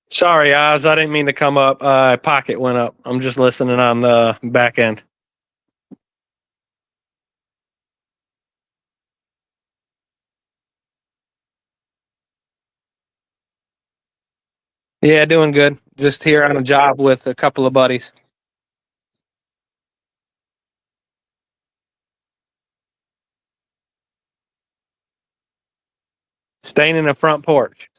Sorry, Oz. I didn't mean to come up. Pocket went up. I'm just listening on the back end. Yeah, doing good. Just here on a job with a couple of buddies. Staying in the front porch.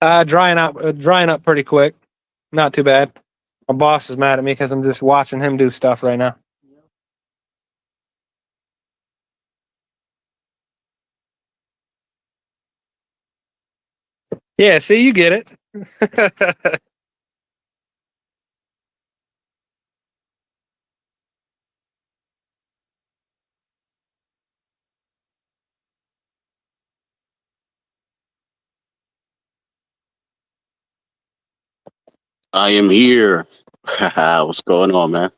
Drying up pretty quick. Not too bad. My boss is mad at me because I'm just watching him do stuff right now. Yeah, see, you get it. I am here. What's going on, man?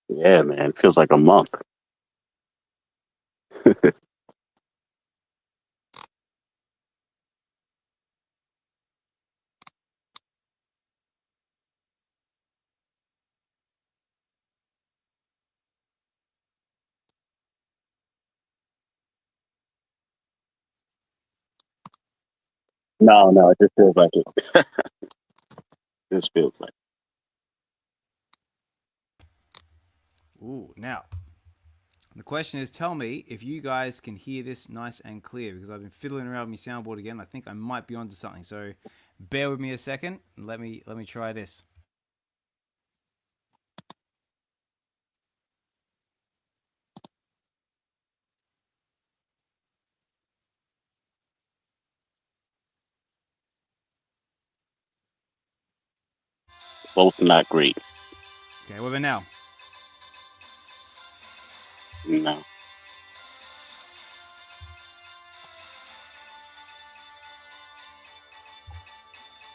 Yeah, man. Feels like a month. No, it just feels like it. This feels like. Ooh, now the question is, tell me if you guys can hear this nice and clear, because I've been fiddling around with my soundboard again. I think I might be onto something. So bear with me a second and let me try this. Both not great. Okay, what about now? No.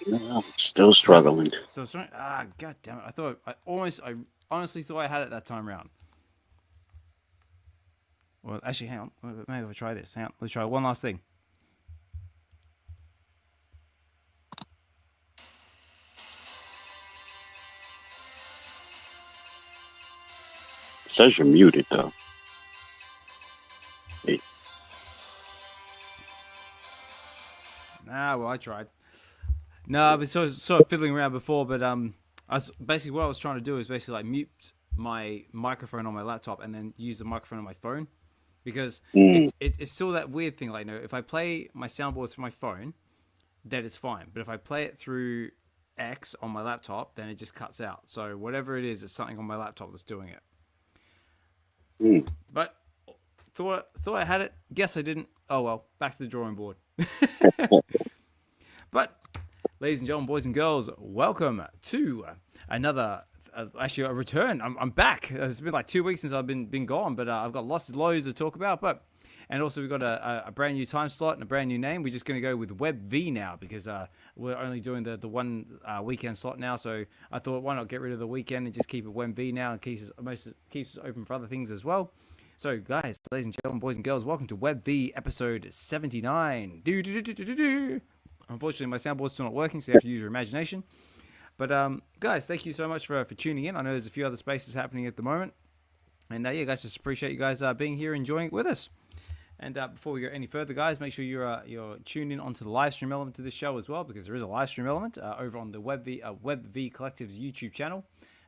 No, I'm still struggling. So sorry. God damn it! I honestly thought I had it that time round. Well, actually, hang on. Maybe I'll try this. Hang on. Let's try one last thing. It says you're muted though. Hey. Well, I tried. No, I've been sort of fiddling around before, but basically what I was trying to do is basically like mute my microphone on my laptop and then use the microphone on my phone, because it's still that weird thing. Like, if I play my soundboard through my phone, that is fine. But if I play it through X on my laptop, then it just cuts out. So whatever it is, it's something on my laptop that's doing it. But thought I had it. Guess I didn't. Oh well, back to the drawing board. But ladies and gentlemen, boys and girls, welcome to another, actually a return. I'm back. It's been like 2 weeks since I've been gone, but I've got lots to talk about. And also we've got a brand new time slot and a brand new name. We're just going to go with VeVe now, because we're only doing the one weekend slot now. So I thought, why not get rid of the weekend and just keep it VeVe now, and keeps us open for other things as well. So guys, ladies and gentlemen, boys and girls, welcome to VeVe episode 79. Unfortunately, my soundboard's still not working, so you have to use your imagination. But guys, thank you so much for tuning in. I know there's a few other spaces happening at the moment. And yeah, guys, just appreciate you guys being here, enjoying it with us. And before we go any further, guys, make sure you're tuned in onto the live stream element to this show as well, because there is a live stream element over on the VeVe Collectives YouTube channel.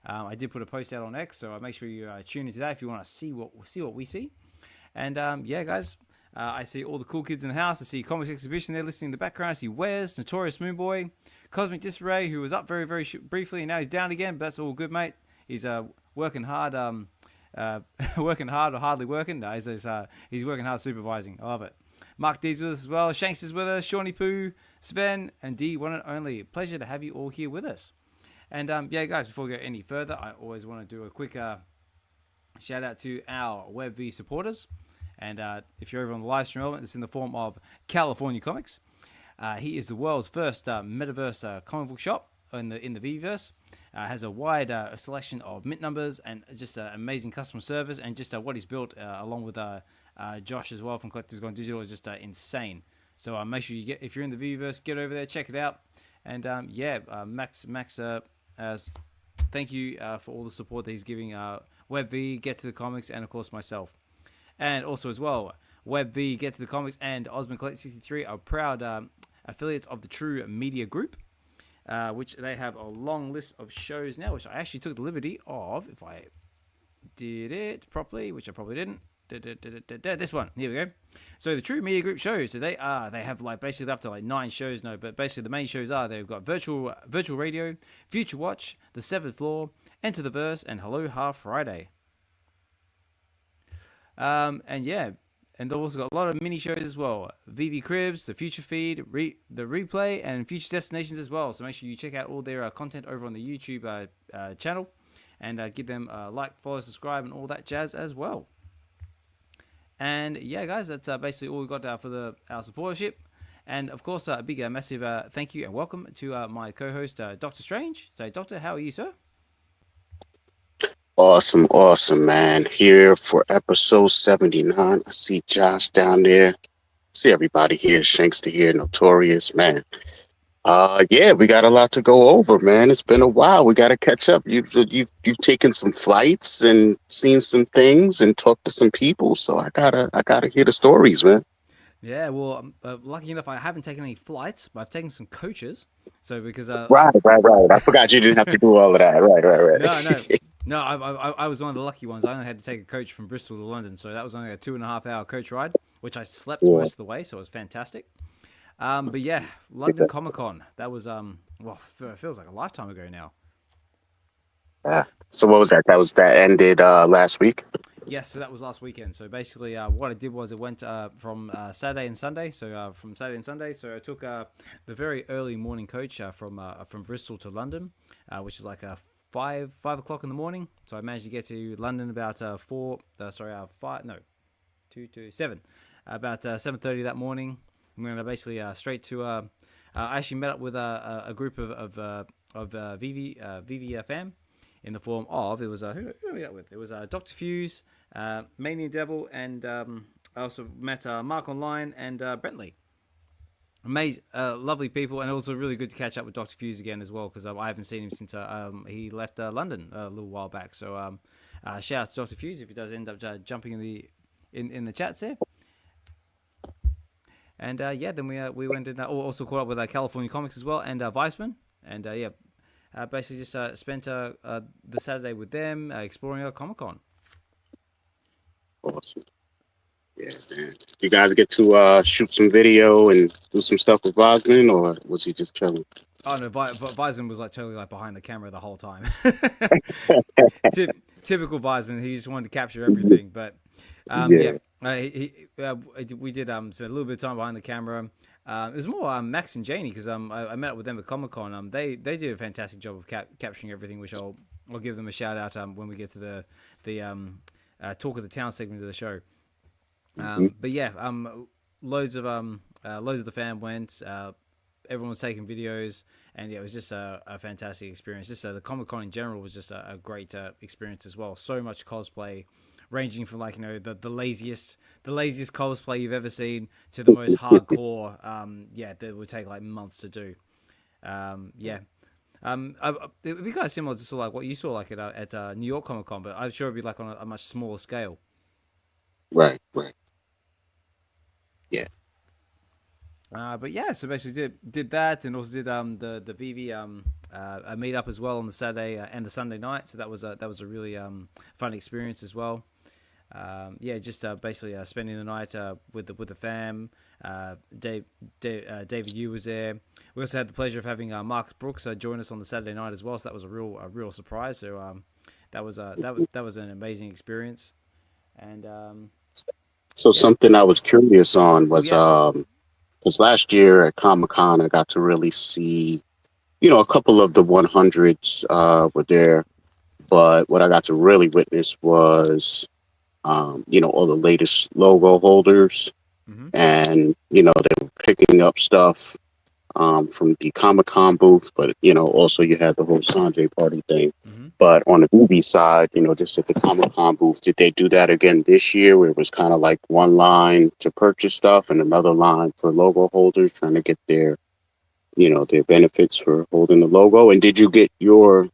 I did put a post out on X, so make sure you tune into that if you want to see what we see. And yeah, guys, I see all the cool kids in the house. I see Comics Xhibition there listening in the background. I see Wes, Notorious Moonboy, Cosmic Disarray, who was up very, very briefly, and now he's down again, but that's all good, mate. He's working hard, working hard or hardly working. No, he's working hard supervising. I love it. Mark D's with us as well. Shanks is with us. Shawnee Poo, Sven, and D, one and only. Pleasure to have you all here with us. And yeah, guys, before we go any further, I always want to do a quick shout out to our VeVe supporters. And if you're over on the live stream element, it's in the form of California Comics. He is the world's first Metaverse comic book shop. in the VeVeverse. Has a wide selection of mint numbers and just amazing customer service, and just what he's built along with Josh as well from Collectors Gone Digital is just insane. So make sure if you're in the VeVeverse, get over there, check it out. And Max, thank you for all the support that he's giving VeVe, Get to the Comics, and of course myself. And also as well, VeVe, Get to the Comics, and Osmond Collect 63 are proud affiliates of the True Media Group, which they have a long list of shows now, which I actually took the liberty of, if I did it properly, which I probably didn't. This one, here we go. So the True Media Group shows, so they have like basically up to like 9 shows now, but basically the main shows are they've got virtual radio, Future Watch, The Seventh Floor, Enter the Verse, and Hello Half Friday. And they've also got a lot of mini shows as well. VeVe Cribs, the Future Feed, the Replay, and Future Destinations as well. So make sure you check out all their content over on the YouTube channel, and give them a like, follow, subscribe, and all that jazz as well. And yeah, guys, that's basically all we've got for our supportership. And of course, a big, massive thank you and welcome to my co-host, Dr. Strange. So, Doctor, how are you, sir? Awesome, man. Here for episode 79. I see Josh down there. See everybody here. Shankster here, Notorious, man. We got a lot to go over, man. It's been a while. We got to catch up. You've taken some flights and seen some things and talked to some people. So I gotta hear the stories, man. Yeah, well, lucky enough, I haven't taken any flights, but I've taken some coaches. So because right. I forgot you didn't have to do all of that. Right. No, I was one of the lucky ones. I only had to take a coach from Bristol to London, so that was only a 2.5-hour coach ride, which I slept most of the way, so it was fantastic. But yeah, London Comic Con. That was it feels like a lifetime ago now. Yeah. So what was that? That ended last week. Yes, so that was last weekend. So basically, what I did was it went from Saturday and Sunday. So from Saturday and Sunday, so I took the very early morning coach from Bristol to London, which is like 5 o'clock in the morning. So I managed to get to London about 7, about 7:30 that morning. I'm going to basically straight to. I actually met up with a group of VeVe fam, in the form of, it was who did I meet up with? It was Dr. Fuse, Mania Devil, and I also met Mark Online and Bentley. Amazing, lovely people, and also really good to catch up with Dr. Fuse again as well, because I haven't seen him since he left London a little while back. So shout out to Dr. Fuse if he does end up jumping in the chats there. And then we went and also caught up with California Comics as well, and Weissman, and basically just spent the Saturday with them exploring our Comic Con. Awesome. Yeah, man. You guys get to shoot some video and do some stuff with Weissman, or was he just chilling? Oh no, Weissman was like totally like behind the camera the whole time. Typical Weissman, he just wanted to capture everything. But we did spend a little bit of time behind the camera. It was more Max and Janie, because I met up with them at Comic Con. They did a fantastic job of capturing everything, which I'll give them a shout out when we get to the talk of the town segment of the show. But yeah, loads of the fam went. Everyone was taking videos, and yeah, it was just a fantastic experience. Just the Comic Con in general was just a great experience as well. So much cosplay, ranging from like the laziest cosplay you've ever seen to the most hardcore. That would take like months to do. It would be kind of similar to sort of like what you saw like at New York Comic Con, but I'm sure it'd be like on a much smaller scale. Right. Yeah. But yeah, so basically did that, and also did the VeVe a meetup as well on the Saturday and the Sunday night. So that was a really fun experience as well. Basically spending the night with the fam. David Yu was there. We also had the pleasure of having Mark Brooks join us on the Saturday night as well. So that was a real surprise. So that was an amazing experience. And something I was curious on was because last year at Comic-Con I got to really see, a couple of the 100s were there, but what I got to really witness was all the latest logo holders, and they were picking up stuff from the Comic-Con booth, but also you had the whole Sanjay party thing. Mm-hmm. But on the movie side, just at the Comic-Con booth, did they do that again this year, where it was kind of like one line to purchase stuff and another line for logo holders trying to get their benefits for holding the logo? And did you get your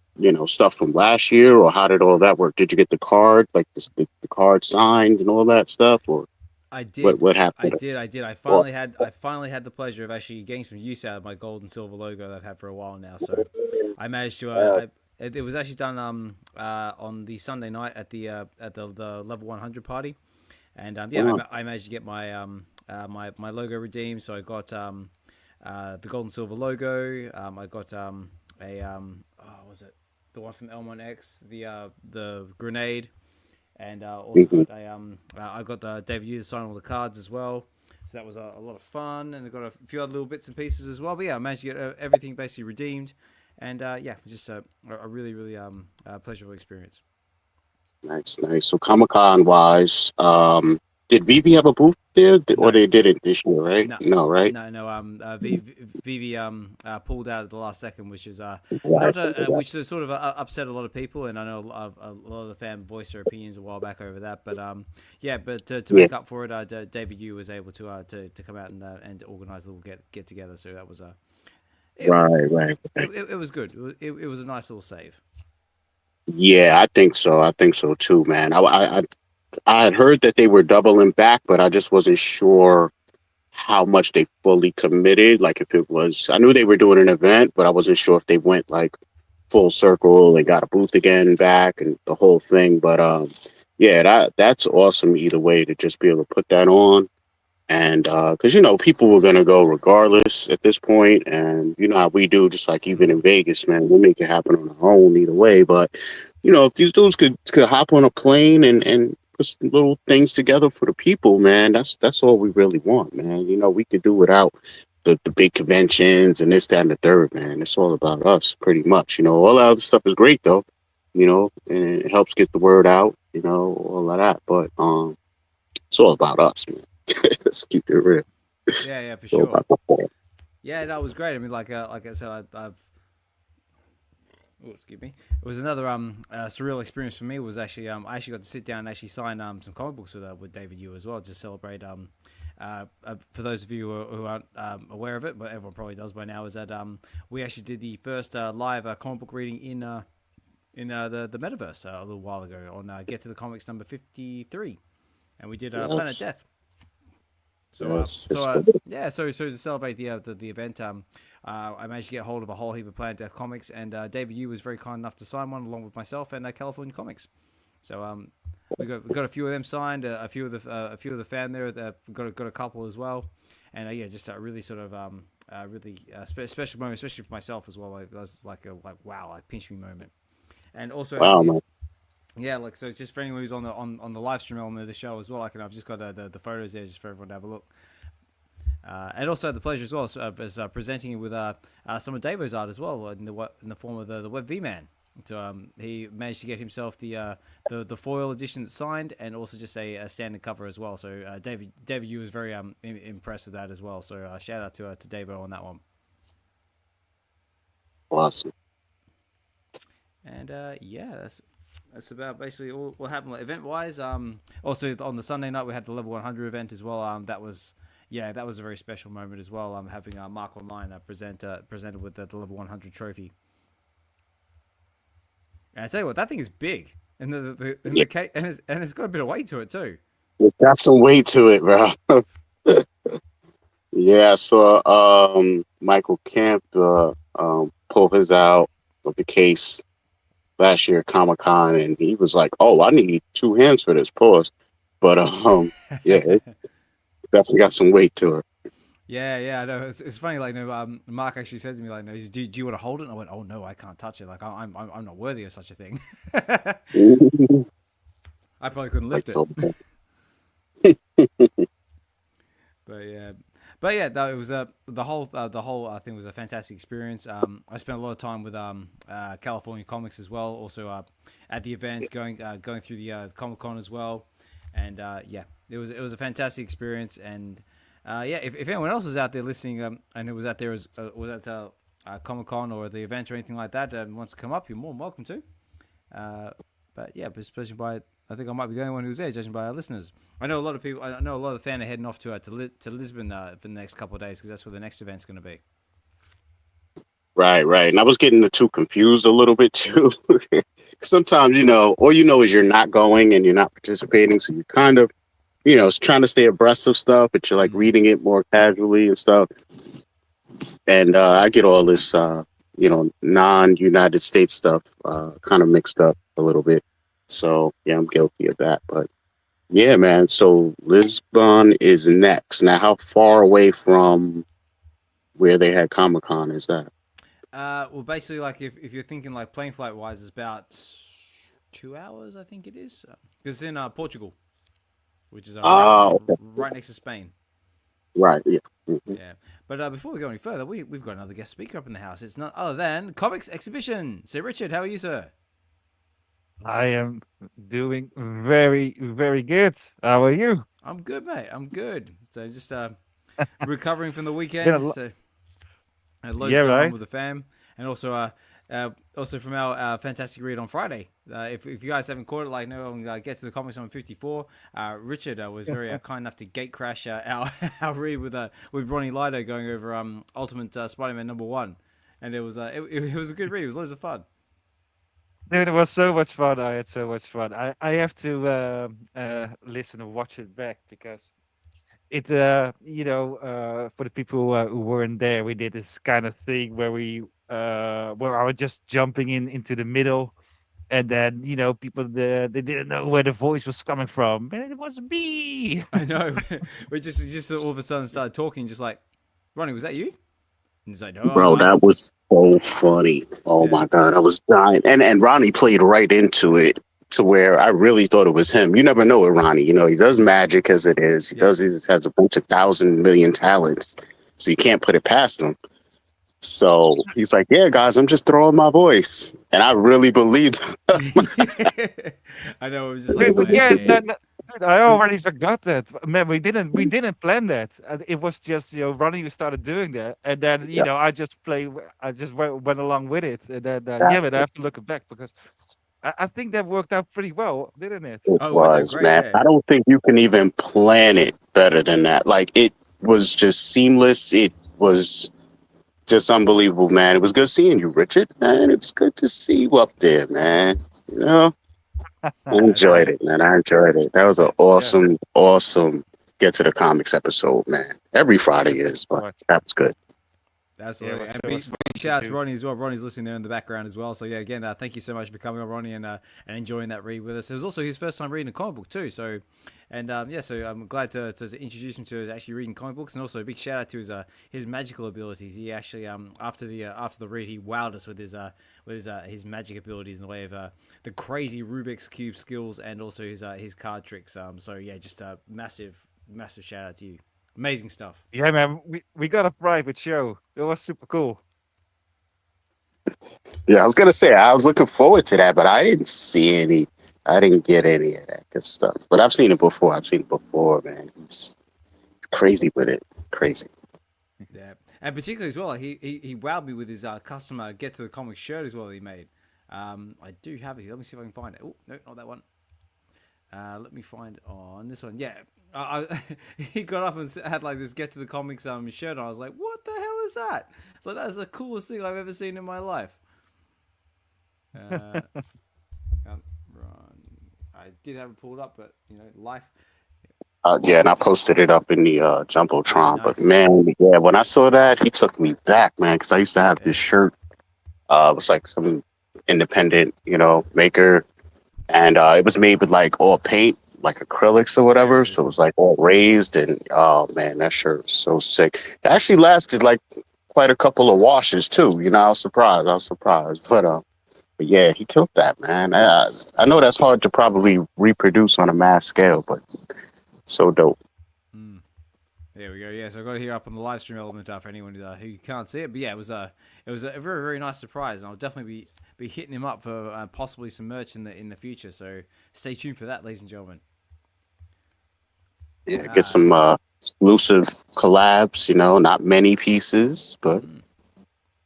stuff from last year, or how did all that work? Did you get the card, like the card signed and all that stuff, or I did. what happened? I did. I finally had the pleasure of actually getting some use out of my gold and silver logo that I've had for a while now. So I managed to. It was actually done on the Sunday night at the level 100 party, and I managed to get my my logo redeemed. So I got the gold and silver logo. I got what was it, the one from L1X, the grenade. And also I got the David Yu to sign all the cards as well, so that was a lot of fun. And I got a few other little bits and pieces as well. But yeah, I managed to get everything basically redeemed, and just a really pleasurable experience. Nice. So Comic-Con wise, did VeVe have a booth there, or they didn't this year, right? No, right? No. VeVe pulled out at the last second, which is Right. which sort of upset a lot of people, and I know a lot of the fans voiced their opinions a while back over that. But to make up for it, David Yu was able to come out and organize a little get together. So that was Right. It was good. It was a nice little save. Yeah, I think so too, man. I had heard that they were doubling back, but I just wasn't sure how much they fully committed. Like if it was, I knew they were doing an event, but I wasn't sure if they went like full circle and got a booth again back and the whole thing. But yeah, that's awesome either way, to just be able to put that on. And because people were gonna go regardless at this point, and you know how we do, just like even in Vegas, man, we make it happen on our own either way. But if these dudes could hop on a plane and put some little things together for the people, man, that's all we really want, man. We could do without the big conventions and this, that, and the third, man. It's all about us, pretty much. All that other stuff is great though, and it helps get the word out, all of that. But it's all about us, man. Let's keep it real. Yeah, for sure. Yeah, that was great. I mean, like I said, I've excuse me. It was another surreal experience for me. Was actually I actually got to sit down and actually sign some comic books with David Yu as well, to celebrate. For those of you who aren't aware of it, but everyone probably does by now, is that we actually did the first live comic book reading in the Metaverse a little while ago on Get to the Comics number 53, and we did Planet Death. So to celebrate the event, I managed to get hold of a whole heap of Planet Death comics, and David Yu was very kind enough to sign one along with myself and California Comics. So we got a few of them signed, a few of the fan there. Got a couple as well, and just a really sort of really special moment, especially for myself as well. It was like wow, like pinch me moment, and also. Wow, man. Yeah, so it's just for anyone who's on the live stream element of the show as well. I've just got the photos there just for everyone to have a look. And also had the pleasure as well as presenting it with some of Davo's art as well in the form of the Web V Man. So he managed to get himself the foil edition that's signed, and also just a standard cover as well. So David Yu was very impressed with that as well. So shout out to Davo on that one. Awesome. And that's about basically all what happened event wise. Also on the Sunday night we had the level 100 event as well. That was a very special moment as well. Having Mark Online presented with the level 100 trophy. And I tell you what, that thing is big, and the cake, and it's got a bit of weight to it too. It's got some weight to it, bro. Yeah, I saw Michael Camp pull his out of the case last year at Comic-Con, and he was like, "Oh, I need 2 hands for this." Pause. But yeah, it definitely got some weight to it. Yeah, I know. It's funny. Like, Mark actually said to me, like, "No, do you want to hold it?" And I went, "Oh no, I can't touch it. Like, I'm not worthy of such a thing." I probably couldn't lift it. But yeah, no, it was the whole thing was a fantastic experience. I spent a lot of time with California Comics as well, also at the event, going through the Comic-Con as well, and it was a fantastic experience, and Yeah, if anyone else is out there listening, and it was out there was at Comic Con or the event or anything like that, and wants to come up, you're more than welcome to. But yeah, judging by, I think I might be the only one who's there, judging by our listeners. I know a lot of people. I know a lot of the fans are heading off to Lisbon for the next couple of days because that's where the next event's going to be. Right. And I was getting the two confused a little bit too. Sometimes, all is you're not going and you're not participating. So you kind of, trying to stay abreast of stuff, but you're like reading it more casually and stuff. And I get all this, non-United States stuff kind of mixed up a little bit. So, yeah, I'm guilty of that. But yeah, man. So Lisbon is next. Now, how far away from where they had Comic-Con is that? Well, basically, like if you're thinking like plane flight wise, it's about 2 hours, I think it is. It's in Portugal, which is right next to Spain. Right. Yeah. Mm-hmm. Yeah. But before we go any further, we've got another guest speaker up in the house. It's none other than Comics Xhibition. So, Richard, how are you, sir? I am doing very, very good. How are you? I'm good, mate. I'm good. So just recovering from the weekend. Yeah, So loads yeah, going on right. with the fam, and also from our fantastic read on Friday. If you guys haven't caught it, like no one get to the comics on 54. Richard was very kind enough to gate crash our read with Ronnie Lido going over Ultimate Spider-Man #1, and it was it was a good read. It was loads of fun. Dude, it was so much fun. I had so much fun. I have to listen and watch it back because it, for the people who weren't there, we did this kind of thing where where I was just jumping into the middle, and then people they didn't know where the voice was coming from, and it was me. I know. We just all of a sudden started talking, just like, Ronnie, was that you? And he's like, no, Bro, that was so funny. Oh my God, I was dying. And Ronnie played right into it to where I really thought it was him. You never know with Ronnie. He does magic as it is. He has a bunch of 1,000 million talents. So you can't put it past him. So he's like, yeah, guys, I'm just throwing my voice. And I really believed him. I know. It was just like, Dude, I already forgot that. Man, we didn't plan that. It was just Ronnie who started doing that, and then I just went along with it, and then but I have to look it back because I think that worked out pretty well, didn't it? It Oh, was, great, man. yeah. I don't think you can even plan it better than that. Like, it was just seamless. It was just unbelievable, man. It was good seeing you, Richard. Man, it was good to see you up there, man. I enjoyed it, man. I enjoyed it. That was an awesome Get to the Comics episode, man. Every Friday is, but that was good. Absolutely. Yeah, And it was big shout out to Ronnie as well. Ronnie's listening there in the background as well. So yeah, again, thank you so much for coming on, Ronnie, and enjoying that read with us. It was also his first time reading a comic book too. So, so I'm glad to introduce him to actually reading comic books, and also a big shout out to his magical abilities. He actually after the read, he wowed us with his magic abilities in the way of the crazy Rubik's Cube skills and also his card tricks. So yeah, just a massive shout out to you. Amazing stuff. Yeah, man, we got a private show. It was super cool. Yeah, I was gonna say I was looking forward to that, but I didn't see any. I didn't get any of that good stuff. But I've seen it before. Man. It's crazy with it. Crazy. Yeah, and particularly as well, he wowed me with his customer Get to the Comics shirt as well that he made. I do have it here. Let me see if I can find it. Oh, no, not that one. Let me find on this one. Yeah, he got up and had like this Get to the Comics shirt on. I was like, what the hell is that? It's like, that's the coolest thing I've ever seen in my life. Run. I did have it pulled up, but life. Yeah, and I posted it up in the Jumbotron. Nice. But man, yeah, when I saw that, he took me back, man, because I used to have this shirt. It was like some independent, maker, and it was made with like all paint, like acrylics or whatever. So it was like all raised, and oh man, that shirt was so sick. It actually lasted like quite a couple of washes too. I was surprised. But yeah, he killed that, man. I know that's hard to probably reproduce on a mass scale, but so dope. There we go. Yeah, so I got it here up on the live stream element for anyone who can't see it. But yeah, it was a very, very nice surprise, and I'll definitely be hitting him up for possibly some merch in the future. So stay tuned for that, ladies and gentlemen. Yeah, get some exclusive collabs. Not many pieces, but Mm,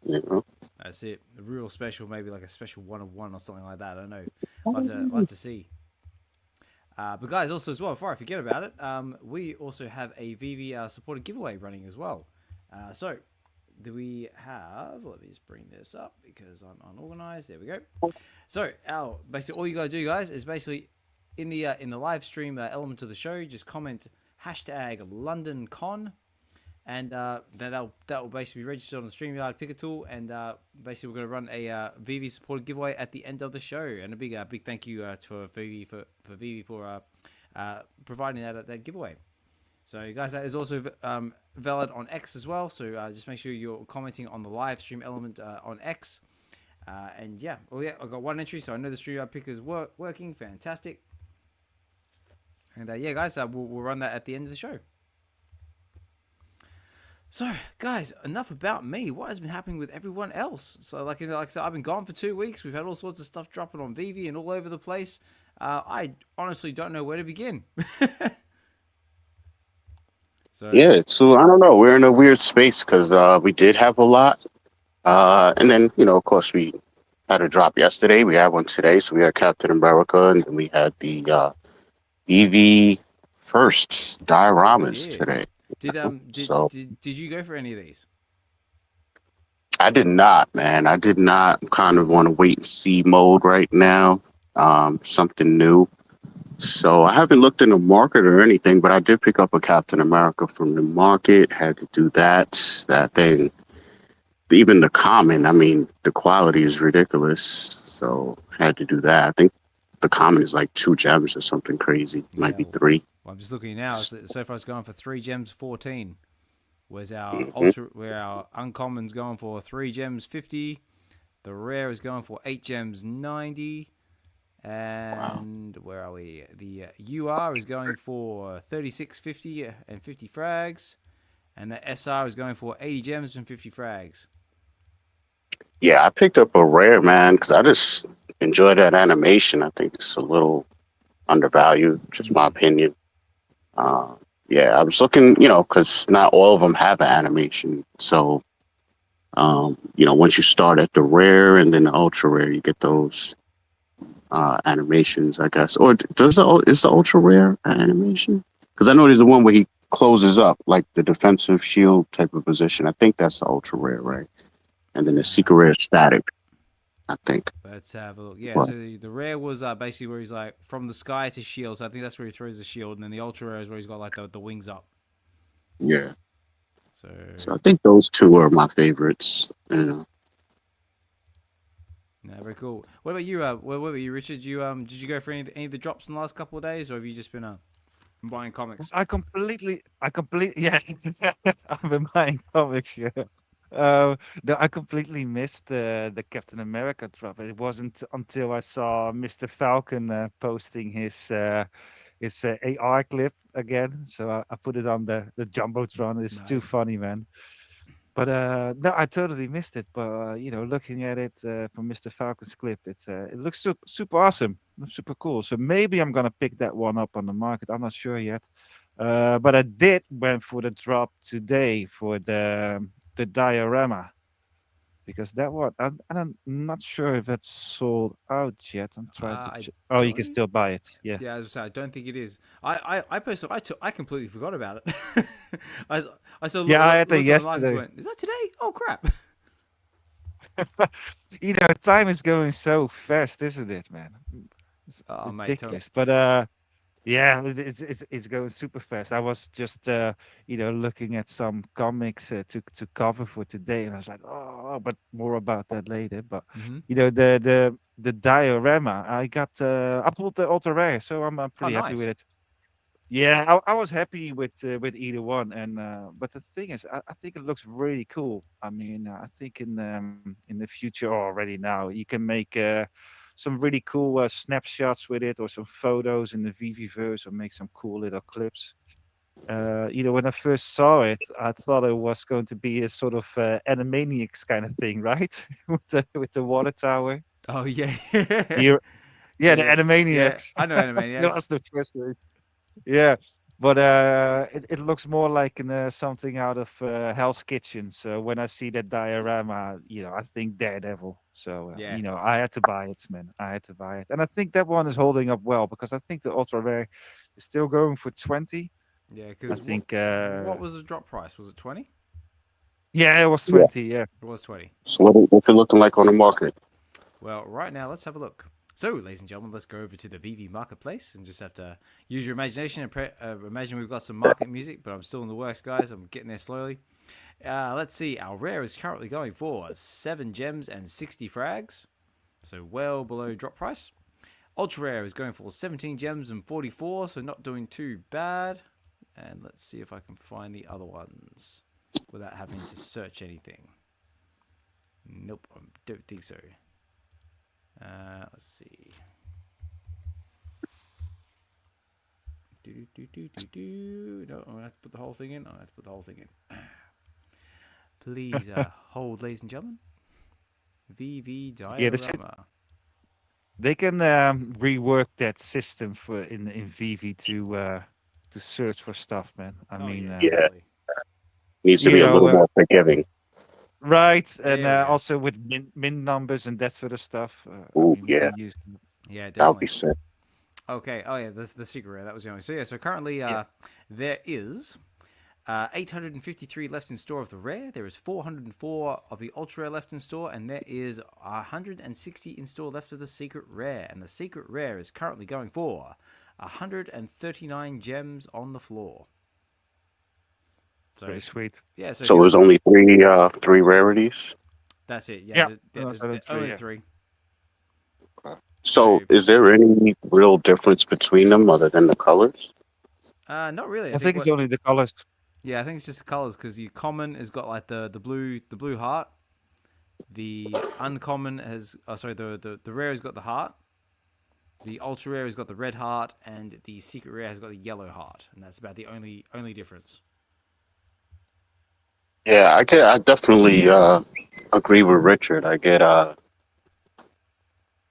you know. that's it. The real special, maybe like a special 1 of 1 or something like that. I don't know. Love to see. But guys, also as well, before I forget about it, we also have a VeVe supported giveaway running as well. So do we have? Let me just bring this up because I'm unorganized. There we go. So basically all you gotta do, guys, is basically in the live stream element of the show, just comment #LondonCon, and then that will basically be registered on the StreamYard Picker tool, and basically we're going to run a VeVe supported giveaway at the end of the show, and a big thank you to VeVe for VeVe for providing that giveaway. So guys, that is also valid on X as well. So just make sure you're commenting on the live stream element on X. And yeah, I got one entry, so I know the StreamYard Picker is working. Fantastic. And yeah, guys, we'll run that at the end of the show. So, guys, enough about me. What has been happening with everyone else? So, like I said, I've been gone for 2 weeks. We've had all sorts of stuff dropping on VeVe and all over the place. I honestly don't know where to begin. Yeah, so I don't know. We're in a weird space because we did have a lot. And then, of course, we had a drop yesterday. We had one today. So we had Captain America, and then we had the VeVe first dioramas today. Did you go for any of these? I did not, man. I did not. Kind of want to wait and see mode right now. Something new. So I haven't looked in the market or anything, but I did pick up a Captain America from the market. Had to do that. That thing. Even the common, I mean, the quality is ridiculous. So had to do that. I think the common is like 2 gems or something crazy. Might be 3. Well, I'm just looking now. So far, it's going for 3 gems, 14. Whereas our our uncommon's going for 3 gems, 50. The rare is going for 8 gems, 90. And where are we? The UR is going for 36.50 and 50 frags, and the SR is going for 80 gems and 50 frags. Yeah, I picked up a rare, man, because I just enjoy that animation. I think it's a little undervalued, just my opinion. Yeah, I was looking, because not all of them have an animation. So, once you start at the rare and then the ultra rare, you get those animations, I guess. Or is the ultra rare an animation? Because I know there's the one where he closes up, like the defensive shield type of position. I think that's the ultra rare, right? And then the secret rare static, I think. Let's have a look. Yeah, so the rare was basically where he's like from the sky to shield. So I think that's where he throws the shield, and then the ultra rare is where he's got like the wings up. Yeah. So I think those 2 are my favorites. Yeah, very cool. What about you? What about you, Richard? Did you go for any of the drops in the last couple of days, or have you just been buying comics? I completely, yeah. I've been buying comics, yeah. No, I completely missed the Captain America drop. It wasn't until I saw Mr. Falcon posting his AR clip again, so I put it on the jumbotron. It's too funny, man. But no, I totally missed it. But looking at it from Mr. Falcon's clip, it looks super awesome, super cool. So maybe I'm gonna pick that one up on the market. I'm not sure yet. But I did went for the drop today for the diorama, because that one I'm not sure if it's sold out yet. I'm trying to. Oh, you can still buy it. Yeah. Yeah, as I say, I don't think it is. I personally, I completely forgot about it. I saw. Yeah, I had it yesterday. Went, is that today? Oh crap! Time is going so fast, isn't it, man? It's ridiculous. Mate, but yeah, it's going super fast. I was just looking at some comics to cover for today, and I was like, oh, but more about that later. But the diorama, I pulled the ultra rare, so I'm pretty happy with it. Yeah, I was happy with either one, and but the thing is, I think it looks really cool. I mean, I think in the future, or already now, you can make some really cool snapshots with it, or some photos in the VeVeverse, or make some cool little clips. When I first saw it, I thought it was going to be a sort of Animaniacs kind of thing, right? with the water tower. Oh yeah, the Animaniacs. Yeah, I know Animaniacs. That was the first thing. Yeah, But it looks more like something out of Hell's Kitchen. So when I see that diorama, I think Daredevil. So Yeah. I had to buy it, man. I had to buy it, and I think that one is holding up well because I think the ultra rare is still going for 20. Yeah, I because think. what was the drop price? Was it 20? Yeah, it was Yeah. 20. Yeah. It was 20. So what's it looking like on the market? Well, right now, let's have a look. So, ladies and gentlemen, let's go over to the VeVe marketplace and just have to use your imagination and imagine we've got some market music, but I'm still in the works, guys. I'm getting there slowly. Let's see. Our rare is currently going for 7 gems and 60 frags, so well below drop price. Ultra rare is going for 17 gems and 44, so not doing too bad. And let's see if I can find the other ones without having to search anything. Nope, I don't think so. Let's see. No, I'm gonna have to put the whole thing in. I have to put the whole thing in. Please hold, ladies and gentlemen. VeVe Yeah, diorama. they can rework that system for in VeVe to search for stuff, man. I mean, yeah, Yeah. definitely. Needs to be a little more forgiving. right, There and we go. also with min numbers and that sort of stuff. Ooh, We yeah. can use them. Yeah, That would definitely. be sick. Okay. Oh yeah, the secret rare. That was the only. So yeah. So currently, there is 853 left in store of the rare. There is 404 of the ultra rare left in store, and there is 160 in store left of the secret rare. And the secret rare is currently going for 139 gems on the floor. So Pretty sweet. yeah. So, So there's only three rarities. that's it. Yeah, There's only three, only yeah. 3. So So- is there any real difference between them other than the colors? Not really. I think it's only the colors. Yeah, I think it's just the colors because the common has got like the blue heart. The uncommon has the rare has got the heart. The ultra rare has got the red heart, and the secret rare has got the yellow heart, and that's about the only difference. Yeah, I definitely agree with Richard. I get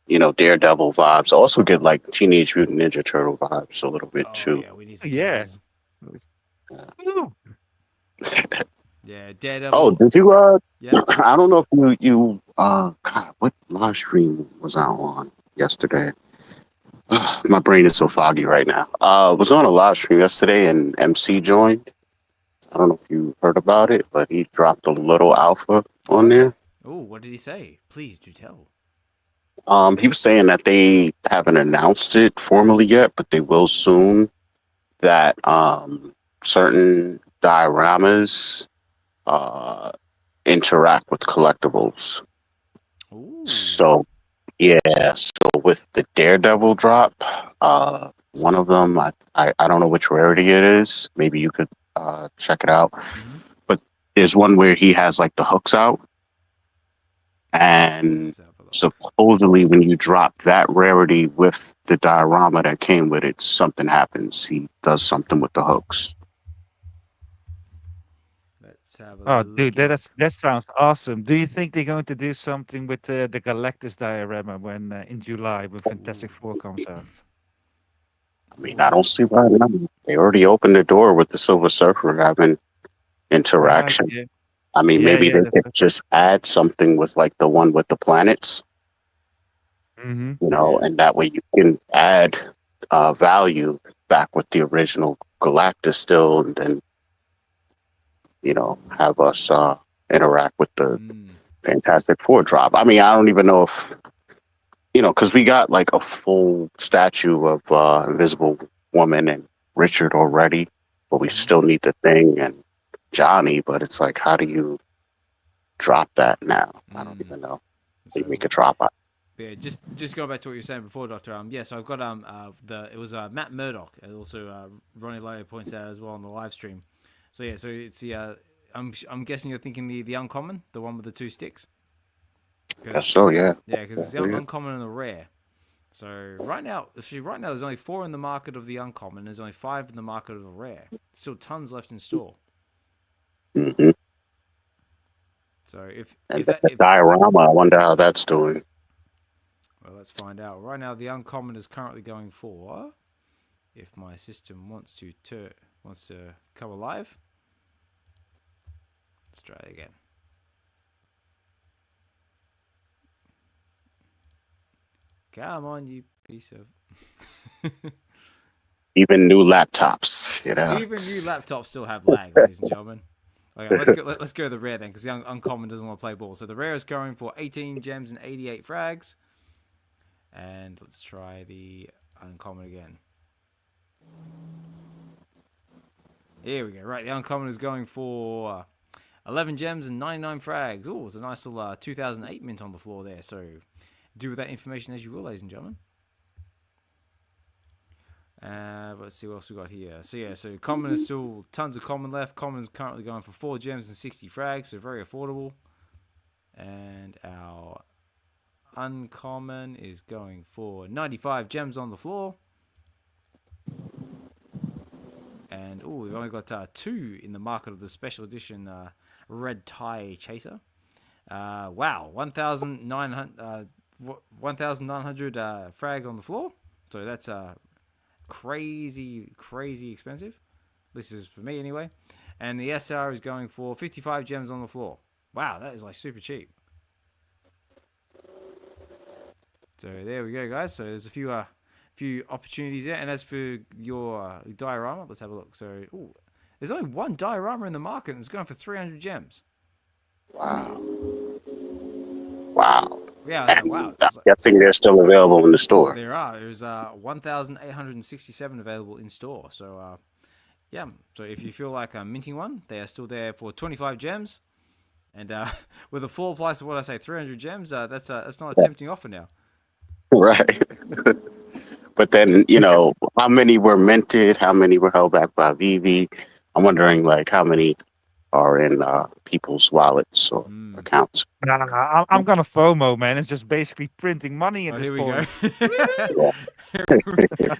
Daredevil vibes. I also get like Teenage Mutant Ninja Turtle vibes a little bit Oh too. yeah, we need some Yeah. turtles. Ooh. Yeah, Daredevil. Oh, did you Yeah. I don't know if you God, what live stream was I on yesterday? My brain is so foggy right now. Was on a live stream yesterday and MC joined. I don't know if you heard about it, but he dropped a little alpha on there. Oh, what did he say? Please do tell. He was saying that they haven't announced it formally yet, but they will soon. That certain dioramas interact with collectibles. Ooh. So yeah, so with the Daredevil drop, one of them I don't know which rarity it is. Maybe you could check it out. Mm-hmm. But there's one where he has like the hooks out, and Let's have a look. supposedly when you drop that rarity with the diorama that came with it, something happens. He does something with the hooks. Let's have a Oh, look. dude, that sounds awesome. Do you think they're going to do something with the Galactus diorama when in July when Fantastic Four comes out? I mean, I don't see why not. They already opened the door with the Silver Surfer having interaction. Right, yeah. I mean, Yeah, maybe yeah, they that's could just add something with like the one with the planets, Mm-hmm. and that way you can add value back with the original Galactus still, and then have us interact with the Fantastic Four drop. I mean, I don't even know if because we got like a full statue of Invisible Woman and Richard already, but we still need the Thing and Johnny. But it's like, how do you drop that now? I don't even know. So, We could drop it. yeah, just going back to what you were saying before, Doctor. Yeah, so I've got it was Matt Murdock, and also Ronnie Lowe points out as well on the live stream. So yeah, so it's the I'm guessing you're thinking the uncommon, the one with the 2 sticks. Guess so, yeah. Yeah, because it's the uncommon and the rare. So right now there's only 4 in the market of the uncommon. There's only 5 in the market of the rare. Still tons left in store. Mm-hmm. So if the diorama, I wonder how that's doing. Well, let's find out. Right now, the uncommon is currently going for if my system wants to come alive. Let's try it again. Come on, you piece of. Even new laptops, you know. Even new laptops still have lag, ladies and gentlemen. Okay, let's go to the rare then, because the uncommon doesn't want to play ball. So the rare is going for 18 gems and 88 frags. And let's try the uncommon again. Here we go. Right, the uncommon is going for 11 gems and 99 frags. Oh, it's a nice little 2008 mint on the floor there. So do with that information as you will, ladies and gentlemen. Let's see what else we got here. So yeah, so common is still tons of common left. Common is currently going for 4 gems and 60 frags, so very affordable. And our uncommon is going for 95 gems on the floor. And oh, we've only got 2 in the market of the special edition red tie chaser. Wow, 1,900 frag on the floor. So that's crazy expensive. This is for me anyway. And the SR is going for 55 gems on the floor. Wow, that is like super cheap. So there we go, guys. So there's a few opportunities there. And as for your diorama, let's have a look. So there's only one diorama in the market and it's going for 300 gems. Wow. Yeah, I was like, wow. I'm guessing they're still available in the store. There are. There's 1,867 available in store. So yeah. So if you feel like minting one, they are still there for 25 gems. And with a full price of what I say, 300 gems, that's not a tempting offer now. Right. But then, you know, how many were minted? How many were held back by VeVe? I'm wondering, like, how many are in people's wallets or accounts. Nah, I'm gonna FOMO, man. It's just basically printing money at this point. We go.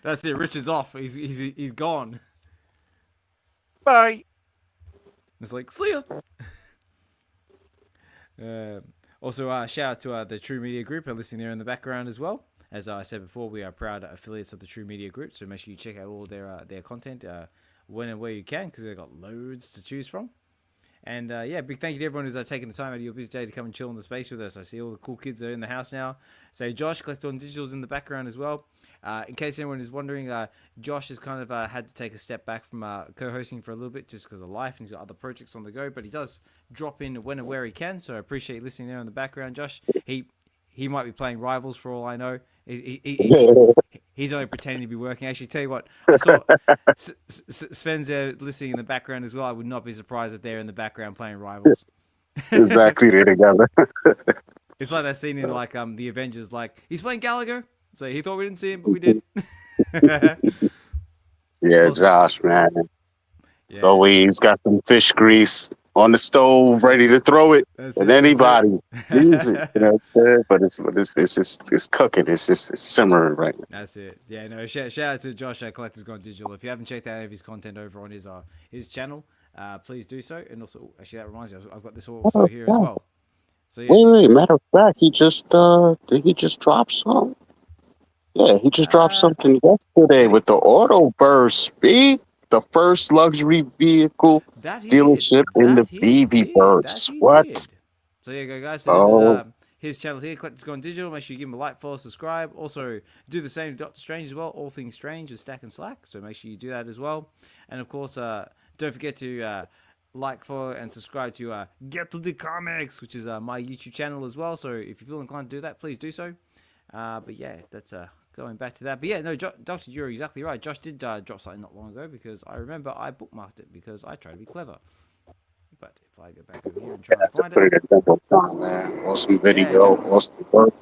That's it. Rich is off. He's gone. Bye. It's like, see ya. Also, shout out to the True Media Group are listening there in the background as well. As I said before, we are proud affiliates of the True Media Group, so make sure you check out all their content when and where you can, because they've got loads to choose from. And yeah, big thank you to everyone who's taking the time out of your busy day to come and chill in the space with us. I see all the cool kids that are in the house now. So Josh, Collectables Digital's in the background as well. In case anyone is wondering, Josh has kind of had to take a step back from co-hosting for a little bit just because of life, and he's got other projects on the go, but he does drop in when and where he can, so I appreciate you listening there in the background, Josh. He might be playing Rivals for all I know. He's only pretending to be working. Actually, tell you what, I saw Sven's there listening in the background as well. I would not be surprised if they're in the background playing Rivals. Exactly, they're together. It's like that scene in like the Avengers, like he's playing Gallagher. So he thought we didn't see him, but we did. Yeah, Josh, man. Yeah. So he's got some fish grease on the stove, ready to throw it at anybody. Use it, you know. But it's cooking. It's simmering right now. That's it. Yeah, no. Shout out to Josh at Collectors Gone Digital. If you haven't checked out any of his content over on his channel, please do so. And also, actually, that reminds me, I've got this also here as well. So yeah. Wait. Matter of fact, he just did he just drop some? Yeah, he just dropped something yesterday with the Auto Burst, the first luxury vehicle dealership in the VeVe Burst. What? Did. So there you go, guys. So this is his channel here, Collectors Gone Digital. Make sure you give him a like, follow, subscribe. Also, do the same to Doctor Strange as well. All things strange with Stack and Slack. So make sure you do that as well. And of course, don't forget to like, follow, and subscribe to Get to the Comics, which is my YouTube channel as well. So if you feel inclined to do that, please do so. But yeah, that's going back to that. But yeah, no, Doctor, you're exactly right. Josh did drop something not long ago because I remember I bookmarked it because I try to be clever. But if I go back over here and try to find it, man. Awesome video, awesome work.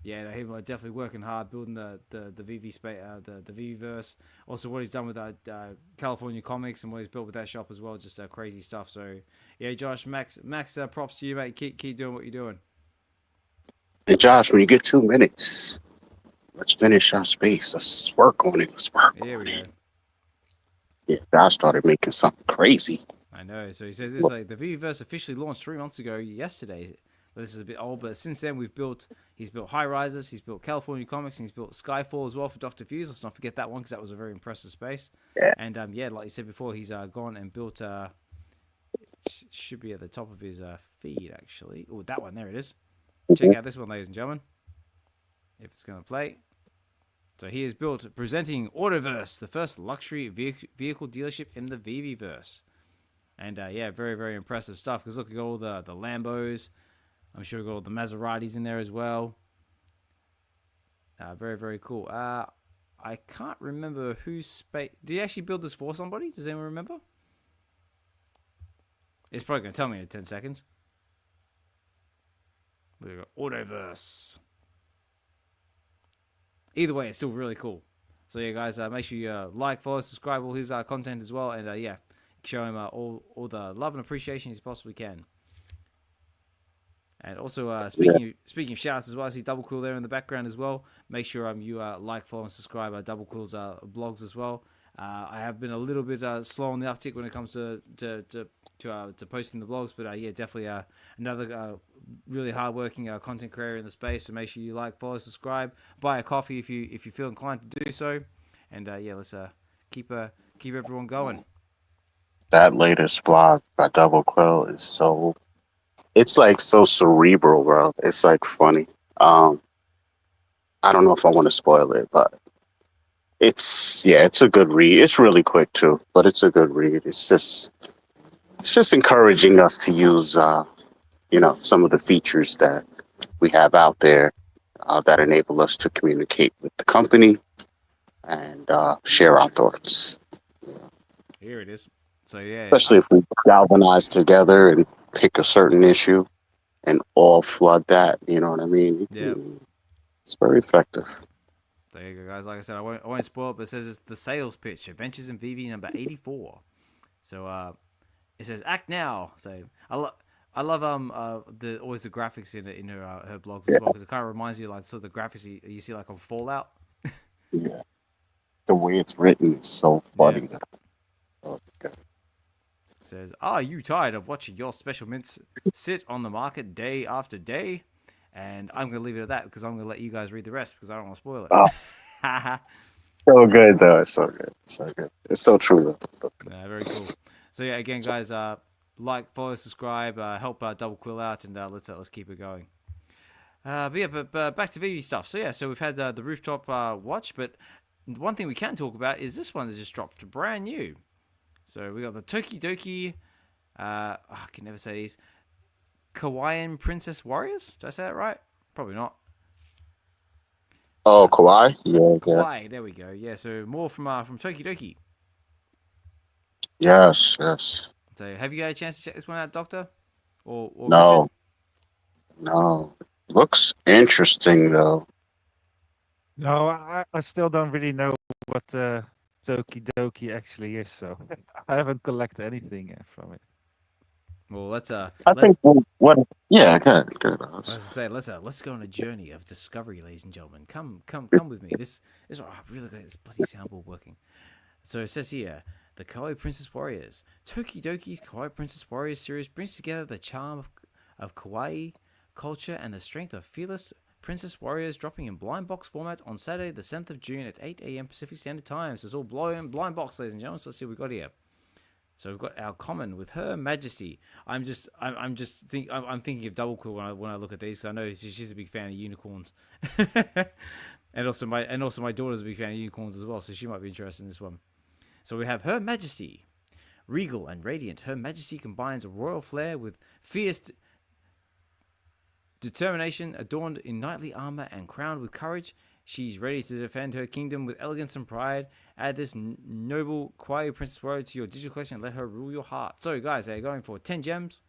Yeah, no, him definitely working hard, building the VeVe space, the VeVeverse. Also, what he's done with California Comics and what he's built with that shop as well, just crazy stuff. So yeah, Josh, Max, props to you, mate. Keep doing what you're doing. Hey Josh, when you get 2 minutes, let's finish our space. Let's work on it. Here we go. Yeah, Josh started making something crazy. I know. So he says this like the VeVeverse officially launched 3 months ago yesterday. This is a bit old, but since then he's built High Rises, he's built California Comics, and he's built Skyfall as well for Dr. Fuse. Let's not forget that one because that was a very impressive space. Yeah. And yeah, like you said before, he's gone and built. Should be at the top of his feed actually. Oh, that one, there it is. Check out this one, ladies and gentlemen. If it's going to play. So he has built, presenting Autoverse, the first luxury vehicle dealership in the VeVeverse. And yeah, very, very impressive stuff. Because look, you got all the Lambos. I'm sure you got all the Maseratis in there as well. Very, very cool. I can't remember whose space. Did he actually build this for somebody? Does anyone remember? It's probably going to tell me in 10 seconds. There we go. Autoverse. Either way, it's still really cool. So yeah, guys, make sure you like, follow, subscribe, all his content as well. And yeah, show him all the love and appreciation you possibly can. And also, speaking of shouts as well, I see Double Cool there in the background as well. Make sure you like, follow, and subscribe Double Cool's blogs as well. I have been a little bit slow on the uptick when it comes to posting the blogs, but yeah, definitely another really hardworking content creator in the space. So make sure you like, follow, subscribe, buy a coffee if you feel inclined to do so, and yeah, let's keep everyone going. That latest blog by Double Quill is so. It's like so cerebral, bro. It's like funny. I don't know if I want to spoil it, but it's a good read. It's really quick too, but it's a good read. It's just encouraging us to use, some of the features that we have out there that enable us to communicate with the company and share our thoughts. Here it is. So yeah, especially if we galvanize together and pick a certain issue and all flood that, you know what I mean? Yeah, it's very effective. There you go, guys. Like I said, I won't spoil it, but it says it's the sales pitch, Adventures in VeVe number 84. So it says act now. So I love always the graphics in her blogs as well, because it kind of reminds me of like sort of the graphics you see like on Fallout. Yeah, the way it's written is so funny. Yeah. Oh, God. It says, are you tired of watching your special mints sit on the market day after day? And I'm going to leave it at that because I'm going to let you guys read the rest because I don't want to spoil it. Oh. So good, though. It's so good. So good. It's so true, though. Yeah, very cool. So, yeah, again, guys, like, follow, subscribe, help Double Quill out, and let's keep it going. But yeah, but back to VeVe stuff. So, yeah, so we've had the rooftop watch, but one thing we can talk about is this one that just dropped brand new. So we got the Tokidoki, I can never say these, Kawaii Princess Warriors. Did I say that right? Probably not. Oh, Kawaii? Yeah. Kawaii, there we go. Yeah, so more from Tokidoki. Yes. So have you had a chance to check this one out, Dokta? Or No. Richard? No. Looks interesting, though. No, I still don't really know what Tokidoki actually is, so I haven't collected anything from it. Well, let's think what? Yeah, good. Let's go on a journey of discovery, ladies and gentlemen. Come with me. This is really good. This bloody soundboard working. So it says here, the Kawaii Princess Warriors. Tokidoki's Kawaii Princess Warriors series brings together the charm of Kawaii culture and the strength of fearless Princess Warriors, dropping in blind box format on Saturday, the 7th of June at 8 a.m. Pacific Standard Time. So it's all blind box, ladies and gentlemen. So let's see what we got here. So we've got our common with Her Majesty. I'm thinking of Double Cool when I look at these. I know she's a big fan of unicorns, and also my daughter's a big fan of unicorns as well. So she might be interested in this one. So we have Her Majesty, regal and radiant. Her Majesty combines a royal flair with fierce determination, adorned in knightly armor and crowned with courage. She's ready to defend her kingdom with elegance and pride. Add this noble Kawaii Princess Warrior to your digital collection and let her rule your heart. So, guys, they're going for 10 gems,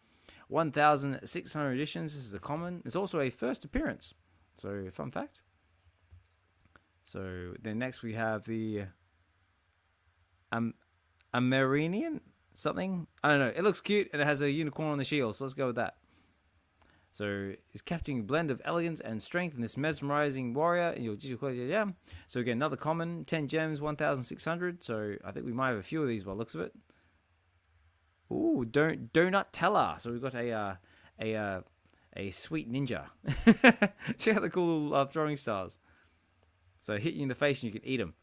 1,600 editions. This is a common. It's also a first appearance. So, fun fact. So, then next we have the Amerinian something. I don't know. It looks cute and it has a unicorn on the shield. So, let's go with that. So it's capturing a blend of elegance and strength in this mesmerizing warrior in your digital collection. Yeah. So again, another common, 10 gems, 1,600. So I think we might have a few of these by the looks of it. Ooh, donut teller. So we've got a a sweet ninja. Check out the cool little throwing stars. So hit you in the face and you can eat them.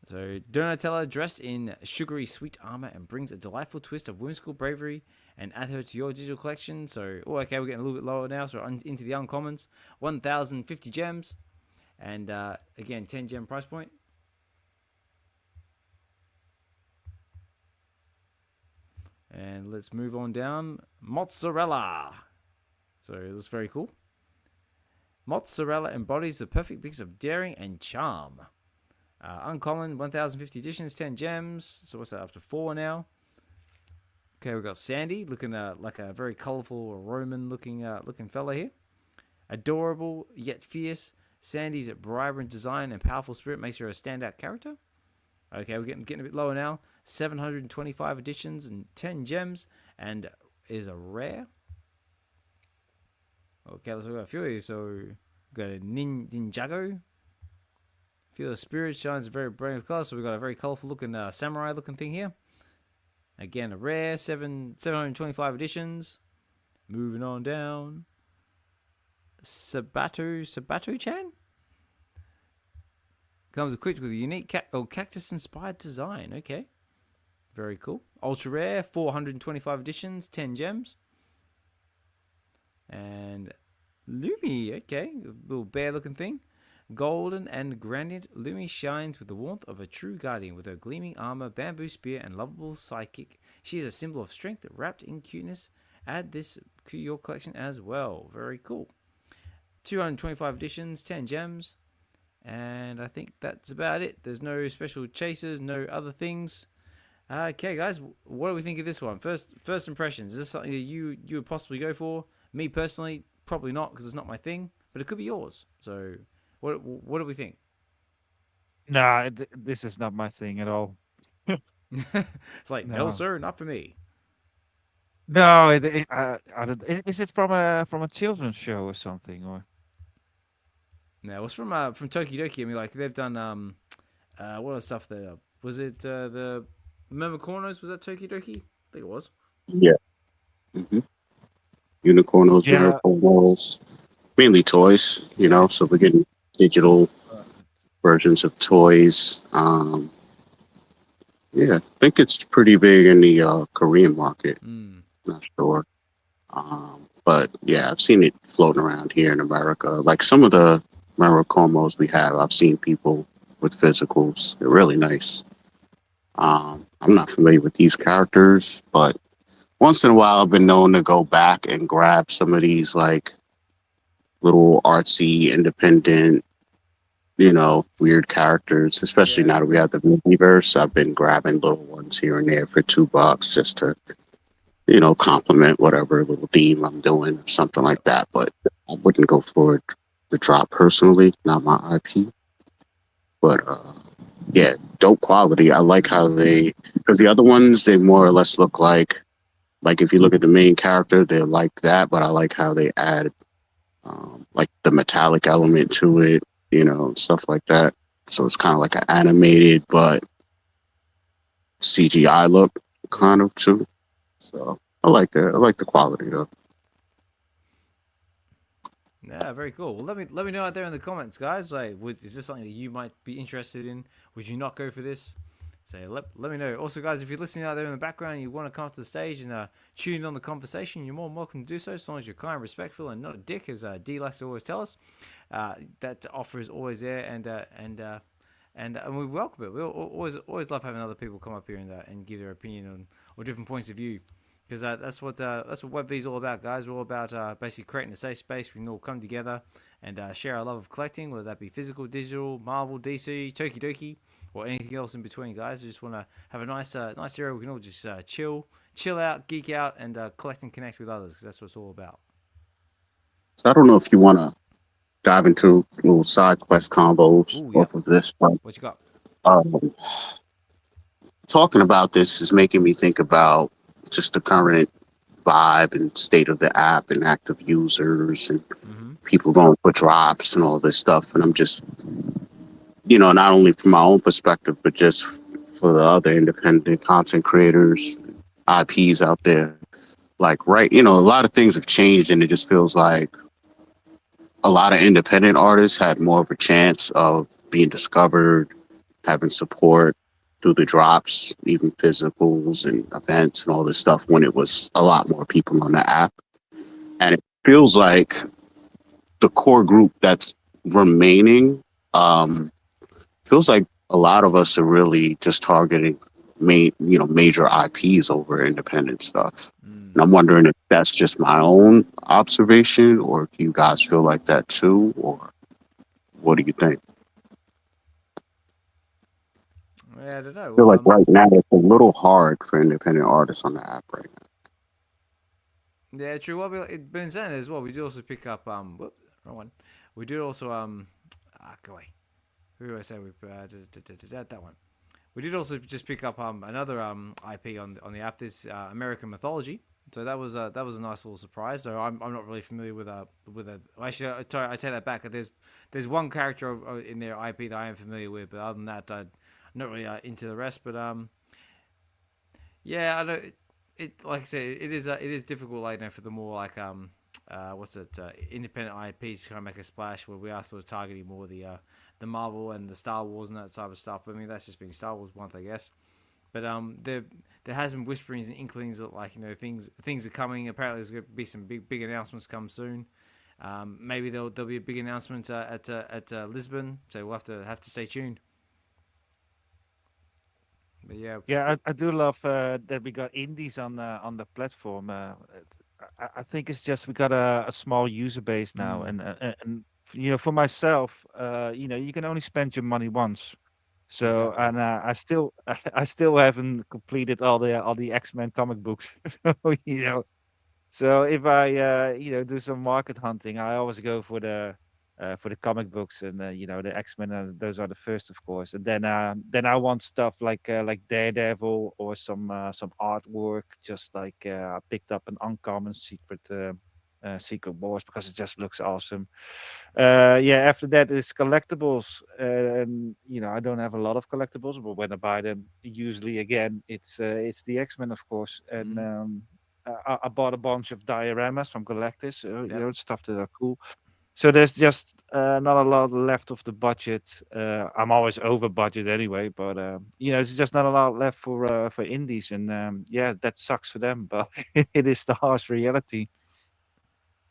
So Donatella dressed in sugary sweet armor and brings a delightful twist of whimsical bravery and add her to your digital collection. So, okay, we're getting a little bit lower now. So we're into the uncommons. 1,050 gems. And again, 10 gem price point. And let's move on down. Mozzarella. So that's very cool. Mozzarella embodies the perfect mix of daring and charm. Uncommon, 1,050 editions, 10 gems. So what's that, up to 4 now? Okay, we've got Sandy, looking like a very colorful Roman-looking fella here. Adorable, yet fierce. Sandy's vibrant design and powerful spirit makes her a standout character. Okay, we're getting a bit lower now. 725 editions and 10 gems, and is a rare. Okay, let's look at a few of these. So we've got a Ninjago. Feel the spirit shines a very bright color. So we've got a very colorful looking samurai looking thing here. Again, a rare, 725 editions. Moving on down. Sabato-chan? Comes equipped with a unique cactus-inspired design. Okay. Very cool. Ultra rare, 425 editions, 10 gems. And Lumi, okay. A little bear-looking thing. Golden and gradient, Lumi shines with the warmth of a true guardian. With her gleaming armor, bamboo spear, and lovable sidekick, she is a symbol of strength wrapped in cuteness. Add this to your collection as well. Very cool. 225 editions, 10 gems. And I think that's about it. There's no special chasers, no other things. Okay, guys, what do we think of this one? First impressions. Is this something that you would possibly go for? Me personally, probably not, because it's not my thing. But it could be yours. So, what do we think? Nah, this is not my thing at all. It's like, no, sir, not for me. No, I don't. Is it from a children's show or something? Or No, it was from Tokidoki. I mean, like they've done what other stuff there? Was it the Remember Corners? Was that Tokidoki? I think it was. Yeah. Mm-hmm. Unicornos, Yeah. Miracle Walls, mainly toys. You know, so we're getting digital versions of toys. Yeah, I think it's pretty big in the Korean market. Not sure. But yeah, I've seen it floating around here in America. Like some of the Maracomos we have, I've seen people with physicals. They're really nice. I'm not familiar with these characters, but once in a while I've been known to go back and grab some of these like little artsy, independent, you know, weird characters, especially now that we have the Metaverse. I've been grabbing little ones here and there for $2 just to, you know, complement whatever little theme I'm doing or something like that. But I wouldn't go for the drop personally, not my IP. But yeah, dope quality. I like how because the other ones, they more or less look like if you look at the main character, they're like that, but I like how they add like the metallic element to it, you know, stuff like that. So it's kind of like an animated but CGI look kind of too. So I like that. I like the quality though. Yeah, very cool. Well, let me know out there in the comments, guys. Like, is this something that you might be interested in? Would you not go for this? So let me know. Also, guys, if you're listening out there in the background and you want to come up to the stage and tune in on the conversation, you're more than welcome to do so, as long as you're kind, respectful, and not a dick, as D likes to always tell us. That offer is always there, and we welcome it. We always love having other people come up here and give their opinion or different points of view, because that's what VeVe is all about, guys. We're all about basically creating a safe space. We can all come together and share our love of collecting, whether that be physical, digital, Marvel, DC, Tokidoki, or anything else in between, guys. We just want to have a nice area we can all just chill out, geek out, and collect and connect with others, because that's what it's all about. So I don't know if you want to dive into little side quest combos off of this one. What you got? Talking about this is making me think about just the current vibe and state of the app and active users and people going for drops and all this stuff. And I'm just, you know, not only from my own perspective, but just for the other independent content creators, IPs out there. like, right, you know, a lot of things have changed, and it just feels like a lot of independent artists had more of a chance of being discovered, having support through the drops, even physicals and events and all this stuff when it was a lot more people on the app. And it feels like the core group that's remaining, feels like a lot of us are really just targeting major IPs over independent stuff. And I'm wondering if that's just my own observation, or if you guys feel like that too, or what do you think? Yeah, I don't know. I feel like right now it's a little hard for independent artists on the app right now. Yeah, true. Well, it's been saying as well. We did also pick up wrong one. We did also Kawaii. Who do I say we that one? We did also just pick up another IP on the app. This American mythology. So that was a nice little surprise. So I'm not really familiar with a. Actually, I take that back. There's one character in their IP that I am familiar with, but other than that, I'm not really into the rest. But yeah, I don't. It like I said, it is difficult, like, for the more like independent IPs to kind of make a splash, where we are sort of targeting more the Marvel and the Star Wars and that type of stuff. But I mean, that's just been Star Wars month, I guess. But there has been whisperings and inklings that, like, things are coming. Apparently, there's going to be some big announcements come soon. Maybe there'll be a big announcement at Lisbon, so we'll have to stay tuned. But yeah, I do love that we got indies on the platform. I think it's just we got a small user base now, and for myself, you can only spend your money once. So Exactly. and I still haven't completed all the X-Men comic books. So if I do some market hunting, I always go for the comic books, and the X-Men. Those are the first, of course. And then I want stuff like Daredevil, or some artwork, just like I picked up an uncommon Secret Wars, because it just looks awesome. Yeah, after that is collectibles, and I don't have a lot of collectibles, but when I buy them, usually again it's the X-Men, of course. And I bought a bunch of dioramas from collectors, stuff that are cool. So there's just not a lot left of the budget. I'm always over budget anyway, but it's just not a lot left for indies, and yeah, that sucks for them, but it is the harsh reality.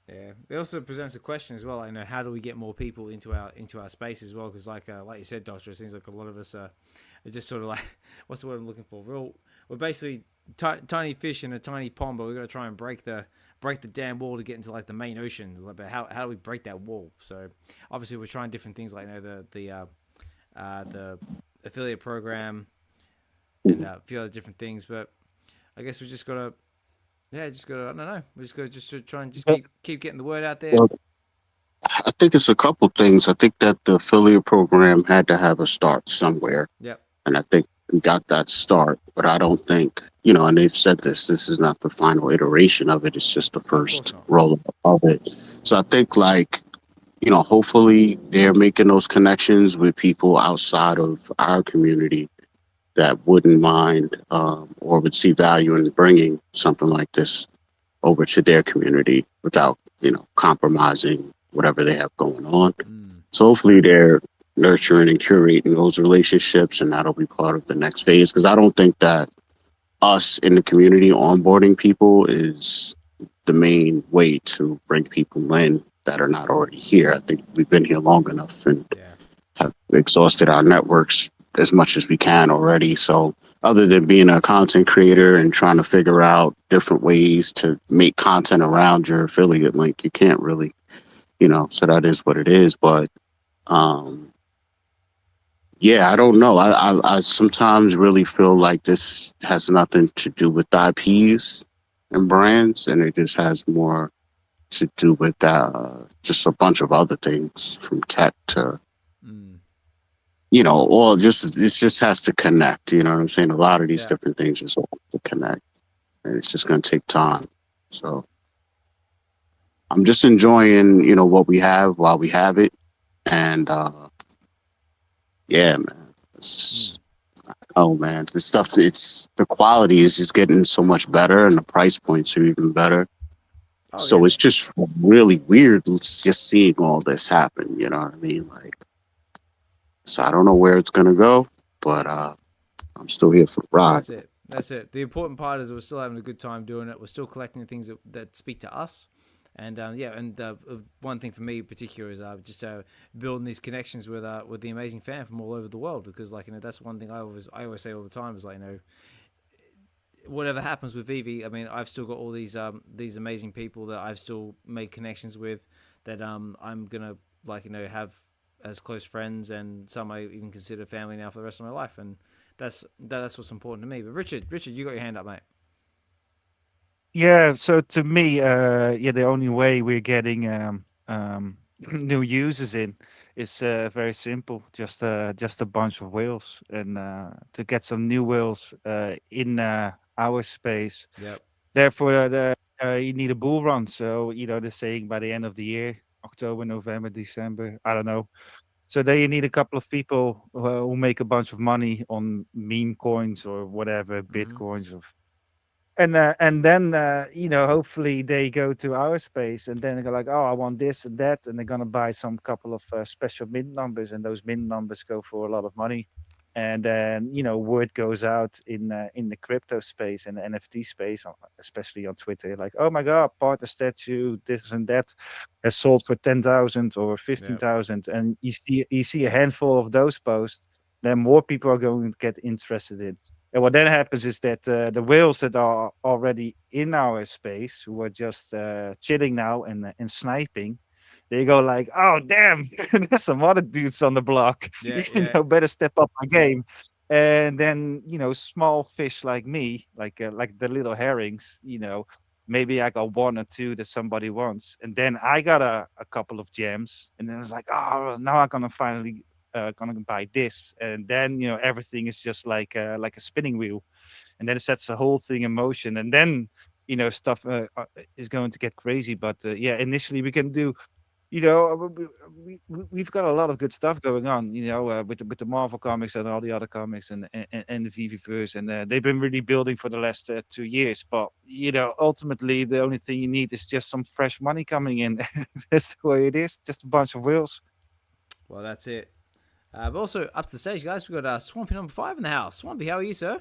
Yeah, it also presents a question as well. How do we get more people into our space as well? Because like you said, Doctor, it seems like a lot of us are just sort of like, what's the word I'm looking for? We're basically tiny fish in a tiny pond, but we're gonna try and break the damn wall to get into like the main ocean. But how do we break that wall? So obviously we're trying different things, like the affiliate program and a few other different things. But I guess we just gotta. Yeah, I don't know. We just got to try and just keep getting the word out there. Well, I think it's a couple things. I think that the affiliate program had to have a start somewhere. Yep. And I think we got that start, but I don't think, and they've said this is not the final iteration of it. It's just the first roll of it. So I think, like, hopefully they're making those connections with people outside of our community that wouldn't mind or would see value in bringing something like this over to their community without, compromising whatever they have going on. So hopefully they're nurturing and curating those relationships, and that'll be part of the next phase. Because I don't think that us in the community onboarding people is the main way to bring people in that are not already here. I think we've been here long enough and have exhausted our networks as much as we can already. So other than being a content creator and trying to figure out different ways to make content around your affiliate link, you can't really, so that is what it is. But yeah, I don't know. I sometimes really feel like this has nothing to do with IPs and brands, and it just has more to do with just a bunch of other things, from tech to or it just has to connect. You know what I'm saying? A lot of these different things just have to connect, and it's just going to take time. So I'm just enjoying, what we have while we have it, and yeah, man, Oh man, the stuff, it's the quality is just getting so much better and the price points are even better. Oh So yeah. it's just really weird just seeing all this happen, you know what I mean? Like, so I don't know where it's gonna go, but I'm still here for the ride. That's it. That's it. The important part is we're still having a good time doing it. We're still collecting things that speak to us. And yeah, and one thing for me in particular is just building these connections with the amazing fan from all over the world, because like that's one thing I always say all the time is like whatever happens with VeVe, I mean I've still got all these amazing people that I've still made connections with that I'm gonna have as close friends, and some I even consider family now for the rest of my life, and that's what's important to me. But Richard, you got your hand up, mate. Yeah, so to me, yeah, the only way we're getting new users in is very simple. Just a bunch of whales, and to get some new whales in our space. Yep. Therefore, you need a bull run. So the saying by the end of the year, October, November, December, I don't know. So there you need a couple of people who make a bunch of money on meme coins or whatever, Mm-hmm. bitcoins or and then hopefully they go to our space and then they go like, oh, I want this and that, and they're gonna buy some couple of special mint numbers, and those mint numbers go for a lot of money, and then word goes out in the crypto space and the NFT space, especially on Twitter, like, oh my god, part the statue, this and that has sold for 10,000 or Yep. 15,000, and you see a handful of those posts, then more people are going to get interested in. And what then happens is that the whales that are already in our space, who are just chilling now and sniping, they go like, "Oh damn, there's some other dudes on the block. Yeah. Yeah. Better step up my game." And then small fish like me, like the little herrings, maybe I got one or two that somebody wants, and then I got a couple of gems, and then it's like, oh, now I'm gonna finally gonna buy this, and then everything is just like a spinning wheel, and then it sets the whole thing in motion, and then stuff is going to get crazy. But yeah, initially we can do. We've got a lot of good stuff going on, with the Marvel comics and all the other comics and the VeVeverse, and they've been really building for the last 2 years. But ultimately, the only thing you need is just some fresh money coming in. That's the way it is. Just a bunch of wheels. Well, that's it. But also up to the stage, guys. We've got Swampy number 5 in the house. Swampy, how are you, sir?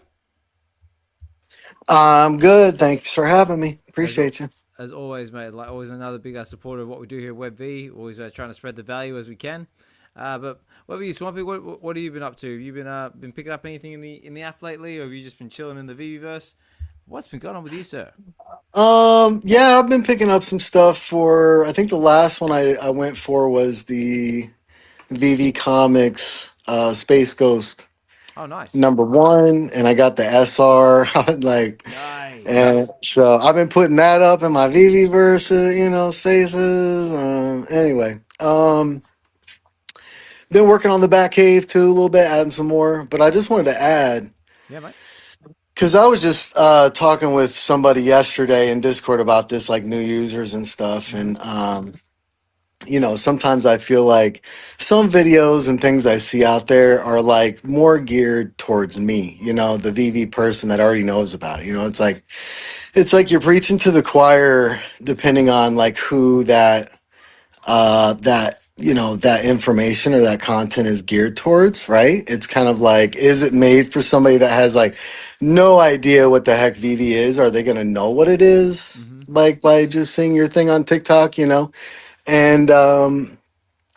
I'm good. Thanks for having me. As Appreciate you. as always, mate. Like always, another big supporter of what we do here at WebV. Always trying to spread the value as we can. But what about you, Swampy? What have you been up to? Have you been picking up anything in the app lately, or have you just been chilling in the VeVeverse? What's been going on with you, sir? Yeah, I've been picking up some stuff for. I think the last one I went for was the VeVe Comics Space Ghost Oh, nice. #1, and I got the SR. Like, Nice. and so I've been putting that up in my VeVe versus spaces. Anyway, been working on the back cave too a little bit, adding some more. But I just wanted to add. Yeah, mate. Because I was just talking with somebody yesterday in Discord about this, like new users and stuff. Mm-hmm. And, sometimes I feel like some videos and things I see out there are like more geared towards me, the VV person that already knows about it. It's like you're preaching to the choir depending on like who that information or that content is geared towards, right? It's kind of like, is it made for somebody that has like no idea what the heck VV is? Are they going to know what it is, Mm-hmm. like by just seeing your thing on TikTok, And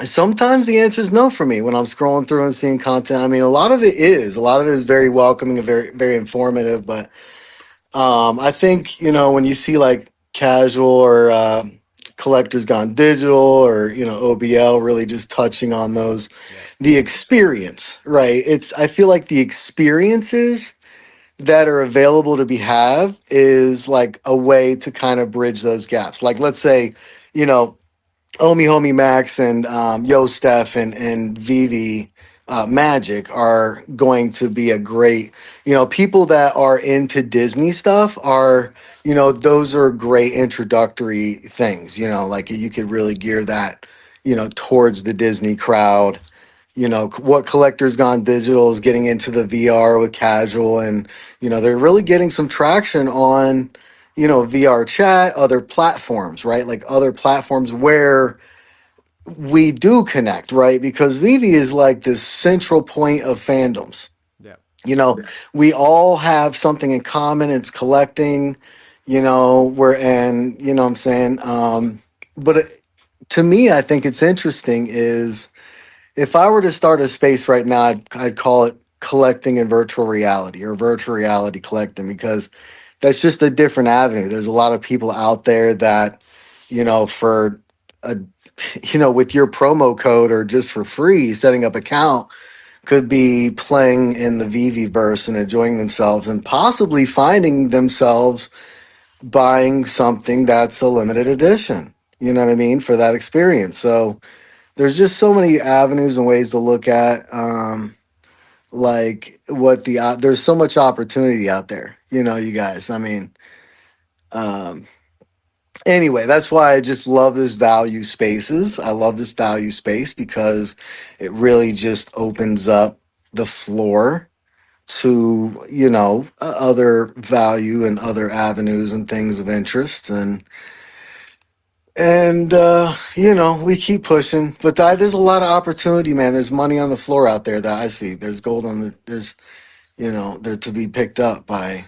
sometimes the answer is no for me when I'm scrolling through and seeing content. I mean, a lot of it is very welcoming and very, very informative, but I think, when you see like casual or collectors gone digital or, OBL really just touching on those, Yeah. the experience, right? I feel like the experiences that are available to be have is like a way to kind of bridge those gaps. Like, let's say, you know, Homie Max and Yo Steph and Vivi Magic are going to be a great, people that are into Disney stuff are, those are great introductory things, like you could really gear that, towards the Disney crowd. what Collectors Gone Digital is getting into the VR with casual, and they're really getting some traction on VR chat, other platforms, right? Like other platforms where we do connect, right? Because VeVe is like this central point of fandoms. Yeah. We all have something in common. It's collecting, what I'm saying. But to me, I think it's interesting is if I were to start a space right now, I'd call it collecting in virtual reality or virtual reality collecting, because that's just a different avenue. There's a lot of people out there that, for a, with your promo code or just for free, setting up account, could be playing in the VeVe verse and enjoying themselves and possibly finding themselves buying something that's a limited edition. You know what I mean? For that experience. So there's just so many avenues and ways to look at like what there's so much opportunity out there, you guys. I mean, um anyway, that's why I just love this value spaces. I love this value space because it really just opens up the floor to other value and other avenues and things of interest, and we keep pushing, but there's a lot of opportunity, man. There's money on the floor out there that I see. There's gold on there's there to be picked up by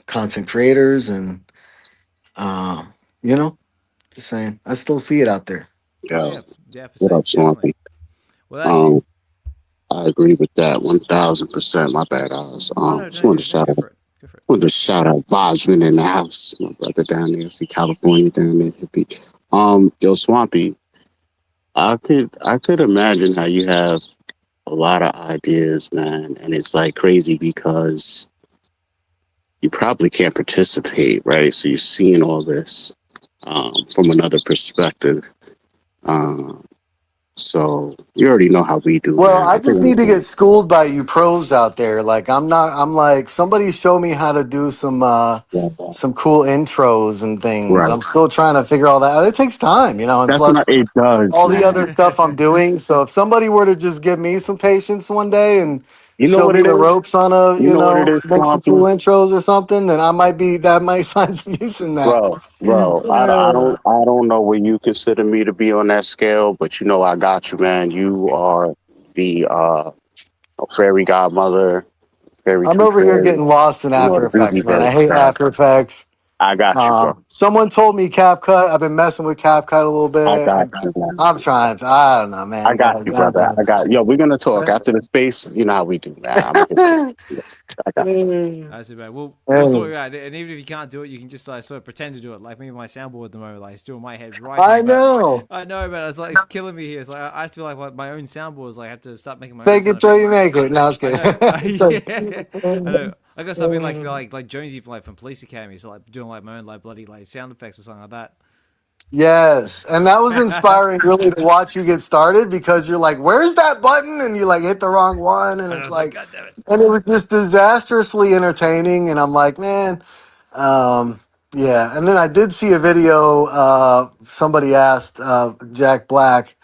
content creators, and uh, you know just saying, I still see it out there. Oh Yeah. yeah, yeah, for What sure, up, definitely. Swampy? Well, actually, I agree with that 1000%. My bad, Oz. oh no, Just no, wanted to no, shout go out. for it, go for it. Want to shout out Bosman in the house, my brother down there. I see California down there. Hippie. Yo, Swampy. I could imagine how you have a lot of ideas, man, and it's like crazy because you probably can't participate, right? So you're seeing all this from another perspective. Um, so you already know how we do, Well, man. I I just think need to get schooled by you pros out there. Like I'm like, somebody show me how to do some cool intros and things. right. I'm still trying to figure all that out. It takes time, and That's not plus it does, all the man. other stuff I'm doing. So if somebody were to just give me some patience one day and You know show what me it the is? ropes on a, You know what it is, make some cool Swampy? intros or something, then that might find some use in that. Bro, I don't know where you consider me to be on that scale, but you know I got you, man. You are the fairy godmother, fairy I'm true over here fairy. getting lost in You know After the Effects, beauty man. I verse, hate man. After Effects. I got you, bro. Someone told me CapCut. I've been messing with CapCut a little I bit. got you, man. I'm trying. I don't know, I man. got you, brother. I got yo. We're gonna talk after the space. You know how we do, man. I'm gonna hit you. I got you. That's it, man. We'll sort you out. And even if you can't do it, you can just like sort of pretend to do it. Like me and my soundboard at the moment, like it's doing my head right I now. But know. I know, man. It's like it's killing me here. It's like I have to be like my own soundboards. Like I have to start making my own Fake sound it till you effects. make it. No, I was I kidding. know. It's like- Yeah, I know. I got something like Jonesy from Police Academy. So like doing like my own like bloody like sound effects or something like that. Yes, and that was inspiring, really, to watch you get started, because you're like, "Where's that button?" And you like hit the wrong one, and And I it's was like, like, God damn it. and it was just disastrously entertaining. And I'm like, man, yeah. And then I did see a video. Somebody asked Jack Black,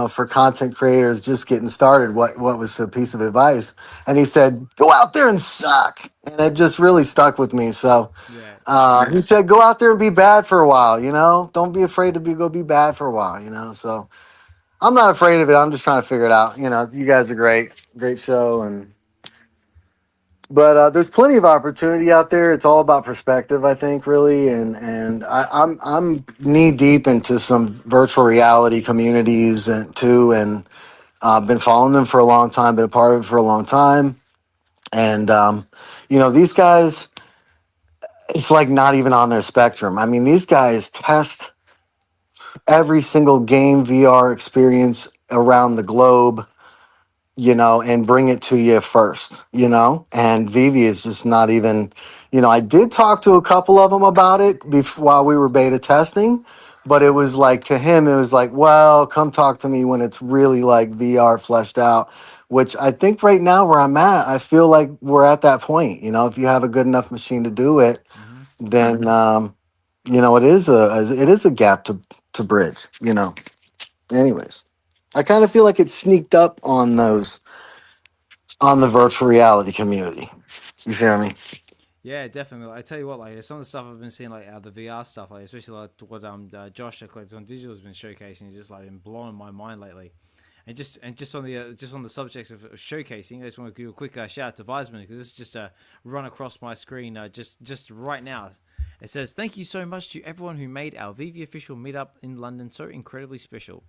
for content creators just getting started, what was a piece of advice, and he said, "Go out there and suck," and it just really stuck with me. So Yeah. he said, "Go out there and be bad for a while. Don't be afraid to go be bad for a while. So I'm not afraid of it. I'm just trying to figure it out. You guys are great, great show, but there's plenty of opportunity out there. It's all about perspective, I think, really, and I'm knee deep into some virtual reality communities and too, and I've been following them for a long time, been a part of it for a long time, and these guys, it's like not even on their spectrum. I mean, these guys test every single game VR experience around the globe, and bring it to you first, and VeVe is just not even, I did talk to a couple of them about it while we were beta testing, but it was like, to him, it was like, well, come talk to me when it's really like VR fleshed out, which I think right now where I'm at, I feel like we're at that point. If you have a good enough machine to do it, Mm-hmm. then, it is a gap to bridge. Anyways, I kind of feel like it sneaked up on the virtual reality community. You feel me? Yeah, definitely. I tell you what, like some of the stuff I've been seeing, like the VR stuff, like especially like what Josh that collects on digital has been showcasing, is just like been blowing my mind lately. And just on the subject of showcasing, I just want to give a quick shout out to Weisman, because this is just run across my screen just right now. It says, "Thank you so much to everyone who made our VeVe official meetup in London so incredibly special."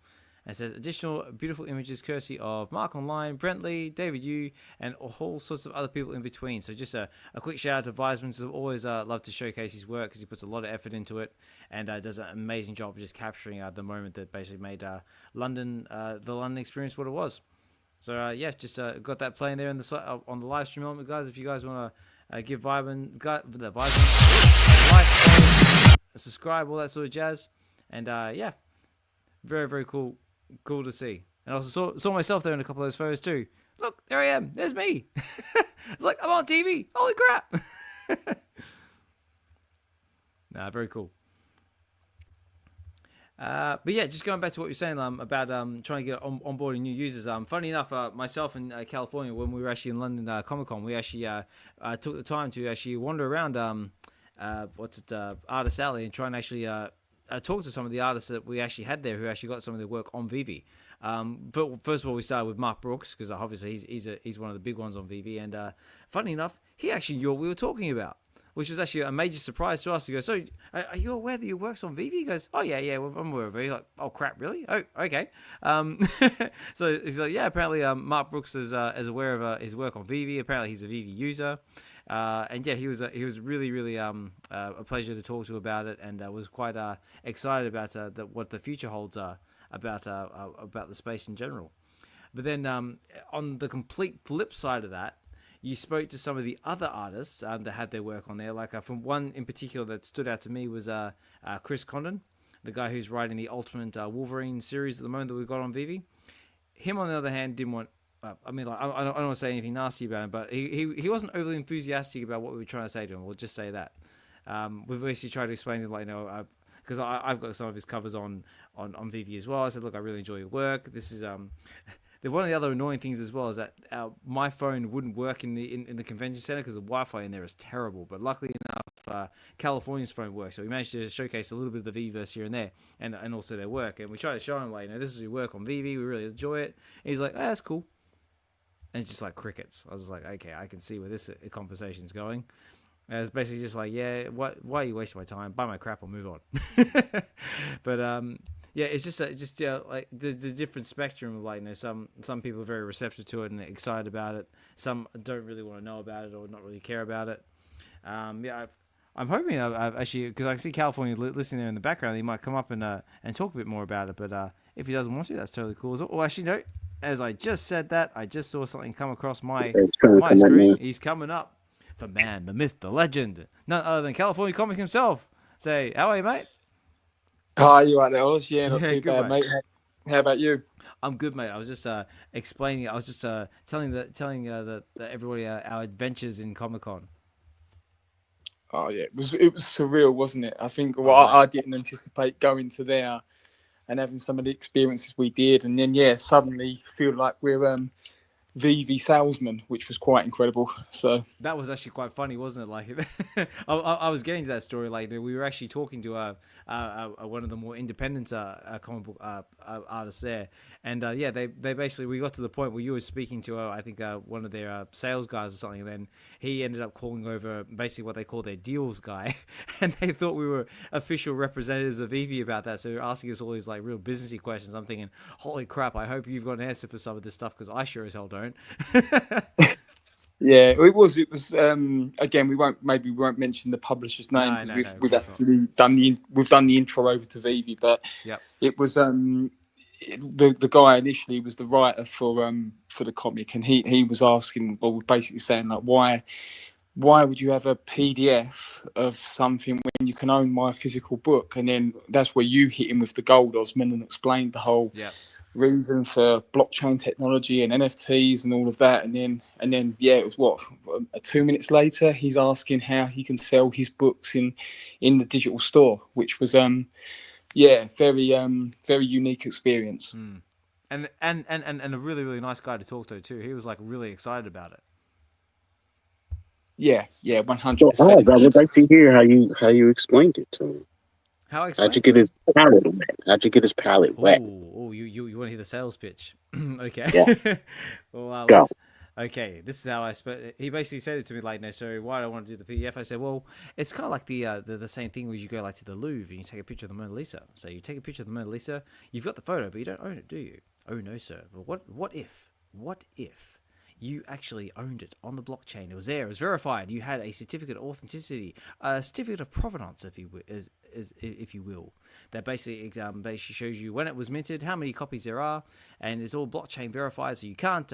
And it says, "Additional beautiful images courtesy of Mark Online, Brentley, David Yu, and all sorts of other people in between." So just a quick shout out to Weisman, who always love to showcase his work, because he puts a lot of effort into it, and does an amazing job of just capturing the moment that basically made the London experience what it was. So yeah, just got that playing there on the live stream element, guys. If you guys want to give Weisman a like, subscribe, all that sort of jazz, and yeah, very very cool to see. And I also saw myself there in a couple of those photos too. Look, there I am. There's me. It's like, I'm on TV. Holy crap. Nah, very cool. But yeah, just going back to what you're saying about trying to get onboarding new users. Funny enough, myself in California, when we were actually in London Comic Con, we actually took the time to actually wander around Artist Alley, and try and actually talk to some of the artists that we actually had there, who actually got some of their work on VeVe. First of all, we started with Mark Brooks, because obviously he's one of the big ones on VeVe, and funny enough, he actually knew what we were talking about, which was actually a major surprise to us. He goes, "So, are you aware that your work's on VeVe?" He goes, "Oh yeah, well, I'm aware of it." He's like, "Oh crap, really? Oh, okay." So he's like, "Yeah, apparently Mark Brooks is aware of his work on VeVe. Apparently he's a VeVe user." And yeah, he was really a pleasure to talk to about it, and was quite excited about what the future holds about the space in general. But then on the complete flip side of that, you spoke to some of the other artists that had their work on there. Like from one in particular that stood out to me was Chris Condon, the guy who's writing the Ultimate Wolverine series at the moment that we've got on VeVe. Him, on the other hand, didn't want. I mean, like, I don't want to say anything nasty about him, but he wasn't overly enthusiastic about what we were trying to say to him. We'll just say that. We've basically tried to explain it, like, because I've got some of his covers on VeVe as well. I said, look, I really enjoy your work. This is one of the other annoying things as well is that my phone wouldn't work in the convention center, because the Wi-Fi in there is terrible. But luckily enough, California's phone works, so we managed to showcase a little bit of the VeVeverse here and there, and also their work. And we tried to show him, like, this is your work on VeVe. We really enjoy it. And he's like, oh, that's cool. And it's just like crickets. I was just like, okay, I can see where this conversation's going. And it's basically just like, yeah, why are you wasting my time? Buy my crap or move on. But yeah, it's just like the different spectrum of, like, some people are very receptive to it and excited about it. Some don't really want to know about it or not really care about it. Yeah, I'm hoping I've actually, because I see California listening there in the background, he might come up and talk a bit more about it. But if he doesn't want to, that's totally cool. Oh, actually, no. As I just said that, I just saw something come across my screen. He's coming up. The man, the myth, the legend. None other than California Comic himself. Say, how are you, mate? Hi, you right there, Oz? Yeah, not too good, bad, mate. How about you? I'm good, mate. I was just explaining. I was just telling everybody our adventures in Comic Con. Oh yeah, it was surreal, wasn't it? I think I didn't anticipate going to there and having some of the experiences we did, and then suddenly feel like we're VeVe salesman, which was quite incredible. So that was actually quite funny, wasn't it? Like, I was getting to that story. Like, we were actually talking to one of the more independent comic book artists there, and yeah, they basically, we got to the point where you were speaking to I think one of their sales guys or something, and then he ended up calling over basically what they call their deals guy, and they thought we were official representatives of VeVe about that. So they're asking us all these like real businessy questions. I'm thinking, holy crap! I hope you've got an answer for some of this stuff, because I sure as hell don't. yeah, it was again, we won't mention the publisher's name, because we've actually done the intro over to VeVe, but it was the guy initially was the writer for the comic, and he was asking, well, we're basically saying, like, why would you have a PDF of something when you can own my physical book? And then that's where you hit him with the gold, Osman, and explained the whole reason for blockchain technology and NFTs and all of that. And then it was 2 minutes later, he's asking how he can sell his books in the digital store, which was yeah, very unique experience. And a really, really nice guy to talk to too. He was like really excited about it. Yeah, So, 100%. I would like to hear how you explained it to him. How I How'd you explained get to his palate wet? How'd you get his palate wet? Oh, you want to hear the sales pitch? Okay. Yeah, Well, go. let's. Okay, this is how I spoke. He basically said it to me like, "No, so why do I want to do the PDF?" I said, "Well, it's kind of like the same thing where you go like to the Louvre and you take a picture of the Mona Lisa. So you take a picture of the Mona Lisa, you've got the photo, but you don't own it, do you? Oh no, sir. But what if you actually owned it on the blockchain? It was there, it was verified. You had a certificate of authenticity, a certificate of provenance, if you will, that basically shows you when it was minted, how many copies there are, and it's all blockchain verified. So you can't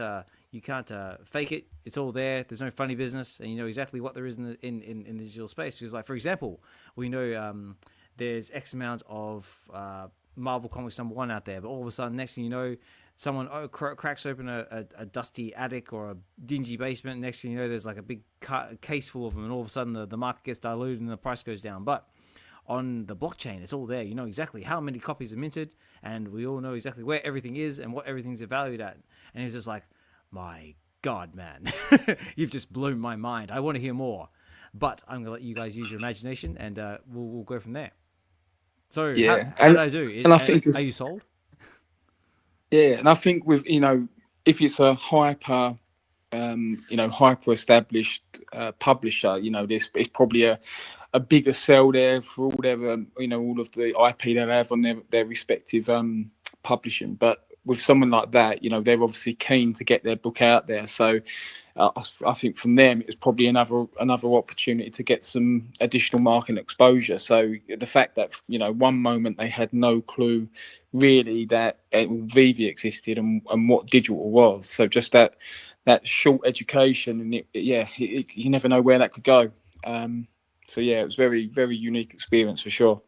fake it. It's all there. There's no funny business, and you know exactly what there is in the digital space. Because, like, for example, we know there's X amount of Marvel Comics #1 out there, but all of a sudden, next thing you know, someone cracks open a dusty attic or a dingy basement. Next thing you know, there's like a big case full of them, and all of a sudden the market gets diluted and the price goes down. But on the blockchain, it's all there. You know exactly how many copies are minted, and we all know exactly where everything is and what everything's valued at. And he's just like, my God, man, you've just blown my mind. I want to hear more. But I'm going to let you guys use your imagination, and we'll go from there. So Yeah, how did I do? And I think are you sold? Yeah, and I think with if it's a hyper established publisher, there's it's probably a bigger sell there for all their all of the IP they have on their respective publishing. But with someone like that, they're obviously keen to get their book out there. So I think from them it's probably another opportunity to get some additional market exposure. So the fact that one moment they had no clue really that VeVe existed and what digital was. So just that short education, and you never know where that could go. So yeah, it was very, very unique experience for sure.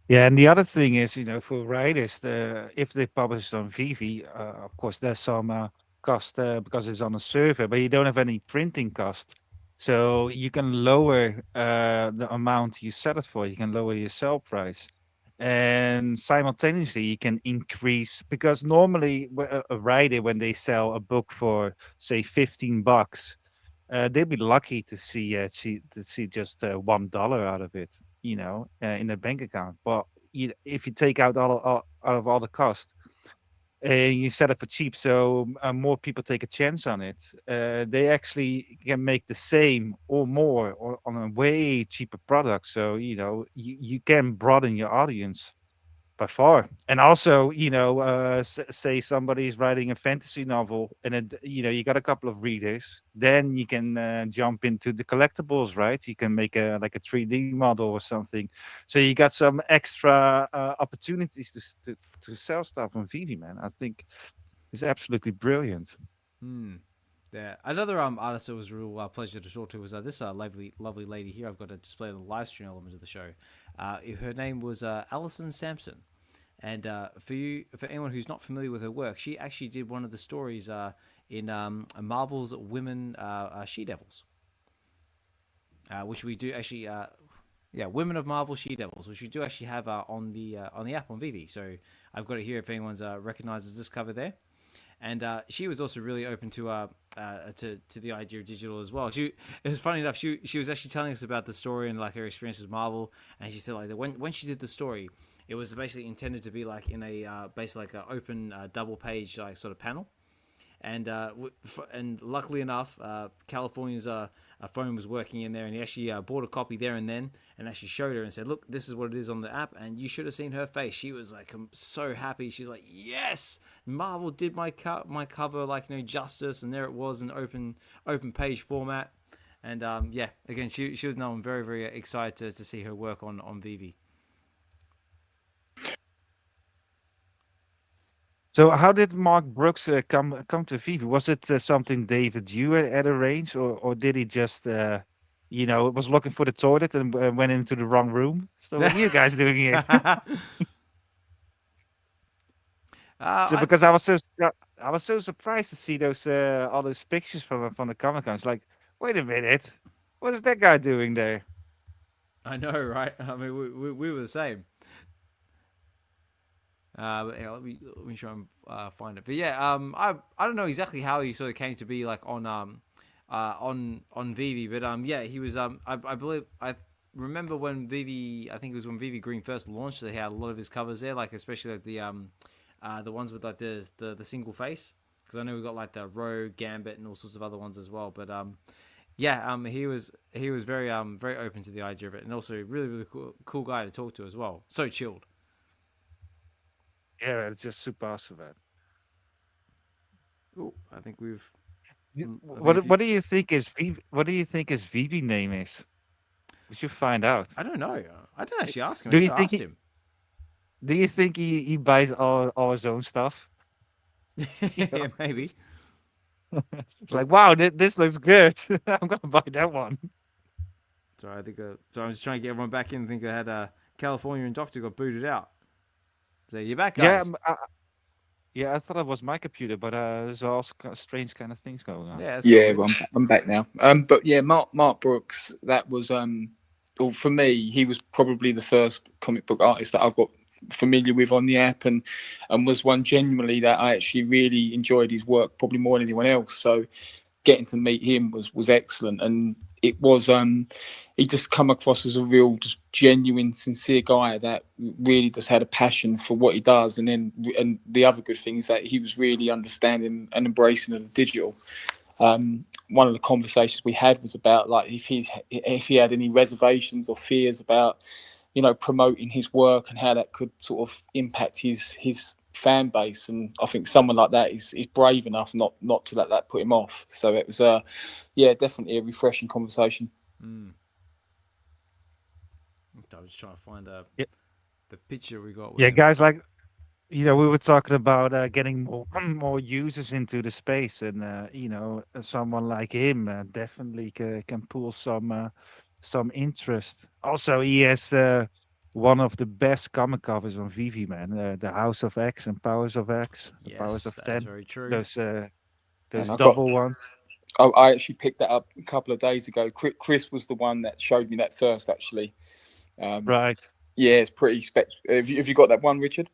Yeah, and the other thing is, for writers, if they publish it on VeVe, of course, there's some cost because it's on a server, but you don't have any printing cost. So you can lower the amount you set it for. You can lower your sell price, and simultaneously you can increase, because normally a writer, when they sell a book for say $15, they'd be lucky to see just $1 out of it, in their bank account. But if you take out out of all the cost and you set it for cheap, so more people take a chance on it, they actually can make the same or more or on a way cheaper product. So you can broaden your audience by far. And also, say somebody's writing a fantasy novel, and it, you got a couple of readers, then you can jump into the collectibles, right? You can make a 3D model or something. So you got some extra opportunities to sell stuff on VeVe, man. I think it's absolutely brilliant. Yeah. Another artist that was a real pleasure to talk to was this lovely lady here. I've got to display the live stream element of the show. Her name was Alison Sampson, and for anyone who's not familiar with her work, she actually did one of the stories in Marvel's Women She Devils, which we do actually. Women of Marvel She Devils, which we do actually have on the app on VeVe. So I've got it here if anyone's recognizes this cover there. And she was also really open to the idea of digital as well. It was funny enough. She was actually telling us about the story and like her experience with Marvel. And she said like that when she did the story, it was basically intended to be like in a basically like an open double page like sort of panel. And luckily enough, California's phone was working in there, and he actually bought a copy there and then, and actually showed her and said, "Look, this is what it is on the app." And you should have seen her face. She was like so happy. She's like, "Yes, Marvel did my cover like justice," and there it was in open page format. And again, she was known very, very excited to see her work on VeVe. So how did Mark Brooks come to VeVe? Was it something David you had arranged, or did he just was looking for the toilet and went into the wrong room? So what are you guys doing here? Because I was so surprised to see those all those pictures from the Comic Con. It's like, wait a minute, what is that guy doing there? I know, right? I mean, we were the same. But yeah, let me try and find it. But yeah, I don't know exactly how he sort of came to be like on VeVe, but yeah, he was I believe I remember when VeVe, I think it was when VeVe Green first launched, they had a lot of his covers there, like especially like the ones with like the single face, because I know we got like the Rogue, Gambit, and all sorts of other ones as well. But yeah, he was very open to the idea of it, and also really cool guy to talk to as well. So chilled. Yeah, it's just super awesome, man. Oh, I think we've. What do you think is what do you think his VeVe name is? We should find out. I don't know. I didn't actually ask him. Do I you should have think asked him. Do you think he buys all his own stuff? Yeah, maybe. It's like, wow, this looks good. I'm gonna buy that one. Sorry, I think. So I'm just trying to get everyone back in. I think I had California and Dokta got booted out. So you're back, Yeah, guys. yeah. I thought it was my computer, but there's all strange kind of things going on. Yeah, Yeah, well, I'm back now. But yeah, Mark Brooks, that was well, for me, he was probably the first comic book artist that I got familiar with on the app, and was one genuinely that I actually really enjoyed his work, probably more than anyone else. So getting to meet him was excellent, and it was he just come across as a real, just genuine, sincere guy that really just had a passion for what he does. And the other good thing is that he was really understanding and embracing of the digital. One of the conversations we had was about like if he had any reservations or fears about promoting his work and how that could sort of impact his fan base. And I think someone like that is brave enough not to let that put him off. So it was yeah, definitely a refreshing conversation. I was trying to find the picture we got. Yeah, guys, like we were talking about getting more users into the space, and someone like him definitely can pull some interest. Also, he has one of the best comic covers on VeVe, man. The House of X and Powers of X, the Powers of Yes, that 10. is very true. Those And I double ones. I actually picked that up a couple of days ago. Chris was the one that showed me that first, actually. Right. Yeah, it's pretty have you got that one, Richard?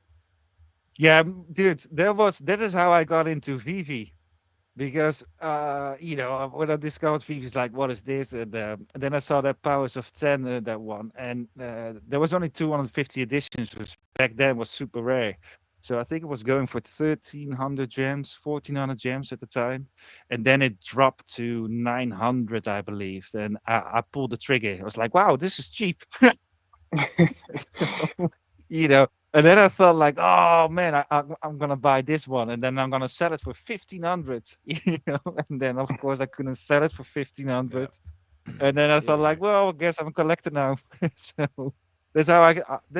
Yeah, dude, that is how I got into VeVe. Because when I discovered VeVe, it's like, what is this? And then I saw that Powers of 10, that one, and there was only 250 editions, which back then was super rare. So I think it was going for 1,300 gems, 1,400 gems at the time, and then it dropped to 900, I believe. Then I pulled the trigger. I was like, wow, this is cheap. you know. And then I thought like, oh man, I'm gonna buy this one, and then I'm gonna sell it for 1,500. And then of course I couldn't sell it for 1,500. And then I thought like, well, I guess I'm a collector now. So that's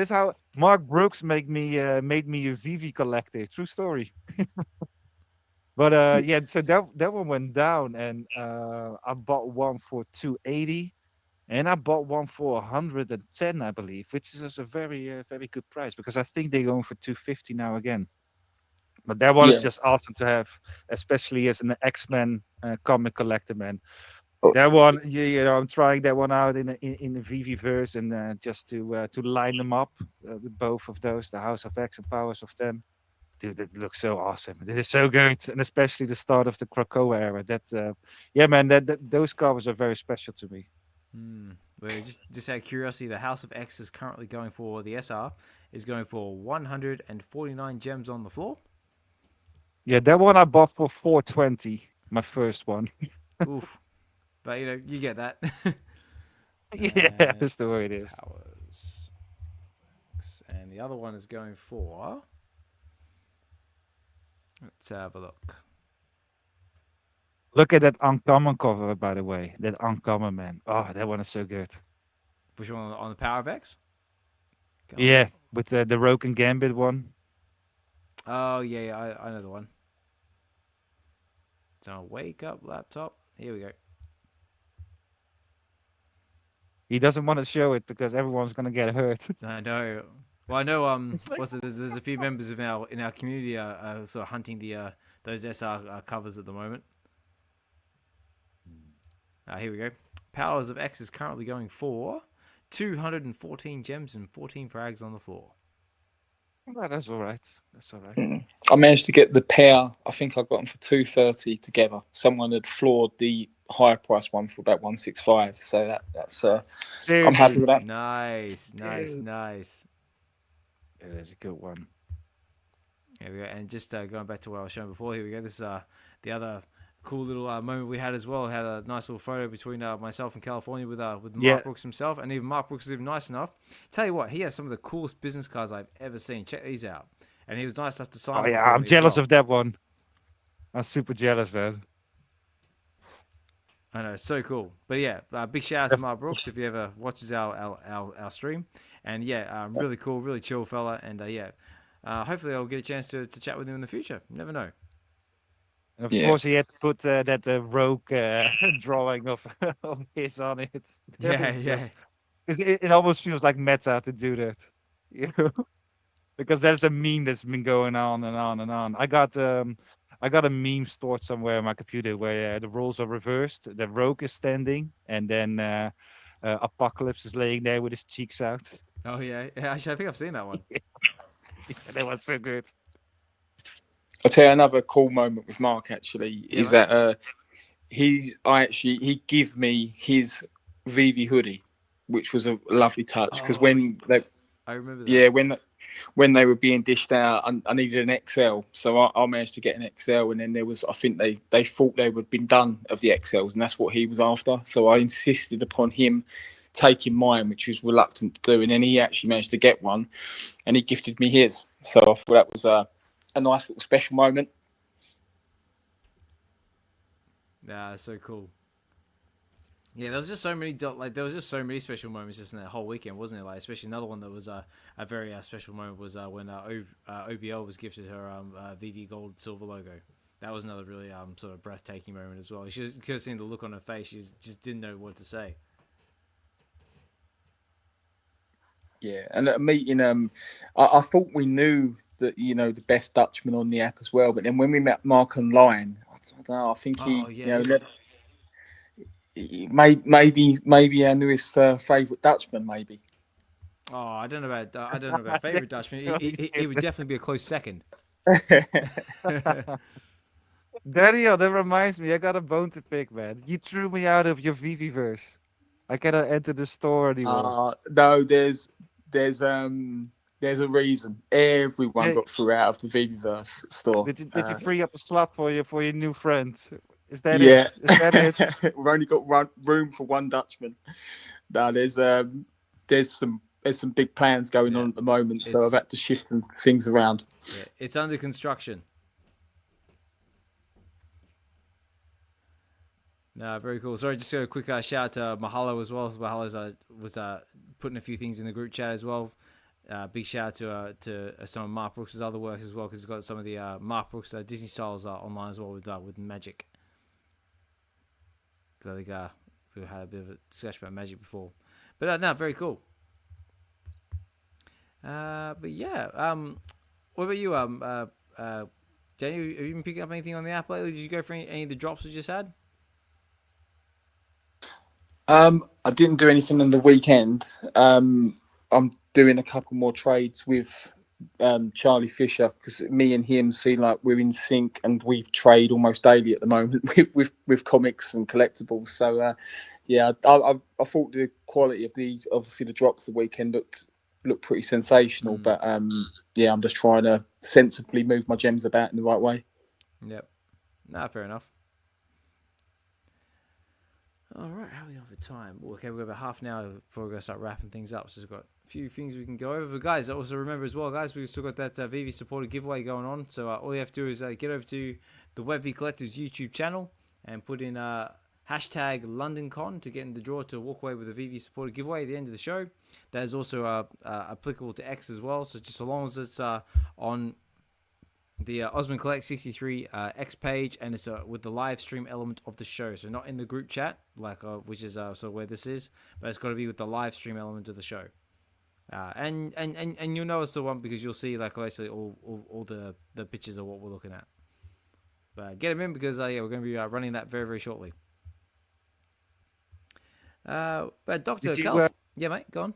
how Mark Brooks made me a VeVe collector. True story. But yeah, so that one went down, and I bought one for 280. And I bought one for 110, I believe, which is a very good price, because I think they're going for 250 now again. But that one is just awesome to have, especially as an X-Men comic collector, man. That one, I'm trying that one out in the VeVe-verse, and just to line them up with both of those, the House of X and Powers of 10. Dude, it looks so awesome. It is so good, and especially the start of the Krakoa era. Yeah, man, those covers are very special to me. Well, just out of curiosity, the House of X is currently going for the SR is going for 149 gems on the floor. Yeah, that one I bought for 420. My first one. Oof, but you get that. Yeah, that's the way it is. Powers. And the other one is going for. Let's have a look. Look at that uncommon cover, by the way. That uncommon, man. Oh, that one is so good. Which one on the Power of X? Yeah, with the Rogue and Gambit one. Oh yeah, I know the one. So wake up, laptop. Here we go. He doesn't want to show it because everyone's gonna get hurt. I know. Well, I know. There's a few members of in our community sort of hunting those SR covers at the moment. Here we go. Powers of X is currently going for 214 gems and 14 frags on the floor. No, that's all right. That's all right. I managed to get the pair. I think I got them for 230 together. Someone had floored the higher price one for about 165. So that's I'm happy with that. Nice. Dude. Yeah, that's a good one. Here we go. And just going back to what I was showing before, here we go. This is the other cool little moment we had as well. Had a nice little photo between myself and California with Mark Brooks himself, and even Mark Brooks is even nice enough. Tell you what, he has some of the coolest business cards I've ever seen. Check these out. And he was nice enough to sign. Oh yeah, I'm jealous of that one. I'm super jealous, man. I know, so cool. But yeah, big shout out to Mark Brooks if he ever watches our stream. And yeah, really cool, really chill fella. And hopefully I'll get a chance to chat with him in the future. You never know. And of course, he had to put that rogue drawing of his on it. Because it almost feels like meta to do that, you know, because there's a meme that's been going on and on and on. I got a meme stored somewhere on my computer where the roles are reversed. The rogue is standing, and then Apocalypse is laying there with his cheeks out. Oh yeah, actually, I think I've seen that one. That was so good. I'll tell you another cool moment with Mark. Actually, is that he gave me his VeVe hoodie, which was a lovely touch because I remember that. Yeah, when they were being dished out, I needed an XL, so I managed to get an XL, and then I think they thought they would been done of the XLs, and that's what he was after. So I insisted upon him taking mine, which he was reluctant to do, and then he actually managed to get one, and he gifted me his. So I thought that was a nice little special moment. Yeah, so cool. Yeah, there was just so many special moments just in that whole weekend, wasn't it? Like, especially another one that was a very special moment was when OBL was gifted her VeVe Gold Silver logo. That was another really sort of breathtaking moment as well. You could have seen the look on her face. She just didn't know what to say. Yeah, and at a meeting, I thought we knew that, the best Dutchman on the app as well. But then when we met Mark online, I don't know, I think maybe our newest favourite Dutchman, maybe. Oh, I don't know about favourite Dutchman. He would definitely be a close second. Daniel, that reminds me, I got a bone to pick, man. You threw me out of your VeVeverse. I cannot enter the store anymore. No, there's a reason. Everyone got threw out of the VeVeverse store. Did you free up a slot for your new friend? Is that it? Is that it? We've only got room for one Dutchman. No, there's some big plans going on at the moment, so I've had to shift some things around. Yeah, it's under construction. No, very cool. Sorry, just a quick shout out to Mahalo as well. Mahalo was putting a few things in the group chat as well. Big shout out to some of Mark Brooks' other works as well, because he's got some of the Mark Brooks Disney styles online as well with Magik. Because I think we had a bit of a discussion about Magik before, but no, very cool. But yeah, what about you, Daniel? Have you been picking up anything on the app lately? Did you go for any of the drops we just had? I didn't do anything on the weekend. I'm doing a couple more trades with Charlie Fisher, because me and him seem like we're in sync, and we trade almost daily at the moment with comics and collectibles. So I thought the quality of these, obviously the drops the weekend looked pretty sensational. But I'm just trying to sensibly move my gems about in the right way. Yep. Nah, fair enough. All right, how are we on for time? Okay, we've got about half an hour before we're going to start wrapping things up. So we've got a few things we can go over. But guys, also remember as well, guys, we've still got that VeVe supported giveaway going on. So all you have to do is get over to the VeVe Collectables YouTube channel and put in hashtag LondonCon to get in the draw to walk away with a VeVe supported giveaway at the end of the show. That is also applicable to X as well. So just so long as it's on the Osmond Collect 63 X page, and it's with the live stream element of the show, so not in the group chat, like which is sort of where this is, but it's got to be with the live stream element of the show. And you'll know it's the one because you'll see like basically all the pictures of what we're looking at. But get them in because we're going to be running that very, very shortly. But Dokta, yeah, mate, go on.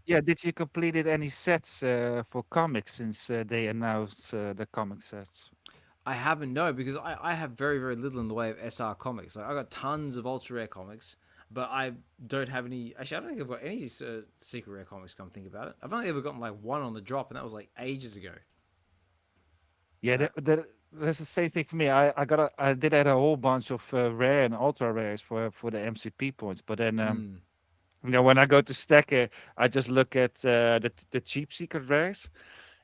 Yeah, did you completed any sets for comics since they announced the comic sets? I haven't, no, because I have very, very little in the way of SR comics. Like, I got tons of ultra rare comics, but I don't have any. Actually, I don't think I've got any secret rare comics. Come think about it, I've only ever gotten like one on the drop, and that was like ages ago. Yeah, that's the same thing for me. I did add a whole bunch of rare and ultra rares for the MCP points, but then when I go to Stacker, I just look at the cheap secret rares,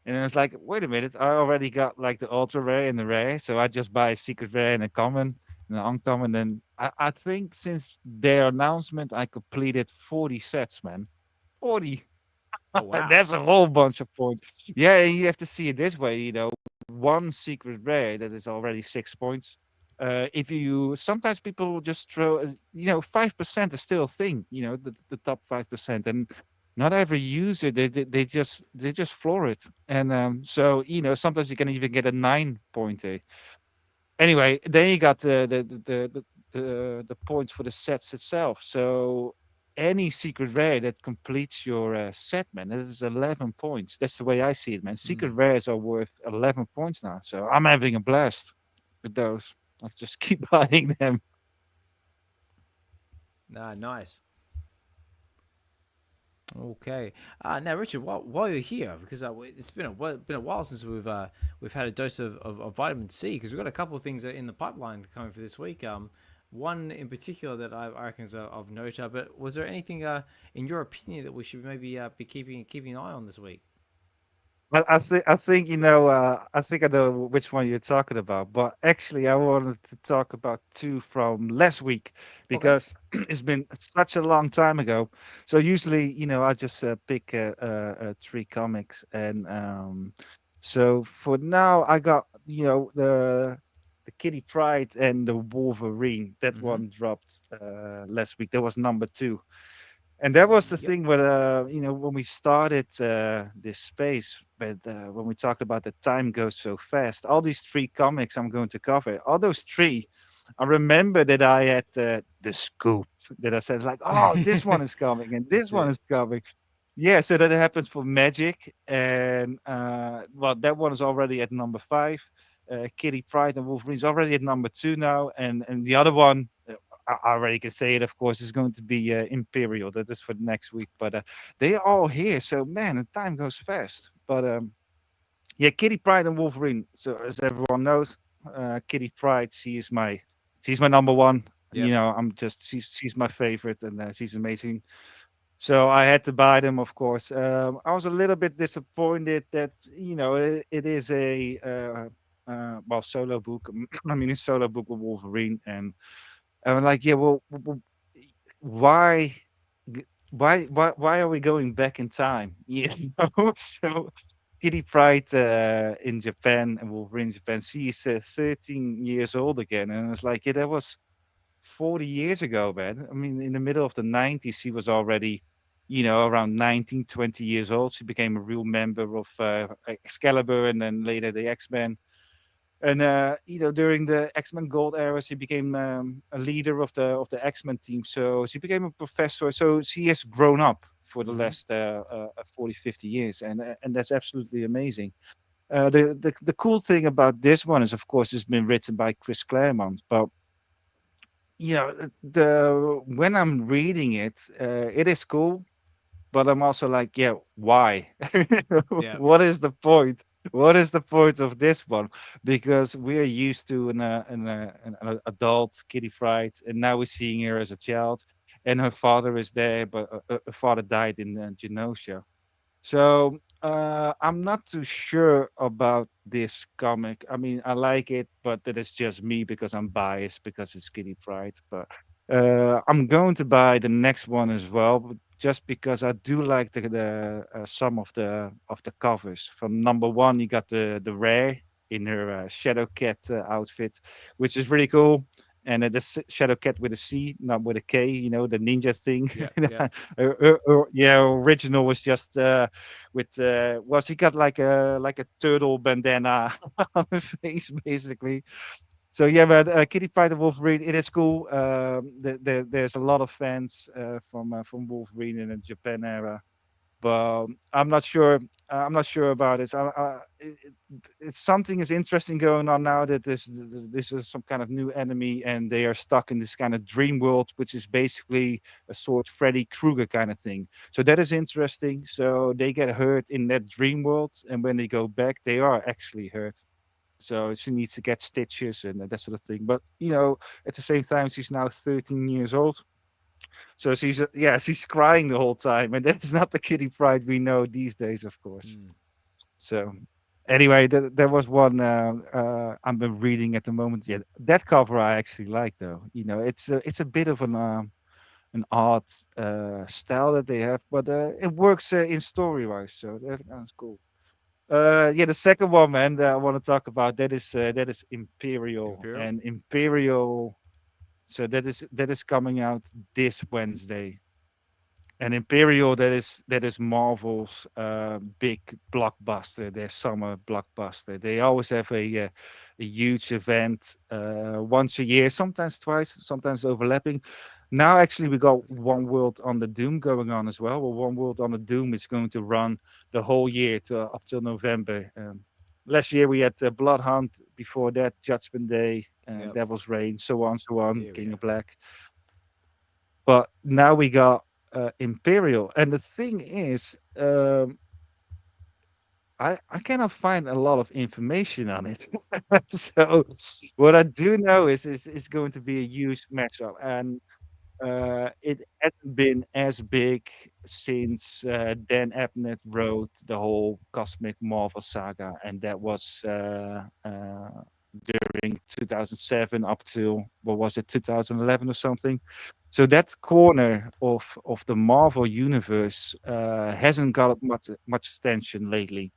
and it's like, wait a minute, I already got like the ultra rare and the rare, so I just buy a secret rare and a common and an uncommon. And I think since their announcement, I completed 40 sets, man. 40. Oh wow. That's a whole bunch of points. Yeah, you have to see it this way, one secret rare that is already 6 points. If you sometimes people just throw, 5% is still a thing, the top 5%, and not every user they just floor it, and so sometimes you can even get a 9 pointer. Anyway, then you got the points for the sets itself. So any secret rare that completes your set, man, that is 11 points. That's the way I see it, man. Secret rares are worth 11 points now. So I'm having a blast with those. I just keep buying them. Nah, nice. Okay. Now, Richard, while you're here, because it's been a while since we've had a dose of vitamin C, because we've got a couple of things in the pipeline coming for this week. One in particular that I reckon is of note. But was there anything in your opinion that we should maybe be keeping an eye on this week? I think I think I know which one you're talking about, but actually I wanted to talk about two from last week Okay. because it's been such a long time ago. So usually, I just pick three comics, and so for now I got the Kitty Pryde and the Wolverine. That Mm-hmm. one dropped last week. That was number two. And that was the Yep. thing with when we started this space, but when we talked about the time goes so fast, all these three comics I'm going to cover, all those three, I remember that I had the scoop that I said like, oh, this one is coming and this That's one it. is coming. Yeah, so that happened for Magik, and well, that one is already at number 5. Kitty Pryde and Wolverine's already at number 2 now, and the other one, I already can say it, of course, is going to be Imperial. That is for next week, but they are all here, so man, the time goes fast. But yeah, Kitty Pryde and Wolverine. So as everyone knows, Kitty Pryde, she's my number one. Yep. She's my favorite, and she's amazing. So I had to buy them, of course. I was a little bit disappointed that it is a well, solo book. I mean, a solo book with Wolverine, and I'm like, yeah, well, why, why are we going back in time? So Kitty Pryde in Japan and Wolverine in Japan, she's 13 years old again, and it's like, yeah, that was 40 years ago, man. I mean, in the middle of the 90s, she was already, around 19, 20 years old. She became a real member of Excalibur and then later the X-Men. And during the X-Men Gold era, she became a leader of the X-Men team. So she became a professor. So she has grown up for the Mm-hmm. last 40, 50 years, and that's absolutely amazing. The cool thing about this one is, of course, it's been written by Chris Claremont, but the when I'm reading it, it is cool, but I'm also like, yeah, why? Yeah. What is the point? What is the point of this one? Because we are used to an adult Kitty Fright, and now we're seeing her as a child, and her father is there, but her father died in Genosha. So I'm not too sure about this comic. I mean, I like it, but that is just me because I'm biased because it's Kitty Pride. But I'm going to buy the next one as well, just because I do like the some of the covers. From number one, you got the rare in her Shadow Cat outfit, which is really cool. And Shadow Cat with a C, not with a K. The ninja thing. Yeah. Yeah. Yeah, original was just with well, she got like a turtle bandana on her face, basically. So yeah, but Kitty Pryde and Wolverine, it is cool. There's a lot of fans from Wolverine in the Japan era. but I'm not sure. I'm not sure about this. It's something is interesting going on now that this is some kind of new enemy, and they are stuck in this kind of dream world, which is basically a sort of Freddy Krueger kind of thing. So that is interesting. So they get hurt in that dream world, and when they go back, they are actually hurt. So she needs to get stitches and that sort of thing. But at the same time, she's now 13 years old. So she's crying the whole time, and that is not the Kitty Pryde we know these days, of course. So anyway, there was one I've been reading at the moment. Yeah, that cover I actually like though. It's a bit of an odd style that they have, but it works in story wise, so that's cool. Yeah, the second one, man, that I want to talk about that is Imperial. And Imperial. So that is coming out this Wednesday. And Imperial, that is Marvel's big blockbuster, their summer blockbuster. They always have a huge event once a year, sometimes twice, sometimes overlapping. Now, actually, we got One World on the Doom going on as well. Well, One World on the Doom is going to run the whole year up till November. Last year we had Blood Hunt. Before that, Judgment Day, Devil's Reign, so on, so on, King of Black. But now we got Imperial, and the thing is, I cannot find a lot of information on it. So what I do know is it's going to be a huge matchup, and it hasn't been as big since Dan Abnett wrote the whole Cosmic Marvel saga, and that was during 2007 up to, what was it, 2011 or something. So that corner of the Marvel universe hasn't got much attention lately.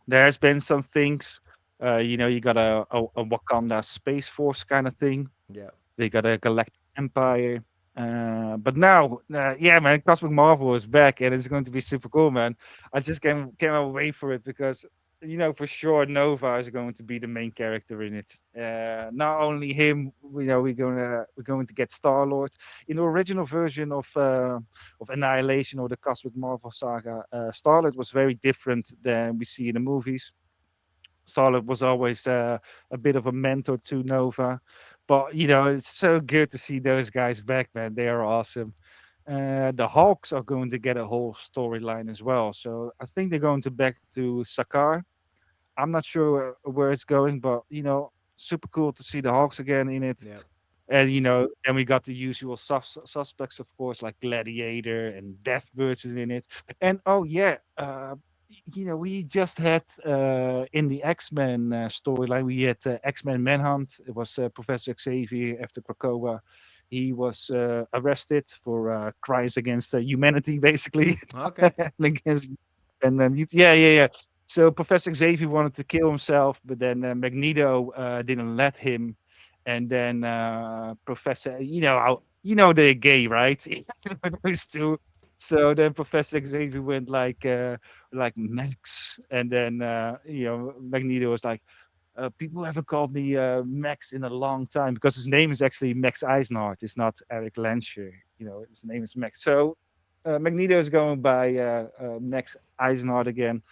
There has been some things, you got a Wakanda Space Force kind of thing. Yeah. They got a Galactic Empire. But now, yeah, man, Cosmic Marvel is back, and it's going to be super cool, man. I just can't wait for it because for sure Nova is going to be the main character in it. Not only him, we're going to get Star-Lord. In the original version of Annihilation or the Cosmic Marvel saga, Star-Lord was very different than we see in the movies. Star-Lord was always a bit of a mentor to Nova, but it's so good to see those guys back, man. They are awesome. The Hawks are going to get a whole storyline as well, so I think they're going to back to Sakaar. I'm not sure where it's going, but super cool to see the Hawks again in it. Yeah. And then we got the usual suspects, of course, like Gladiator and Deathbird is in it. And oh yeah, we just had in the X-Men storyline, we had X-Men Manhunt. It was Professor Xavier after Krakoa. He was arrested for crimes against humanity, basically. Okay. Against, and yeah. So Professor Xavier wanted to kill himself, but then Magneto didn't let him. And then Professor, they're gay, right? Those two. So then Professor Xavier went like Max, and then Magneto was like, people haven't called me Max in a long time because his name is actually Max Eisenhardt. It's not Eric Lansher. His name is Max. So Magneto is going by Max Eisenhardt again.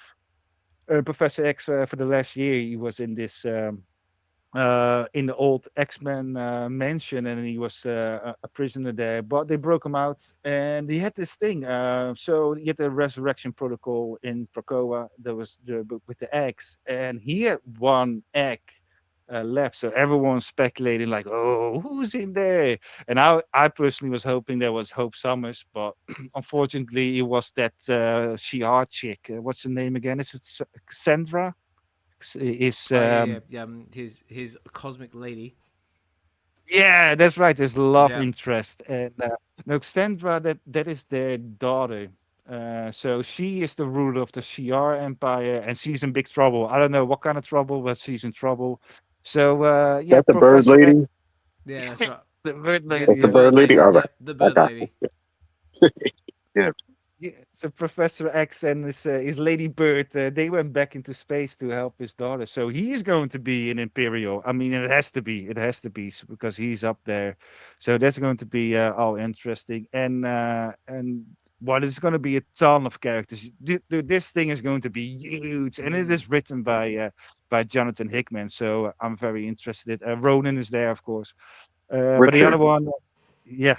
Professor X for the last year he was in this in the old X-Men mansion, and he was a prisoner there. But they broke him out, and he had this thing. So he had the resurrection protocol in Krakoa. There was with the eggs, and he had one egg left. So everyone's speculating, like, "Oh, who's in there?" And I personally was hoping there was Hope Summers, but unfortunately, it was that Shi'ar chick. What's her name again? Is it Cassandra? Is his cosmic lady. Yeah, that's right. There's love Yeah. interest, and no, Sandra, that is their daughter. So she is the ruler of the Shi'ar Empire, and she's in big trouble. I don't know what kind of trouble, but she's in trouble. So Is that the bird Professor X, lady? Yeah, that's right. the bird Yeah, lady. That's the the Yeah. bird bird lady? lady. All right. Yep, the I bird got lady. yeah. Yeah, so Professor X and his Lady Bird, they went back into space to help his daughter. So he's going to be an Imperial. I mean, it has to be. It has to be because he's up there. So that's going to be all interesting. And Well, it's going to be a ton of characters. Dude, this thing is going to be huge, and it is written by Jonathan Hickman. So I'm very interested. Ronan is there, of course, but the Richard, other one, yeah.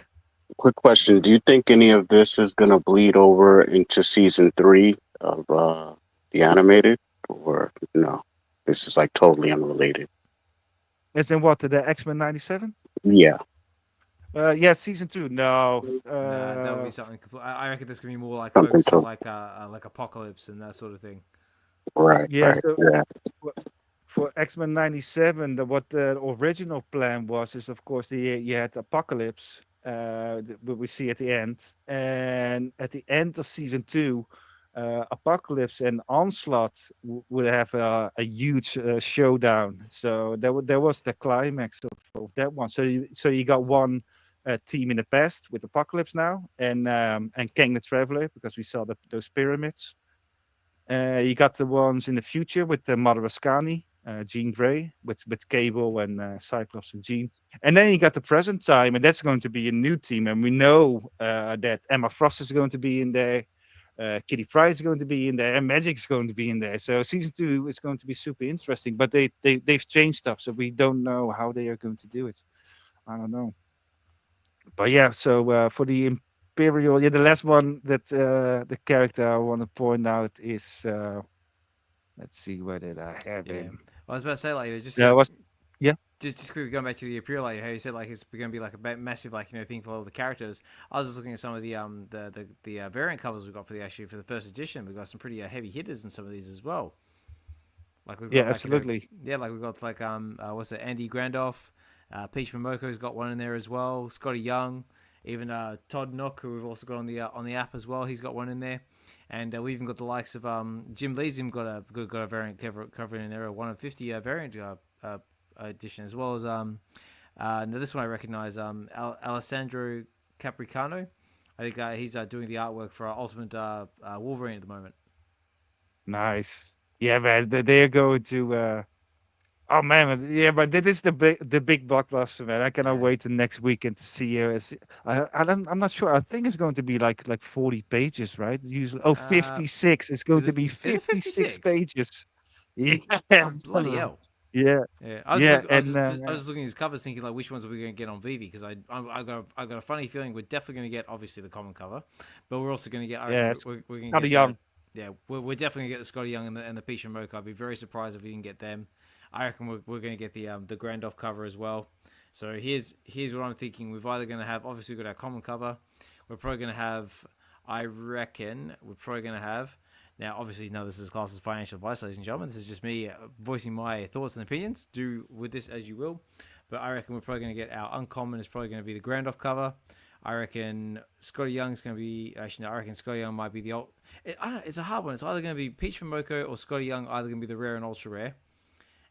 quick question. Do you think any of this is going to bleed over into season 3 of the animated, or no? This is like totally unrelated. As in what, the X-Men 97? Yeah. Yeah, season 2. No. Nah, that would be something. I reckon this can be more like Something focused on to, like Apocalypse and that sort of thing. right, Yeah, right. so Yeah. for X-Men 97, what the original plan was is, of course, you had Apocalypse, what we see at the end. And at the end of season 2, Apocalypse and Onslaught would have a huge showdown. So there was the climax of that one. So you got one team in the past with Apocalypse now, and Kang the Traveler, because we saw those pyramids. You got the ones in the future with the Mother Ascani, Jean Grey, with Cable and Cyclops and Jean. And then you got the present time, and that's going to be a new team. And we know that Emma Frost is going to be in there, Kitty Pryde is going to be in there, and Magik is going to be in there. So season 2 is going to be super interesting. But they've changed stuff, so we don't know how they are going to do it. I don't know. But yeah, so for the Imperial, yeah, the last one that the character I want to point out is let's see, where did I have Yeah, him? I was about to say like just Yeah, was yeah. just quickly going back to the Imperial, like how you said like it's going to be like a massive like thing for all the characters. I was just looking at some of the variant covers we got for for the first edition. We got some pretty heavy hitters in some of these as well. Like we've Yeah, got like absolutely. yeah, like we've got like what's it, Andy Grandoff, Peach Momoko's got one in there as well. Scotty Young, even Todd Nook, who we've also got on the app as well. He's got one in there, and we even got the likes of Jim Lee's even got a variant cover in there, a 1 of 50 variant edition, as well as now this one I recognize, Alessandro Capricano. I think he's doing the artwork for Ultimate Wolverine at the moment. Nice. Yeah, man, they are going to. Oh man, yeah, but this is the big blockbuster, man. I cannot Yeah. wait till next weekend to see you. I'm not sure. I think it's going to be like 40 pages, right? Usually, 56. It's going to be Is it 56 56? pages. Yeah. Oh, bloody hell. Yeah. Yeah, Yeah, I was and just looking at these covers, thinking like, which ones are we going to get on VeVe? Because I got a funny feeling we're definitely going to get obviously the common cover, but we're also going to get. yeah, We're going to Scotty get Young. we're definitely going to get the Scotty Young and the Peach and Mocha. I'd be very surprised if we didn't get them. I reckon we're going to get the Grandoff cover as well. So here's what I'm thinking. We're either going to have obviously got our common cover. We're probably going to have. I reckon we're probably going to have. Now, obviously, no, this is classed as financial advice, ladies and gentlemen. This is just me voicing my thoughts and opinions. Do with this as you will. But I reckon we're probably going to get our uncommon is probably going to be the Grandoff cover. I reckon Scotty Young's going to be... Actually, no, I reckon Scotty Young might be the... I don't know, it's a hard one. It's either going to be Peach Momoko or Scotty Young, either going to be the rare and ultra rare.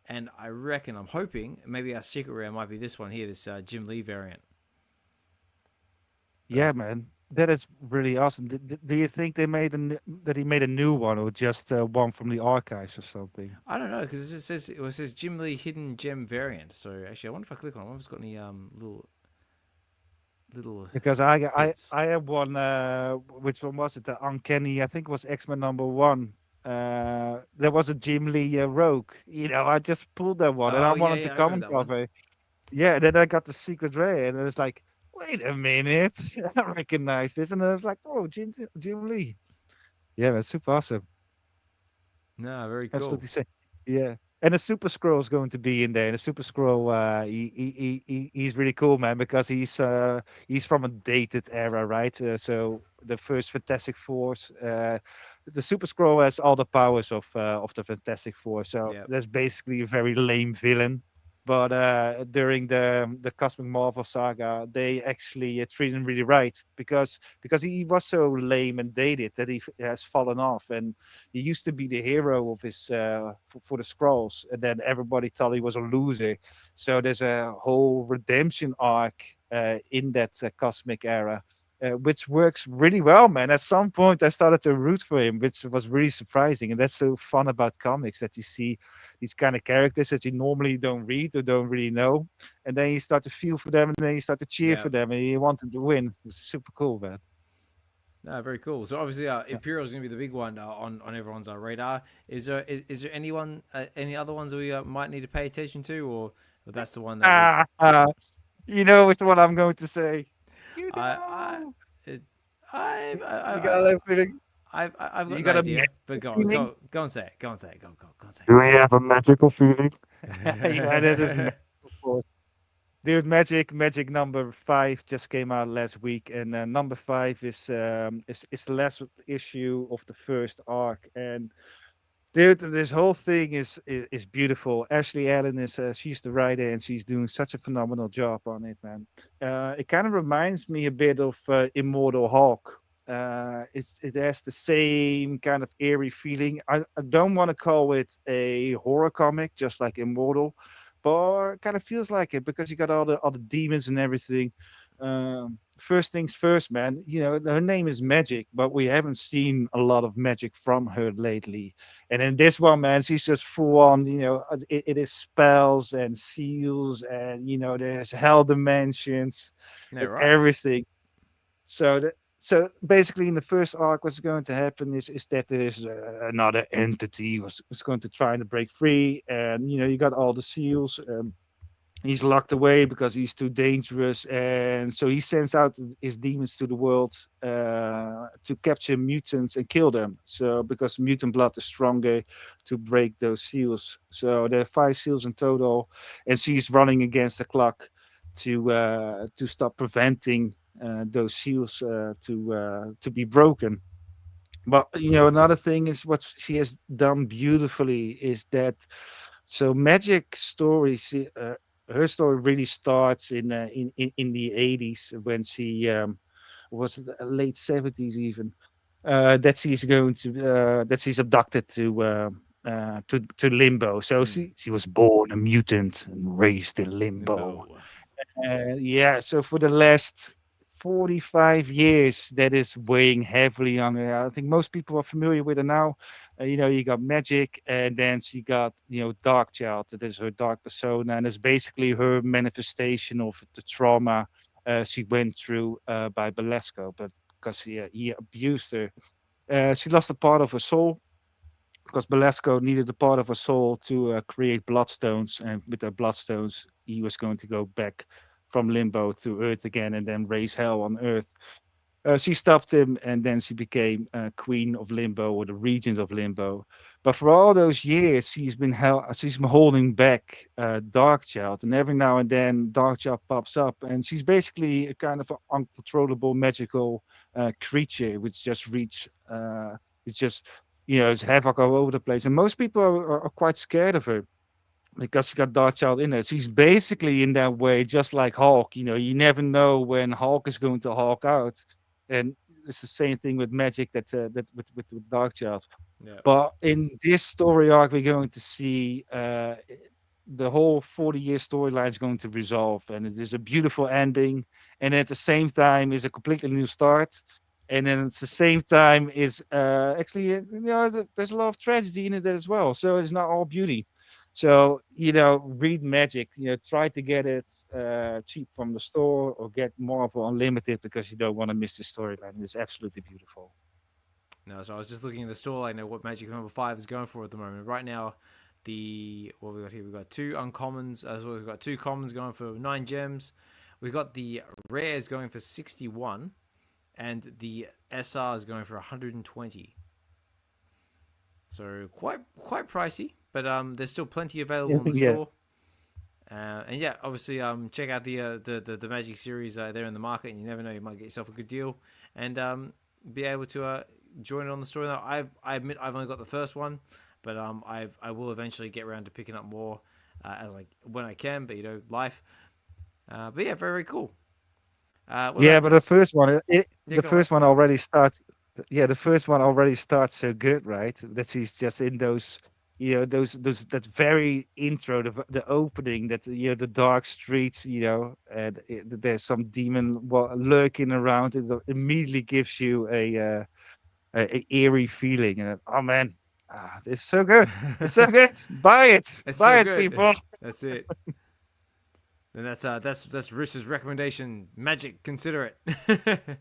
And I reckon, I'm hoping, maybe our secret rare might be this one here, this Jim Lee variant. Yeah, man. That is really awesome. Do you think they made that he made a new one, or just one from the archives or something? I don't know, because it says Jim Lee Hidden Gem variant. So actually, I wonder if I click on it, I wonder if it's got any little. Because I have one. Which one was it? The Uncanny. I think it was X-Men #1. There was a Jim Lee Rogue. I just pulled that one, and I wanted the common cover. Yeah, and then I got the secret rare, and it's like, wait a minute, I recognize this, and I was like, oh, Jim Lee. Yeah, that's super awesome. No, very cool. Absolutely same. Yeah. And the Super Scroll is going to be in there. And the Super Scroll, he's really cool, man, because he's from a dated era, right? So the first Fantastic Fours, the Super Scroll has all the powers of the Fantastic Four. So that's basically a very lame villain. But during the Cosmic Marvel saga, they actually treat him really right because he was so lame and dated that he has fallen off, and he used to be the hero of his for the Skrulls, and then everybody thought he was a loser. So there's a whole redemption arc in that cosmic era. Which works really well, man. At some point, I started to root for him, which was really surprising. And that's so fun about comics, that you see these kind of characters that you normally don't read or don't really know. And then you start to feel for them, and then you start to cheer for them, and you want them to win. It's super cool, man. No, very cool. So obviously, Imperial is going to be the big one on everyone's radar. Is there anyone any other ones that we might need to pay attention to, or that's the one that you know which one I'm going to say. You I know, it, I you got that feeling. I've got You an got a idea, magical but feeling. go and say it. Go and say it. Go and say Do you have a magical feeling? Yeah, that is it. of course. Dude, Magic number 5 just came out last week, and number 5 is the last issue of the first arc. And dude, this whole thing is beautiful. Ashley Allen is she's the writer, and she's doing such a phenomenal job on it, man. It kind of reminds me a bit of Immortal Hulk. It has the same kind of eerie feeling. I don't want to call it a horror comic, just like Immortal, but it kind of feels like it because you got all the demons and everything. First things first, man. You know, her name is Magik, but we haven't seen a lot of magic from her lately. And in this one, man, she's just full on. You know, it is spells and seals, and there's hell dimensions No, and right. everything. So basically, in the first arc, what's going to happen is that there is another entity was going to try to break free, and you got all the seals. He's locked away because he's too dangerous, and so he sends out his demons to the world to capture mutants and kill them. So because mutant blood is stronger to break those seals. So there are 5 seals in total, and she's running against the clock to stop preventing those seals to be broken. But another thing is what she has done beautifully is that so magic stories. Her story really starts in the 80s when she was it the late 70s even that she's abducted to limbo. So she was born a mutant and raised in limbo. Limbo. Yeah, so for the last 45 years, that is weighing heavily on her. I think most people are familiar with her now. You got Magic, and then she got, Dark Child. That is her dark persona, and it's basically her manifestation of the trauma she went through by Belasco, but because he abused her. She lost a part of her soul because Belasco needed a part of her soul to create bloodstones, and with the bloodstones, he was going to go back from limbo to Earth again, and then raise hell on Earth. She stopped him, and then she became queen of Limbo or the regent of Limbo. But for all those years, she's been holding back Darkchild, and every now and then Darkchild pops up, and she's basically a kind of an uncontrollable magical creature, which just it's just it's havoc all over the place, and most people are quite scared of her because she got Darkchild in her. She's basically in that way, just like Hulk. You never know when Hulk is going to Hulk out, and it's the same thing with Magic that with Darkchild. Yeah. But in this story arc, we're going to see the whole 40-year storyline is going to resolve, and it is a beautiful ending, and at the same time is a completely new start. And then at the same time is actually there's a lot of tragedy in it as well. So it's not all beauty. So read Magic. Try to get it cheap from the store or get Marvel Unlimited because you don't want to miss the storyline. It's absolutely beautiful. No, so I was just looking at the store. I know what Magic number 5 is going for at the moment. Right now, what we got here, we've got 2 uncommons as well. We've got 2 commons going for 9 gems. We've got the rares going for 61, and the SR is going for 120. So quite pricey, but there's still plenty available in the store. And yeah, obviously check out the Magic series there in the market, and you never know, you might get yourself a good deal and be able to join on the story. Now, I admit I've only got the first one, but I will eventually get around to picking up more when I can. But life. But yeah, very, very cool. But the first one, the first one already starts. Yeah, the first one already starts so good, right? That he's just in those, those that very intro, the opening, that the dark streets, and there's some demon lurking around. It immediately gives you a eerie feeling, and oh man, it's so good. It's so good. Buy it. Buy it, people. That's it. And that's Rich's recommendation. Magic, consider it.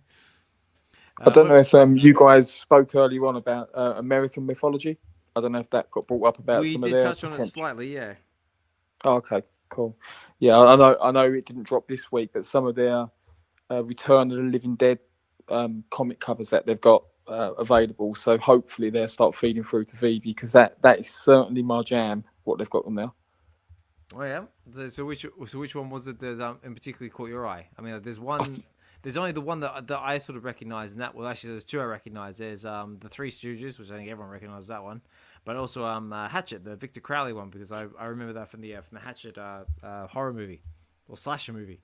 I don't know if you guys spoke earlier on about American mythology. I don't know if that got brought up about we some of did their touch on it slightly, yeah. Oh, okay, cool. Yeah, I know it didn't drop this week, but some of their Return of the Living Dead comic covers that they've got available. So hopefully they'll start feeding through to VeVe, because that is certainly my jam. What they've got on there. Oh yeah. So which one was it that in particularly caught your eye? I mean, there's one. There's only the one that I sort of recognize, and that well, actually, there's two I recognize. There's the Three Stooges, which I think everyone recognizes that one, but also Hatchet, the Victor Crowley one, because I remember that from the Hatchet horror movie or slasher movie.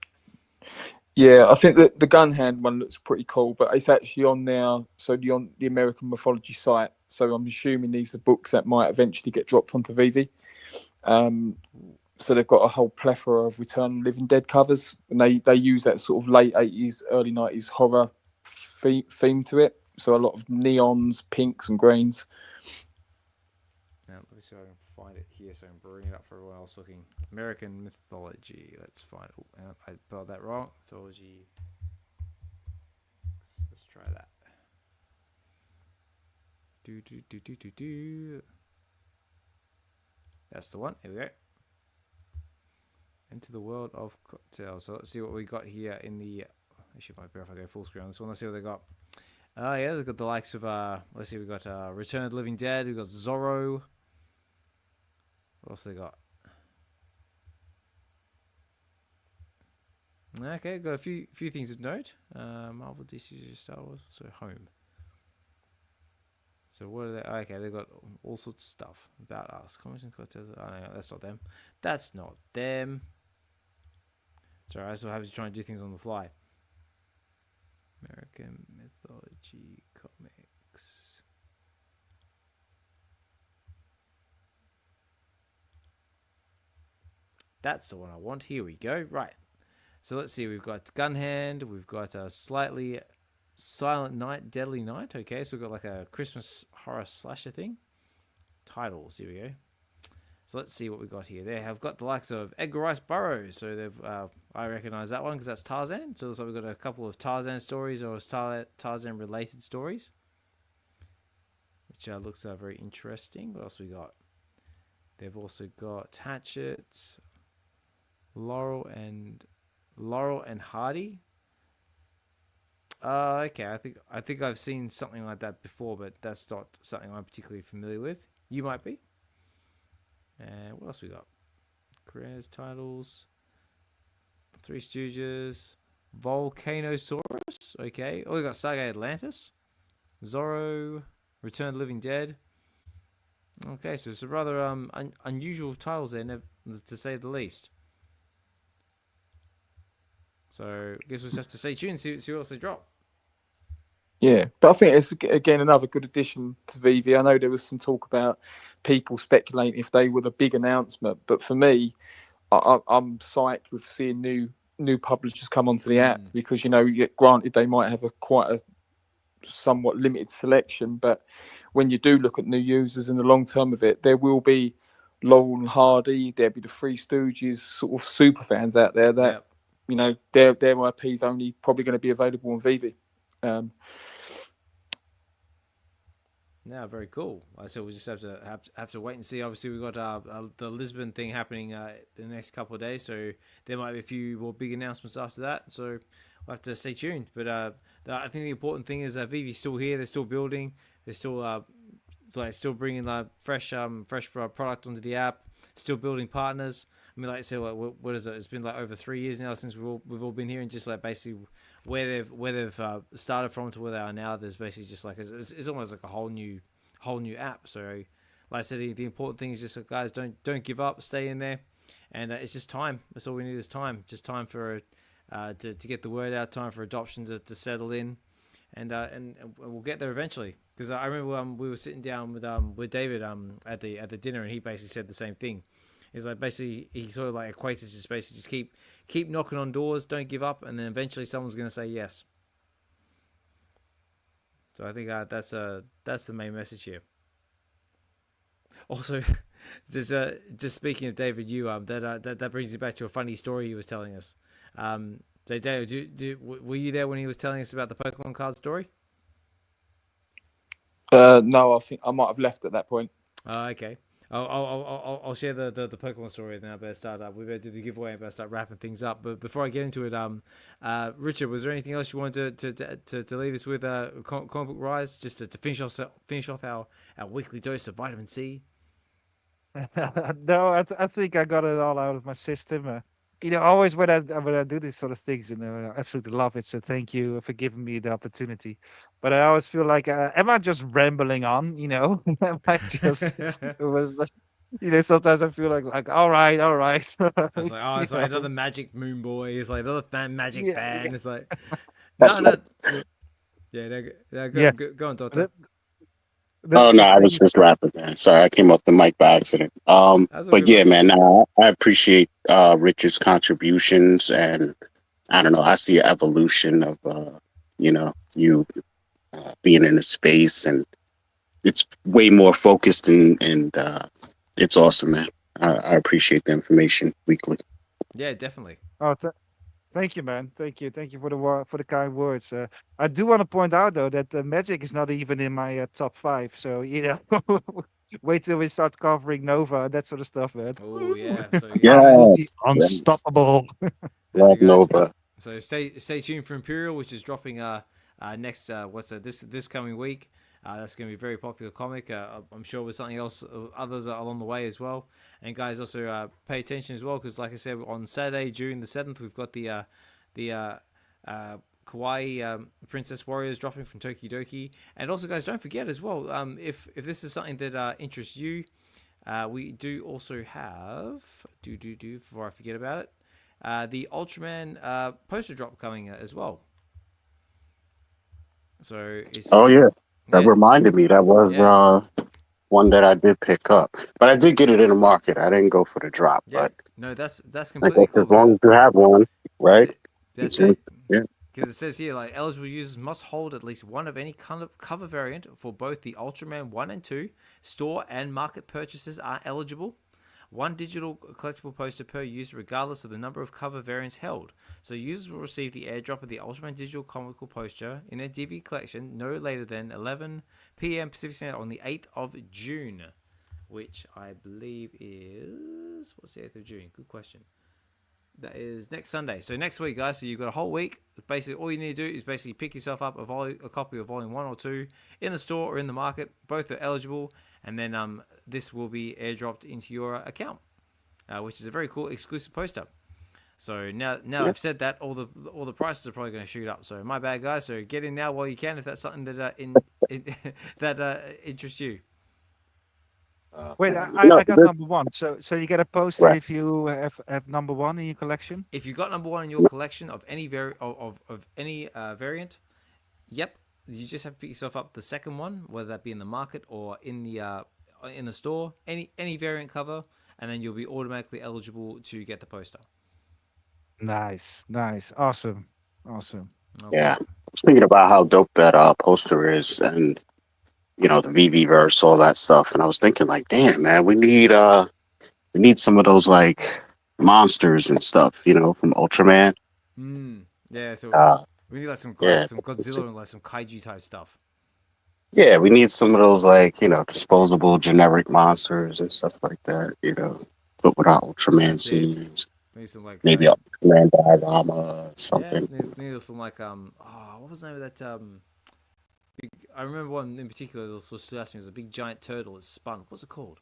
Yeah, I think that the gun hand one looks pretty cool, but it's actually on there, so on the American mythology site. So I'm assuming these are books that might eventually get dropped onto VeVe. So they've got a whole plethora of Return of the Living Dead covers, and they use that sort of late 80s, early 90s horror theme to it. So a lot of neons, pinks, and greens. Now, let me see if I can find it here so I can bring it up for everyone else looking. American mythology. Let's find it. Oh, I spelled that wrong. Mythology. Let's try that. Do. That's the one. Here we go. Into the world of cocktails. So let's see what we got here in the. Actually, it might be if I go full screen on this one. Let's see what they got. Yeah, they've got the likes of. Let's see, we got Return of the Living Dead. We've got Zorro. What else they got? Okay, got a few things of note. Marvel, DC, Star Wars, so home. So what are they? Okay, they've got all sorts of stuff about us. Comics and cocktails. Oh, no, that's not them. That's not them. Sorry, I still have to try and do things on the fly. American mythology comics. That's the one I want. Here we go. Right. So let's see. We've got Gunhand. We've got a slightly Silent Night, Deadly Night. Okay, so we've got like a Christmas horror slasher thing. Titles. Here we go. So let's see what we got here. They have got the likes of Edgar Rice Burroughs. So they've, I recognize that one because that's Tarzan. So looks like we've got a couple of Tarzan stories or Tarzan related stories, which looks very interesting. What else we got? They've also got Hatchet, Laurel and Hardy. Okay, I think I've seen something like that before, but that's not something I'm particularly familiar with. You might be. And what else we got? Careers, titles, Three Stooges, Volcanosaurus. Okay. Oh, we got Saga Atlantis, Zorro, Return of the Living Dead. Okay, so it's a rather unusual titles there, to say the least. So I guess we'll just have to stay tuned, see what else they drop. Yeah, but I think it's again another good addition to VeVe. I know there was some talk about people speculating if they were the big announcement, but for me, I'm psyched with seeing new publishers come onto the app, because granted they might have quite a somewhat limited selection, but when you do look at new users in the long term of it, there will be Laurel and Hardy, there'll be the Three Stooges sort of super fans out there that their IP is only probably going to be available on VeVe. Yeah, very cool. I said we'll just have to wait and see. Obviously, we've got the Lisbon thing happening the next couple of days, so there might be a few more big announcements after that. So we'll have to stay tuned. But I think the important thing is that VeVe's still here. They're still building. They're still still bringing fresh product onto the app. Still building partners. I mean, like I said, what is it? It's been like over 3 years now since we've all been here, and just like basically where they've started from to where they are now. There's basically just like it's almost like a whole new app. So, like I said, the important thing is just like, guys, don't give up, stay in there, and it's just time. That's all we need is time. Just time for to get the word out. Time for adoption to settle in, and we'll get there eventually. Because I remember we were sitting down with David at the dinner, and he basically said the same thing. Is like basically he sort of like equates it just basically just keep knocking on doors, don't give up, and then eventually someone's going to say yes. So I think that's the main message here. Also, just speaking of David, that brings you back to a funny story he was telling us. So David, were you there when he was telling us about the Pokemon card story? No, I think I might have left at that point. Okay. I'll share the Pokemon story, and then I better start up. We better do the giveaway and better start wrapping things up. But before I get into it, Richard, was there anything else you wanted to leave us with? Comic Book Rise, just to finish off our weekly dose of vitamin C. No, I think I got it all out of my system. Always when I do these sort of things, I absolutely love it. So thank you for giving me the opportunity. But I always feel like, am I just rambling on? Am I just? It was like, sometimes I feel like, all right, all right. I was like, oh, it's like another Magic Moon Boy. It's like another Magic fan. Yeah. It's like, That's no. Yeah, go on, Dokta. Oh no, I was just rapping, man. Sorry, I came off the mic by accident. But yeah, man, I appreciate Richard's contributions, and I don't know, I see an evolution of you being in the space, and it's way more focused, and it's awesome, man. I appreciate the information weekly. Yeah, definitely. Oh, thank you, man. Thank you for the kind words. I do want to point out though that Magic is not even in my top 5. So wait till we start covering Nova, that sort of stuff, man. Oh yeah, so unstoppable. Love Nova. So stay tuned for Imperial, which is dropping next this coming week. That's going to be a very popular comic. I'm sure with something else, others are along the way as well. And guys, also pay attention as well, because like I said, on Saturday, June the 7th, we've got the Kawaii Princess Warriors dropping from Tokidoki. And also, guys, don't forget as well, if this is something that interests you, we do also have before I forget about it, the Ultraman poster drop coming as well. So it's That reminded me. That was one that I did pick up, but I did get it in the market. I didn't go for the drop. Yeah. But no, that's completely cool. As long as you have one, right? That's it. Yeah. Because it says here, like, eligible users must hold at least one of any kind of cover variant for both the Ultraman 1 and 2. Store and market purchases are eligible. One digital collectible poster per user, regardless of the number of cover variants held. So users will receive the airdrop of the Ultraman digital comical poster in their DV collection no later than 11 p.m. Pacific Standard on the 8th of June, which I believe is... What's the 8th of June? Good question. That is next Sunday. So next week, guys. So you've got a whole week. Basically, all you need to do is basically pick yourself up a copy of Volume 1 or 2 in the store or in the market. Both are eligible. And then this will be airdropped into your account, which is a very cool exclusive poster. So now I've said that, all the prices are probably going to shoot up. So my bad, guys. So get in now while you can if that's something that that interests you. Wait, I got number 1. So you get a poster if you have number 1 in your collection. If you got number 1 in your collection of any variant, yep. You just have to pick yourself up the second one, whether that be in the market or in the store, any variant cover, and then you'll be automatically eligible to get the poster. Nice, awesome. Okay. Yeah, I was thinking about how dope that poster is, and the VeVe-verse, all that stuff, and I was thinking like, damn, man, we need some of those like monsters and stuff, from Ultraman. Yeah, so. We need like some Godzilla and like some kaiju type stuff. Yeah, we need some of those like disposable generic monsters and stuff like that. But without Ultraman scenes. Maybe some like maybe Ultraman diorama or something. Yeah, need some like what was the name of that I remember one in particular that was stood out to me. It was a big giant turtle that spun. What's it called?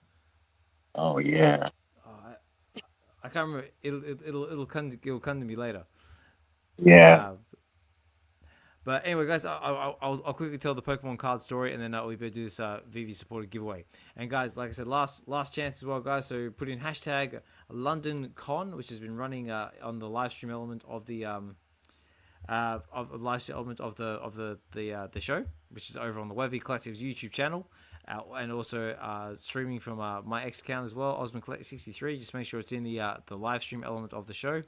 Oh yeah. I can't remember. It'll come to me later. Yeah. But anyway, guys, I'll quickly tell the Pokemon card story, and then we better do this VeVe supported giveaway. And guys, like I said, last chance as well, guys. So put in hashtag LondonCon, which has been running on the live stream element of the the show, which is over on the VeVe Collectives YouTube channel, and also streaming from my X account as well, Osman Collect 63. Just make sure it's in the live stream element of the show.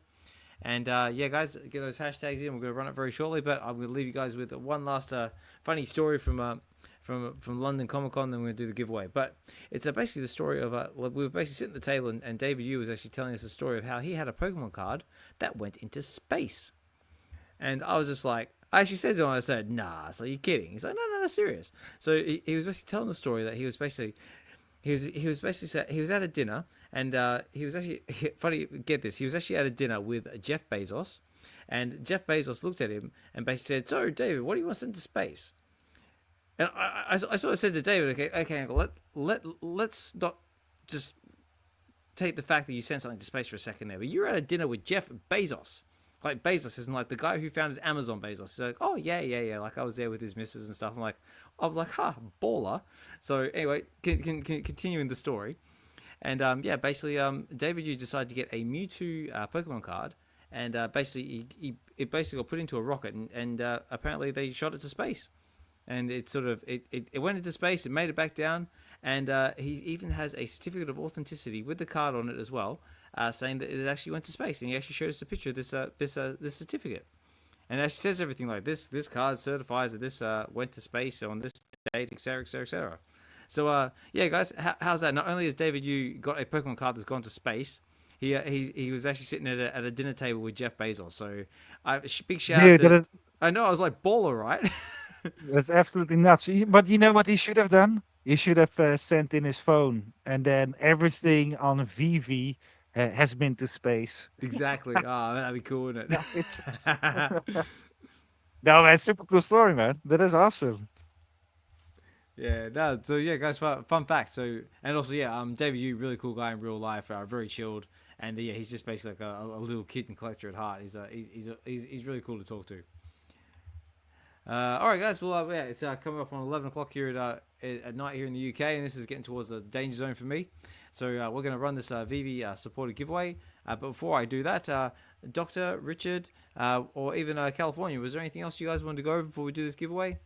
And yeah, guys, get those hashtags in. We're going to run it very shortly, but I'm going to leave you guys with one last funny story from London Comic Con. Then we're going to do the giveaway. But it's basically the story of we were basically sitting at the table, and David Yu was actually telling us a story of how he had a Pokemon card that went into space. And I was just like, I actually said to him, I said, nah, so you're kidding. He's like, no, of serious. So he was basically telling the story that he was at a dinner, and he was actually funny. Get this, he was actually at a dinner with Jeff Bezos, and Jeff Bezos looked at him and basically said, "So, David, what do you want to send to space?" And I sort of said to David, "Okay, Uncle, let's not just take the fact that you sent something to space for a second there, but you're at a dinner with Jeff Bezos." Like, Bezos isn't like the guy who founded Amazon. Bezos. He's like, "Oh yeah. Like, I was there with his missus and stuff." I was like, baller. So anyway, continuing the story, and basically, David, you decided to get a Mewtwo Pokemon card, and basically, it basically got put into a rocket, and apparently they shot it to space, and it went into space, it made it back down, and he even has a certificate of authenticity with the card on it as well, saying that it actually went to space, and he actually showed us a picture of this certificate, and it actually says everything like this card certifies that this went to space on this date, etc., etc., etc. So yeah, guys, how's that? Not only has David Yu got a Pokemon card that's gone to space, he was actually sitting at a dinner table with Jeff Bezos. So big shout out to. I know, I was like, baller, right? That's absolutely nuts. But you know what he should have done? He should have sent in his phone, and then everything on VeVe has been to space. Exactly. Oh, that'd be cool, wouldn't it? No, man, super cool story, man. That is awesome. Yeah, no. So yeah, guys, fun fact. So, and also, yeah, David Yu, really cool guy in real life, very chilled, and yeah, he's just basically like a little kid and collector at heart. He's really cool to talk to. All right, guys. Well, yeah, it's coming up on 11 o'clock here at night here in the UK, and this is getting towards the danger zone for me. So we're going to run this VeVe supported giveaway. But before I do that, Dokta, Richard, or even California, was there anything else you guys wanted to go over before we do this giveaway?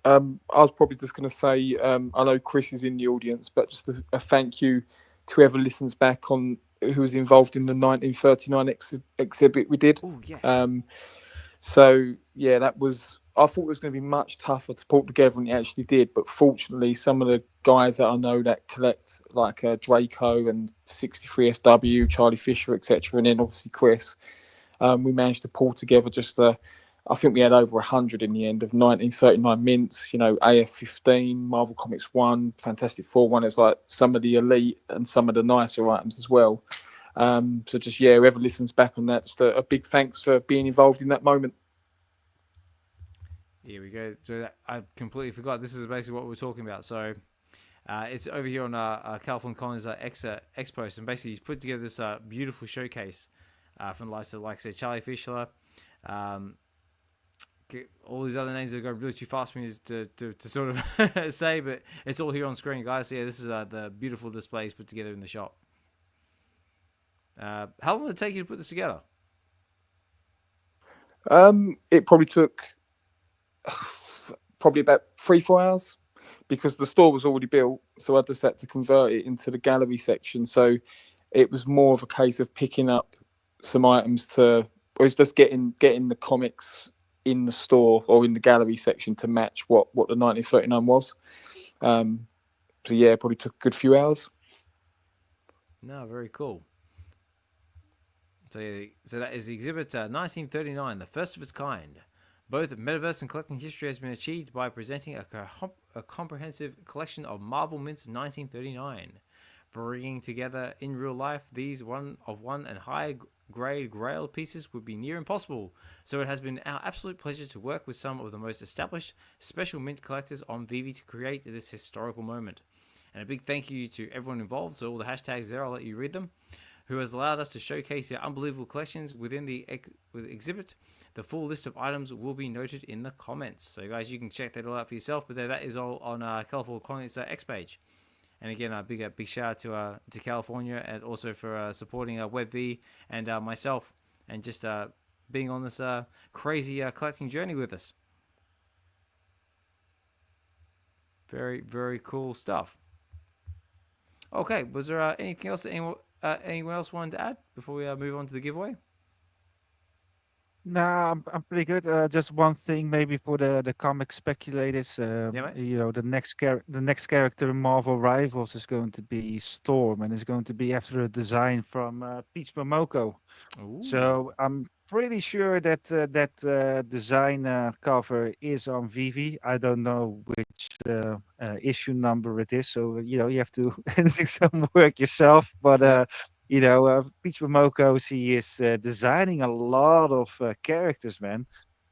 I was probably just going to say, I know Chris is in the audience, but just a thank you to whoever listens back on who was involved in the 1939 exhibit we did. Oh, yeah. So, yeah, I thought it was going to be much tougher to pull together than it actually did. But fortunately, some of the guys that I know that collect, like Draco and 63SW, Charlie Fisher, etc., and then obviously Chris, we managed to pull together I think we had over 100 in the end of 1939 mints, AF-15, Marvel Comics 1, Fantastic Four 1. It's like some of the elite and some of the nicer items as well. So just, yeah, whoever listens back on that, just a big thanks for being involved in that moment. Here we go. So I completely forgot. This is basically what we're talking about. So it's over here on California Collins X Post, and basically he's put together this beautiful showcase from the likes of, like I said, Charlie Fisher, all these other names are going really too fast for me to sort of say, but it's all here on screen, guys. So yeah, this is the beautiful displays put together in the shop. How long did it take you to put this together? It probably took about 3-4 hours because the store was already built, so I just had to convert it into the gallery section. So it was more of a case of picking up some items or it's just getting the comics in the store or in the gallery section to match what the 1939 was. So yeah, it probably took a good few hours. No, very cool. So that is the exhibit 1939, the first of its kind. Both Metaverse and collecting history has been achieved by presenting a comprehensive collection of Marvel Mints 1939. Bringing together in real life these one-of-one and higher grade grail pieces would be near impossible, so it has been our absolute pleasure to work with some of the most established special mint collectors on VeVe to create this historical moment. And a big thank you to everyone involved, so all the hashtags there, I'll let you read them, who has allowed us to showcase their unbelievable collections within the exhibit. The full list of items will be noted in the comments. So guys, you can check that all out for yourself, but that is all on California Comics X page. And again, a big shout out to California, and also for supporting VeVe and myself, and just being on this crazy collecting journey with us. Very, very cool stuff. Okay, was there anything else that anyone else wanted to add before we move on to the giveaway? Nah, I'm pretty good. Just one thing, maybe for the comic speculators. Mate. The next character in Marvel Rivals is going to be Storm, and it's going to be after a design from Peach Momoko. Ooh. So I'm pretty sure that that design cover is on VeVe. I don't know which issue number it is, so you have to do some work yourself. But Peach Momoko, she is designing a lot of characters, man.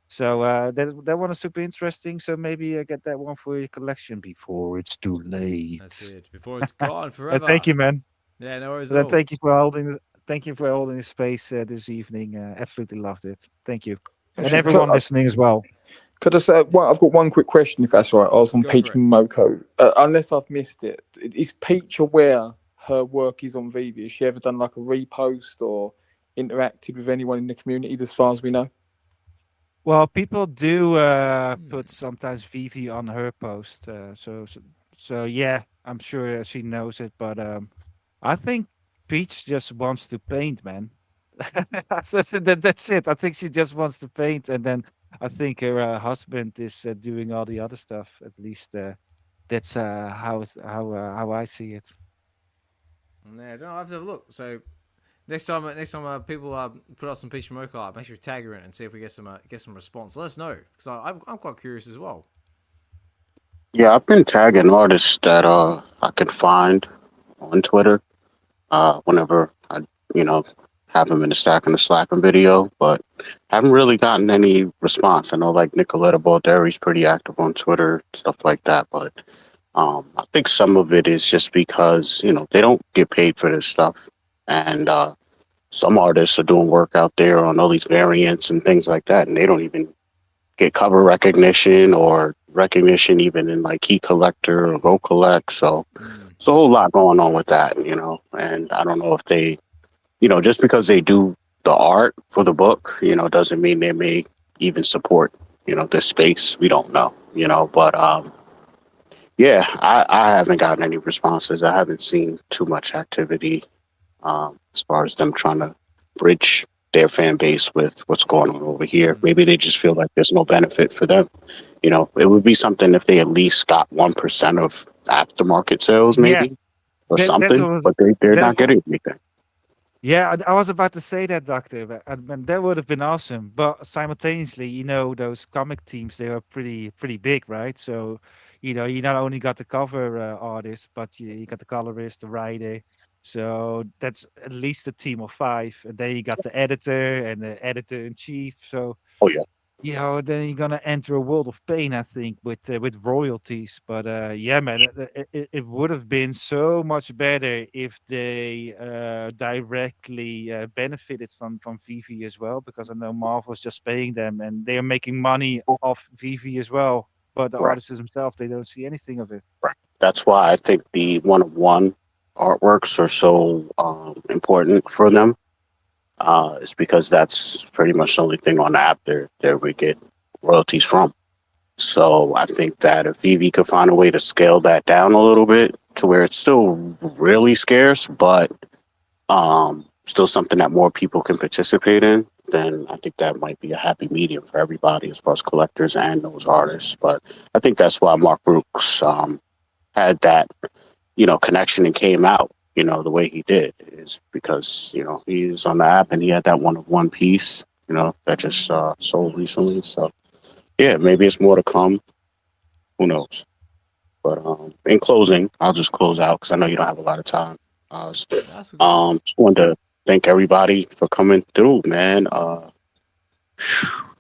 So that one is super interesting. So maybe get that one for your collection before it's too late. That's it. Before it's gone And forever. thank you, man. Yeah, no worries And at all. thank you for holding. Thank you for holding the space this evening. Absolutely loved it. Thank you, and Actually, everyone listening as well. Could I say, I've got one quick question, if that's all right. I was on Go Peach for it. Momoko. Unless I've missed it, is Peach aware her work is on VeVe? Has she ever done like a repost or interacted with anyone in the community, as far as we know? Well, people do put sometimes VeVe on her post. So yeah, I'm sure she knows it. But I think Peach just wants to paint, man. That's it. I think she just wants to paint, and then I think her husband is doing all the other stuff. At least that's how I see it. Yeah, I don't know. I have to have a look. So next time people put up some Peach Momoko art, make sure you tag her in and see if we get some response. Let us know, because I'm quite curious as well. Yeah, I've been tagging artists that I can find on Twitter whenever I have them in the stack in the slapping video, but haven't really gotten any response. I know like Nicoletta Balderi's pretty active on Twitter, stuff like that, but I think some of it is just because they don't get paid for this stuff, and some artists are doing work out there on all these variants and things like that, and they don't even get cover recognition or recognition even in like Key Collector or Go Collect. So there's a whole lot going on with that, and I don't know if they, just because they do the art for the book, doesn't mean they may even support, this space. We don't know, but yeah, I haven't gotten any responses. I haven't seen too much activity as far as them trying to bridge their fan base with what's going on over here. Maybe they just feel like there's no benefit for them. It would be something if they at least got 1% of aftermarket sales, maybe, or something, but they're not getting anything. Yeah, I was about to say that, Doctor, and that would have been awesome. But simultaneously, those comic teams, they are pretty big, right? So, you not only got the cover artist, but you got the colorist, the writer. So that's at least a team of 5, and then you got the editor and the editor in chief. So, Oh yeah. then you're gonna enter a world of pain, I think, with royalties. But yeah, man, it would have been so much better if they directly benefited from VeVe as well, because I know Marvel's just paying them, and they are making money off VeVe as well. But the Right. artists themselves, they don't see anything of it. Right. That's why I think the one-of-one artworks are so important for them. It's because that's pretty much the only thing on the app there we get royalties from. So I think that if VeVe could find a way to scale that down a little bit to where it's still really scarce, but still something that more people can participate in, then I think that might be a happy medium for everybody as far as collectors and those artists. But I think that's why Mark Brooks had that, connection and came out, the way he did, is because, he's on the app and he had that one-of-one piece, that just sold recently. So yeah, maybe it's more to come. Who knows? But in closing, I'll just close out because I know you don't have a lot of time. Just wanted to thank everybody for coming through, man.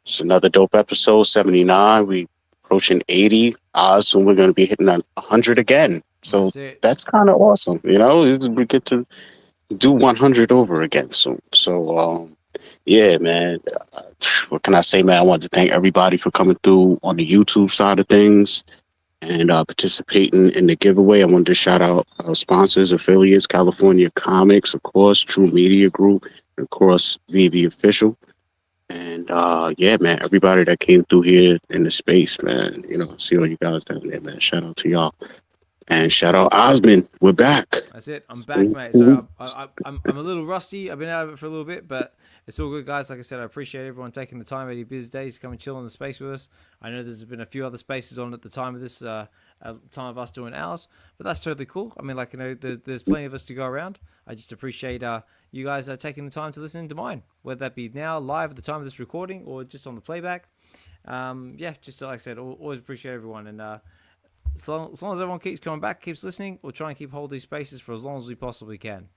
It's another dope episode, 79. We approaching 80. Soon we're going to be hitting 100 again. So that's kind of awesome. We get to do 100 over again soon. So, yeah, man. What can I say, man? I want to thank everybody for coming through on the YouTube side of things and participating in the giveaway. I wanted to shout out our sponsors, affiliates, California Comics, of course, True Media Group, and of course, VeVe Official. And yeah, man, everybody that came through here in the space, man, see all you guys down there, man. Shout out to y'all. And shout out Osmond. We're back. That's it. I'm back, mate. So I'm a little rusty. I've been out of it for a little bit, but it's all good, guys. Like I said, I appreciate everyone taking the time out of your busy days to come and chill in the space with us. I know there's been a few other spaces on at the time of this, time of us doing ours, but that's totally cool. I mean, like, you know, there's plenty of us to go around. I just appreciate you guys taking the time to listen to mine, whether that be now live at the time of this recording or just on the playback. Yeah, just like I said, always appreciate everyone. And as long as everyone keeps coming back, keeps listening, we'll try and keep hold of these spaces for as long as we possibly can.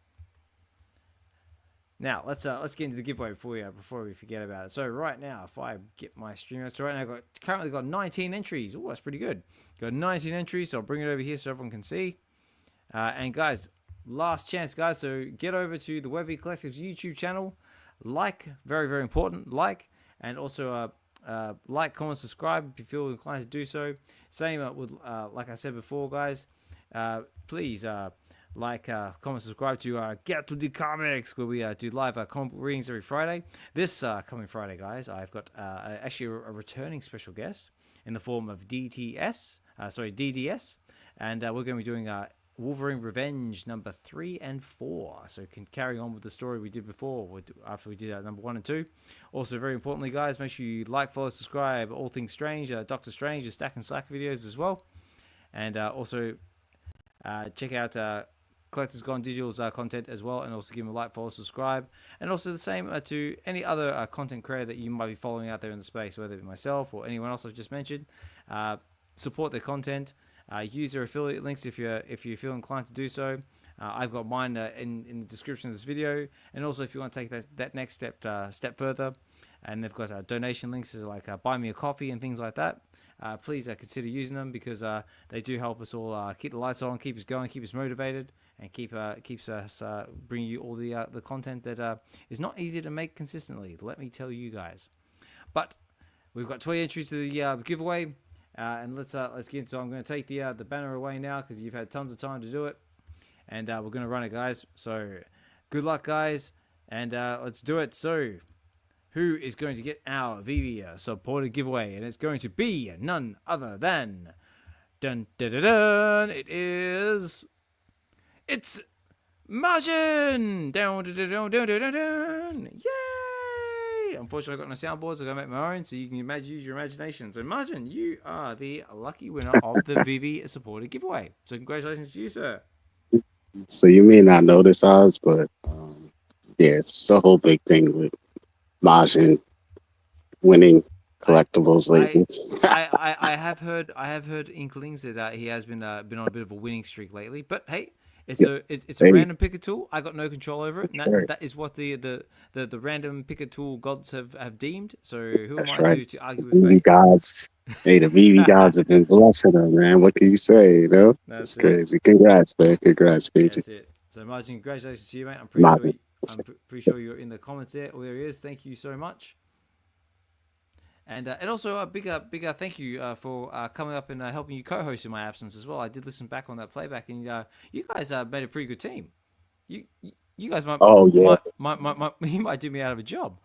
Now let's get into the giveaway before we forget about it. So right now, if I get my stream, so right now I've currently got 19 entries. Oh, that's pretty good. Got 19 entries, so I'll bring it over here so everyone can see. And guys, last chance, guys. So get over to the VeVe Collectives YouTube channel, like, very very important, like, and also like, comment, subscribe if you feel inclined to do so. Same with like I said before, guys. Please like, comment, subscribe to Get to the Comics, where we do live comic book readings every Friday. This coming Friday, guys, I've got actually a returning special guest in the form of DDS, and we're going to be doing Wolverine Revenge number 3 and 4, so can carry on with the story we did before after we did number 1 and 2. Also, very importantly, guys, make sure you like, follow, subscribe all things strange, Doctor Strange, the Stack and Slack videos as well, and also check out Collectors Gone Digital's content as well, and also give them a like, follow, subscribe, and also the same to any other content creator that you might be following out there in the space, whether it be myself or anyone else I've just mentioned. Support their content. Use their affiliate links if you feel inclined to do so. I've got mine in the description of this video, and also if you want to take that next step further, and they've got donation links like buy me a coffee and things like that. Please consider using them, because they do help us all keep the lights on, keep us going, keep us motivated, and keeps us bringing you all the content that is not easy to make consistently. Let me tell you guys. But we've got 20 entries to the giveaway. And let's get into it. I'm going to take the banner away now, because you've had tons of time to do it, and we're going to run it, guys. So good luck, guys, and let's do it. So who is going to get our VeVe supported giveaway? And it's going to be none other than it's Margin. Yay! Unfortunately, I've got no soundboards, so I'm going to make my own, so you can use your imagination. So Margin, you are the lucky winner of the VeVe supported giveaway. So congratulations to you, sir. So you may not know this, Oz, but yeah, it's a whole big thing with Majin winning collectibles lately. I have heard inklings that he has been on a bit of a winning streak lately. But hey, it's a random picker tool. I got no control over it. That is what the random picker tool gods have deemed. So who am I to argue with fate? Gods. Hey, the VeVe gods have been blessing them, man. What can you say? You know, that's crazy. Congrats, man. Congrats, Paige. That's it. So Margin, congratulations to you, mate. I'm pretty sure you're in the comments there. Oh, there he is. Thank you so much. And also a bigger thank you for coming up and helping you co-host in my absence as well. I did listen back on that playback, and you guys made a pretty good team. You guys might. Oh yeah. He might do me out of a job.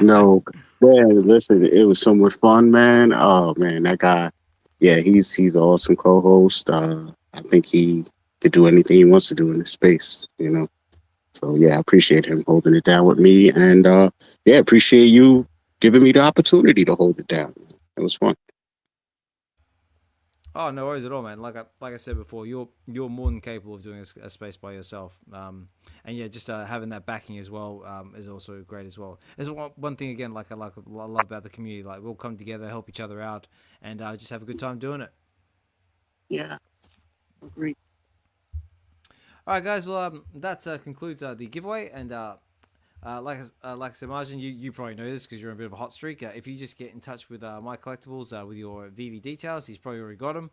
No, man. Listen, it was so much fun, man. Oh man, that guy. Yeah, he's an awesome co-host. I think he could do anything he wants to do in this space. You know. So yeah, I appreciate him holding it down with me, and yeah, appreciate you giving me the opportunity to hold it down. It was fun. Oh, no worries at all, man. Like I said before, you're more than capable of doing a space by yourself. And yeah, just having that backing as well is also great as well. There's one thing again, like I love about the community. Like we'll come together, help each other out, and just have a good time doing it. Yeah, agreed. All right, guys. Well, that concludes the giveaway, and like I said, Margin, you probably know this because you're on a bit of a hot streak. If you just get in touch with my collectibles with your VeVe details, he's probably already got them.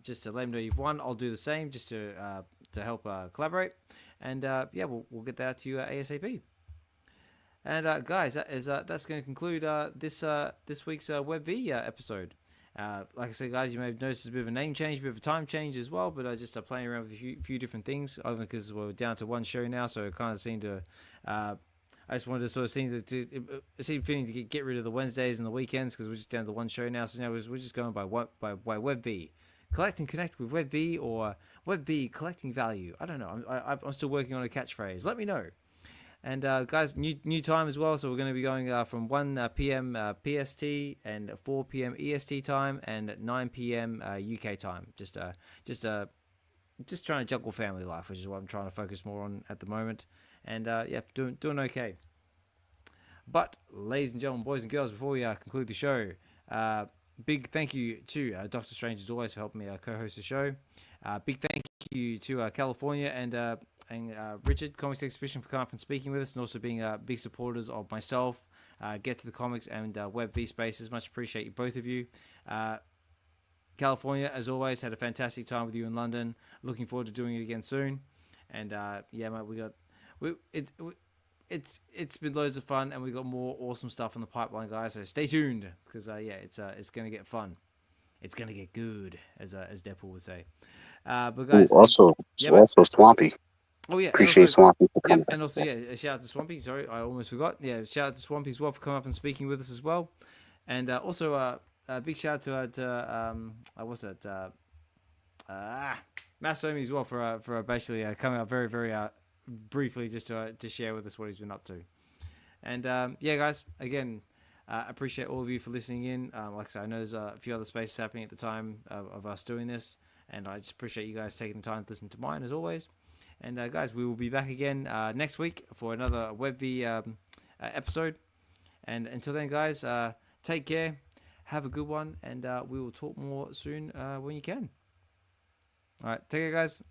Just to let him know you've won. I'll do the same just to help collaborate, and yeah, we'll get that to you ASAP. And guys, that's going to conclude this week's VeVe episode. Like I said, guys, you may have noticed a bit of a name change, a bit of a time change as well, but I just playing around with a few different things, over because we're down to one show now, so it kind of seemed to, I just wanted to sort of it seemed fitting to get rid of the Wednesdays and the weekends, because we're just down to one show now, so now we're just going by VeVe, collect and connect with WebVe or WebVe collecting value. I don't know. I'm still working on a catchphrase. Let me know. And guys, new time as well. So we're going to be going from 1 p.m. PST and 4 p.m. EST time and 9 p.m. UK time. Just trying to juggle family life, which is what I'm trying to focus more on at the moment. And yeah, doing okay. But ladies and gentlemen, boys and girls, before we conclude the show, big thank you to Dr. Strange as always for helping me co-host the show. Big thank you to California and Richard Comics Exhibition for coming up and speaking with us, and also being big supporters of myself, Get to the Comics and WebVe Spaces. Much appreciate you, both of you. California, as always, had a fantastic time with you in London. Looking forward to doing it again soon. And yeah, mate, it's been loads of fun, and we got more awesome stuff in the pipeline, guys. So stay tuned, because yeah, it's gonna get fun. It's gonna get good, as Deadpool would say. But guys, also Swampy. Oh yeah, appreciate Swampy for coming. Yep, and also yeah, shout out to Swampy. Sorry, I almost forgot. Yeah, shout out to Swampy as well for coming up and speaking with us as well. And also a big shout out to what's that? Masomi as well for basically coming up very very briefly just to share with us what he's been up to. And yeah, guys, again, appreciate all of you for listening in. Like I said, I know there's a few other spaces happening at the time of us doing this, and I just appreciate you guys taking the time to listen to mine as always. And guys, we will be back again next week for another WebVe episode. And until then, guys, take care, have a good one, and we will talk more soon when you can. All right, take care, guys.